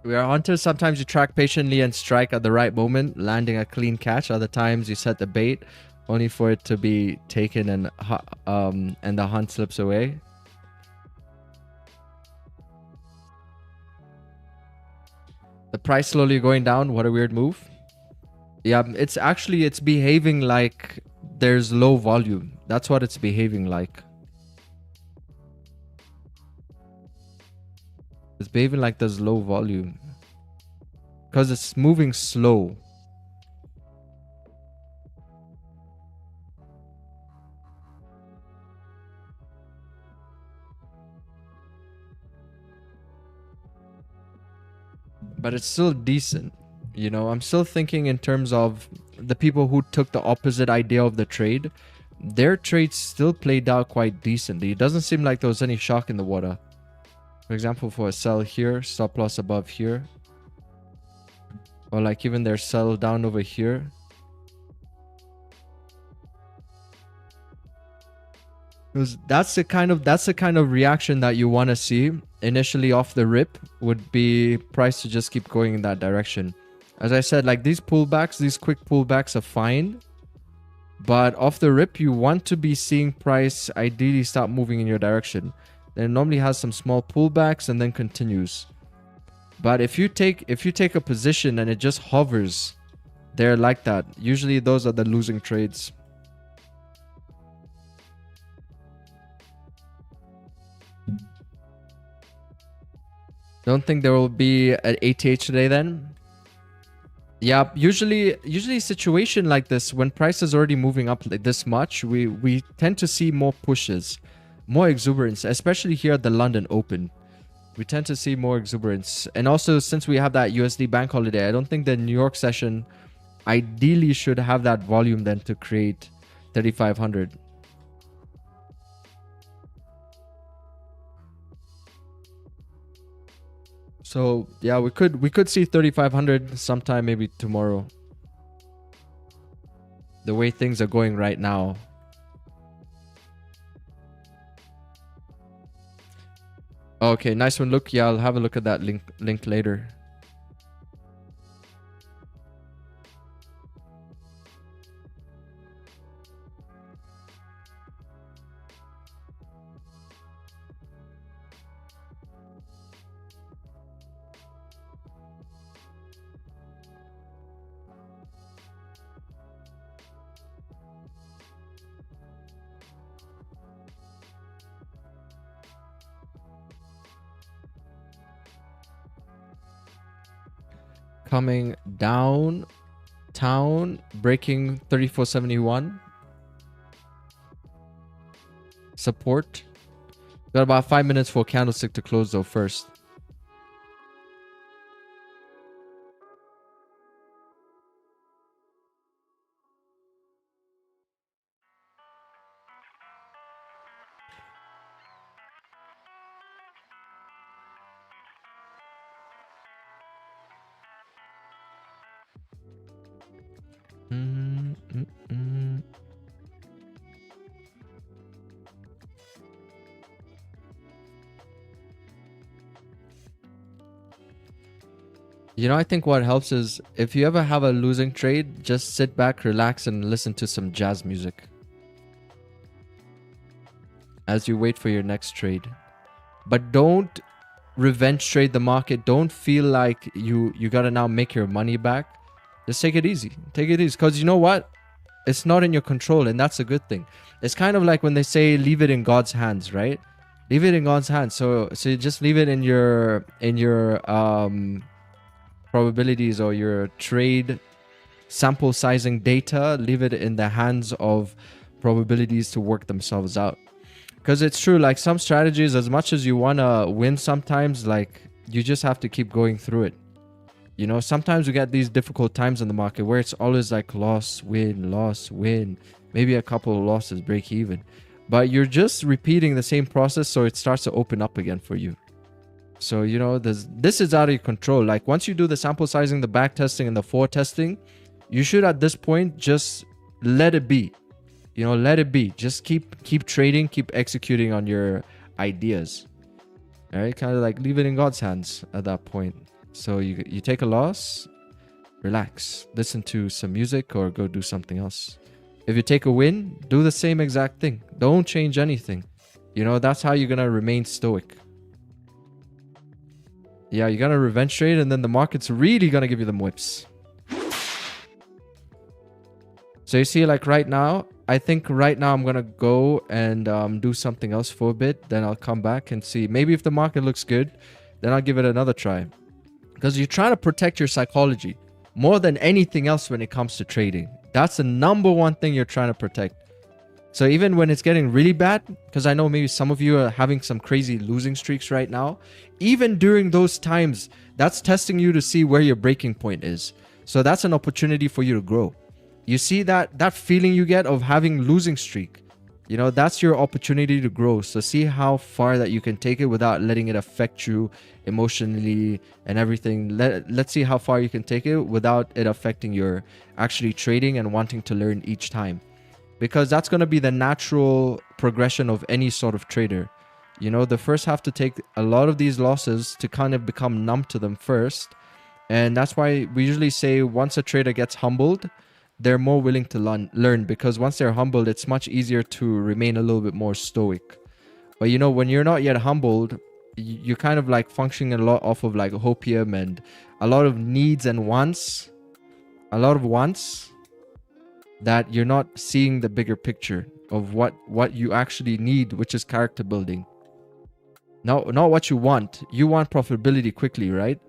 We are hunters. Sometimes you track patiently and strike at the right moment, landing a clean catch. Other times you set the bait, only for it to be taken and the hunt slips away. The price slowly going down. What a weird move. Yeah, it's behaving like there's low volume. That's what it's behaving like. It's behaving like there's low volume. Because it's moving slow. But it's still decent. You know, I'm still thinking in terms of the people who took the opposite idea of the trade. Their trades still played out quite decently. It doesn't seem like there was any shock in the water. For example, for a sell here, stop loss above here. Or like even their sell down over here. Because that's the kind of reaction that you want to see initially off the rip, would be price to just keep going in that direction. As I said, like these pullbacks, these quick pullbacks are fine, but off the rip you want to be seeing price ideally start moving in your direction. Then it normally has some small pullbacks and then continues. But if you take a position and it just hovers there like that, usually those are the losing trades. Don't think there will be an ATH today then? Yeah, usually a situation like this, when price is already moving up like this much, we tend to see more pushes, more exuberance, especially here at the London Open. We tend to see more exuberance. And also, since we have that USD bank holiday, I don't think the New York session ideally should have that volume then to create 3,500. So yeah, we could see 3,500 sometime, maybe tomorrow. The way things are going right now. Okay, nice one. Look, yeah, I'll have a look at that link later. Coming down, town, breaking 3471. Support. Got about 5 minutes for candlestick to close though first. You know, I think what helps is if you ever have a losing trade, just sit back, relax, and listen to some jazz music as you wait for your next trade. But don't revenge trade the market. Don't feel like you gotta now make your money back. Just take it easy. Take it easy. Because you know what? It's not in your control, and that's a good thing. It's kind of like when they say leave it in God's hands, right? Leave it in God's hands. So you just leave it in your probabilities or your trade sample sizing data. Leave it in the hands of probabilities to work themselves out. Because it's true, like some strategies, as much as you want to win sometimes, like you just have to keep going through it. You know, sometimes we get these difficult times in the market where it's always like loss, win, maybe a couple of losses, break even. But you're just repeating the same process, so it starts to open up again for you. So, you know, this is out of your control. Like once you do the sample sizing, the back testing, and the forward testing, you should at this point just let it be. You know, let it be. Just keep trading, keep executing on your ideas. All right, kind of like leave it in God's hands at that point. So you take a loss, relax, listen to some music or go do something else. If you take a win, do the same exact thing. Don't change anything. You know, that's how you're going to remain stoic. Yeah, you're going to revenge trade and then the market's really going to give you them whips. So you see, like right now, I think right now I'm going to go and do something else for a bit. Then I'll come back and see. Maybe if the market looks good, then I'll give it another try. Because you're trying to protect your psychology more than anything else when it comes to trading. That's the number one thing you're trying to protect. So even when it's getting really bad, because I know maybe some of you are having some crazy losing streaks right now, even during those times, that's testing you to see where your breaking point is. So that's an opportunity for you to grow. You see that feeling you get of having losing streak, you know, that's your opportunity to grow. So see how far that you can take it without letting it affect you emotionally and everything. Let's see how far you can take it without it affecting your actually trading and wanting to learn each time. because that's going to be the natural progression of any sort of trader. You know, the first have to take a lot of these losses to kind of become numb to them first. And that's why we usually say once a trader gets humbled, they're more willing to learn, because once they're humbled, it's much easier to remain a little bit more stoic. But you know, when you're not yet humbled, you're kind of like functioning a lot off of like hopium and a lot of needs and wants, that you're not seeing the bigger picture of what you actually need, which is character building. Not what you want. You want profitability quickly, right?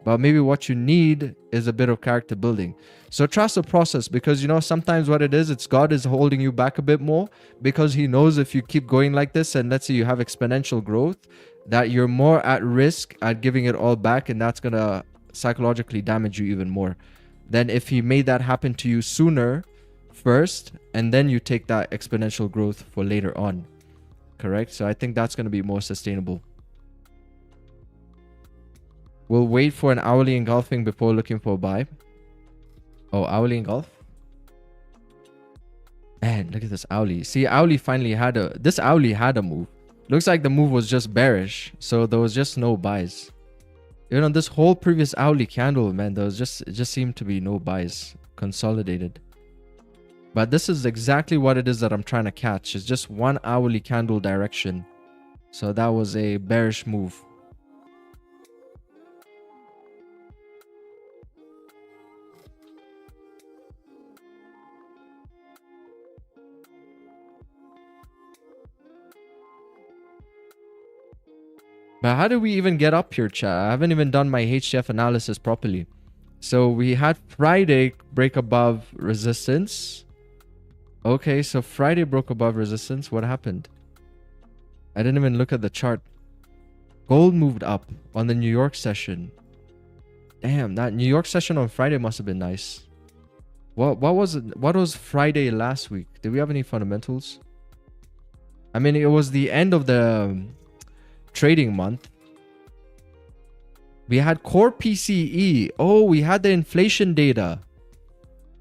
But maybe what you need is a bit of character building. So trust the process, because you know, sometimes what it is, it's God is holding you back a bit more, because he knows if you keep going like this and let's say you have exponential growth, that you're more at risk at giving it all back, and that's going to psychologically damage you even more than if he made that happen to you sooner first, and then you take that exponential growth for later on. Correct? So I think that's going to be more sustainable. We'll wait for an hourly engulfing before looking for a buy. Oh, hourly engulf? Man, look at this hourly. See, hourly finally had a move. Looks like the move was just bearish, so there was just no buys. Even on this whole previous hourly candle, man, it just seemed to be no buys. Consolidated. But this is exactly what it is that I'm trying to catch. It's just one hourly candle direction. So that was a bearish move. But how do we even get up here, chat? I haven't even done my HTF analysis properly. So we had Friday break above resistance. Okay, so Friday broke above resistance. What happened? I didn't even look at the chart. Gold moved up on the New York session. Damn, that New York session on Friday must have been nice. What was it? What was Friday last week? Did we have any fundamentals? I mean, it was the end of the trading month. We had core PCE. Oh, we had the inflation data.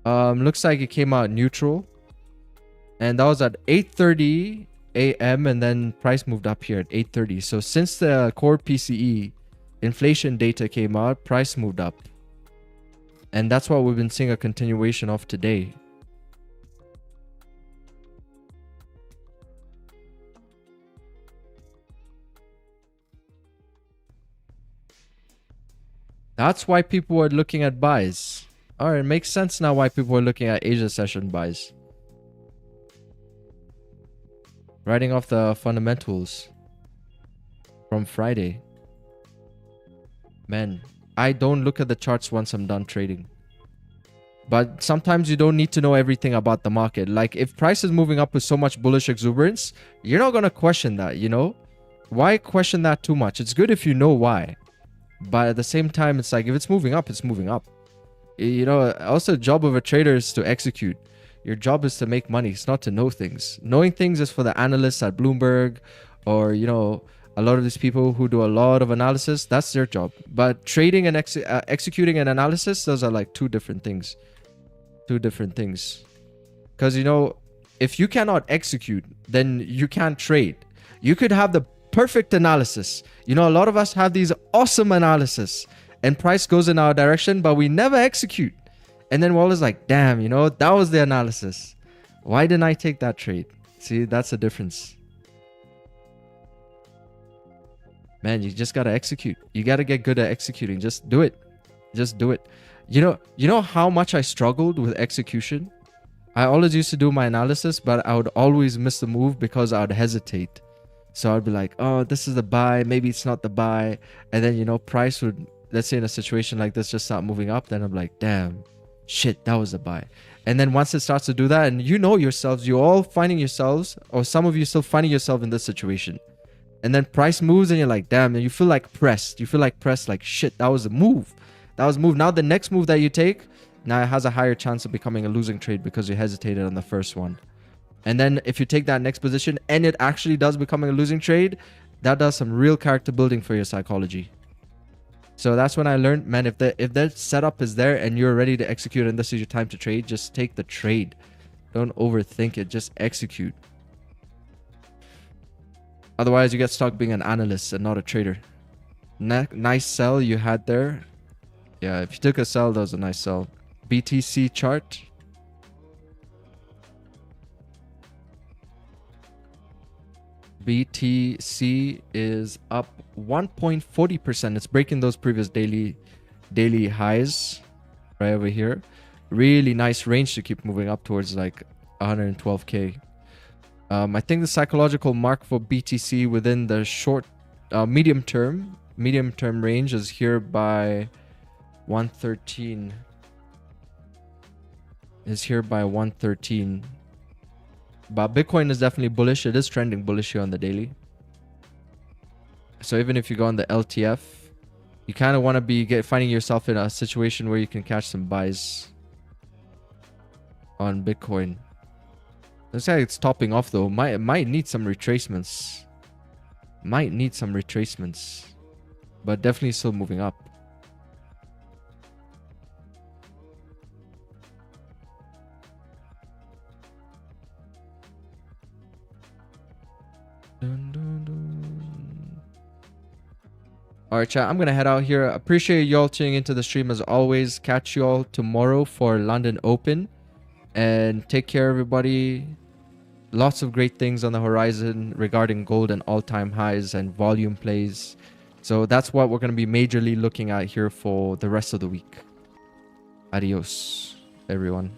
Looks like it came out neutral. And that was at 8:30 a.m. and then price moved up here at 8:30. So since the core PCE inflation data came out, price moved up. And that's what we've been seeing a continuation of today. That's why people were looking at buys. All right, it makes sense now why people are looking at Asia session buys. Writing off the fundamentals from Friday. Man, I don't look at the charts once I'm done trading. But sometimes you don't need to know everything about the market. Like if price is moving up with so much bullish exuberance, you're not going to question that, you know? Why question that too much? It's good if you know why. But at the same time, it's like if it's moving up, it's moving up. You know, also the job of a trader is to execute. Your job is to make money. It's not to know things. Knowing things is for the analysts at Bloomberg or, you know, a lot of these people who do a lot of analysis. That's their job. But trading and executing an analysis, those are like two different things. Two different things. Because, you know, if you cannot execute, then you can't trade. You could have the perfect analysis. You know, a lot of us have these awesome analysis and price goes in our direction, but we never execute. And then we're always like, damn, you know, that was the analysis. Why didn't I take that trade? See, that's the difference. Man, you just got to execute. You got to get good at executing. Just do it. Just do it. You know how much I struggled with execution? I always used to do my analysis, but I would always miss the move because I would hesitate. So I'd be like, oh, this is the buy. Maybe it's not the buy. And then, you know, price would, let's say in a situation like this, just start moving up. Then I'm like, damn, shit, that was a buy. And then once it starts to do that, and you know yourselves, you're all finding yourselves, or some of you still finding yourself in this situation. And then price moves and you're like, damn, and you feel like pressed. You feel like pressed, like, shit, that was a move. That was a move. Now the next move that you take, now it has a higher chance of becoming a losing trade because you hesitated on the first one. And then if you take that next position and it actually does becoming a losing trade, that does some real character building for your psychology. So that's when I learned, man, if the setup is there and you're ready to execute and this is your time to trade, just take the trade. Don't overthink it. Just execute. Otherwise, you get stuck being an analyst and not a trader. Nice sell you had there. Yeah, if you took a sell, that was a nice sell. BTC chart. BTC is up 1.40%. It's breaking those previous daily highs right over here. Really nice range to keep moving up towards like 112k. I think the psychological mark for BTC within the short medium term range is here by 113. Is here by 113. But Bitcoin is definitely bullish. It is trending bullish here on the daily. So even if you go on the LTF, you kind of want to be finding yourself in a situation where you can catch some buys on Bitcoin. Looks like it's topping off though. Might need some retracements. But definitely still moving up. Alright, chat, I'm gonna head out here. Appreciate y'all tuning into the stream as always. Catch y'all tomorrow for London Open. And take care, everybody. Lots of great things on the horizon regarding gold and all-time highs and volume plays. So that's what we're going to be majorly looking at here for the rest of the week. Adios, everyone.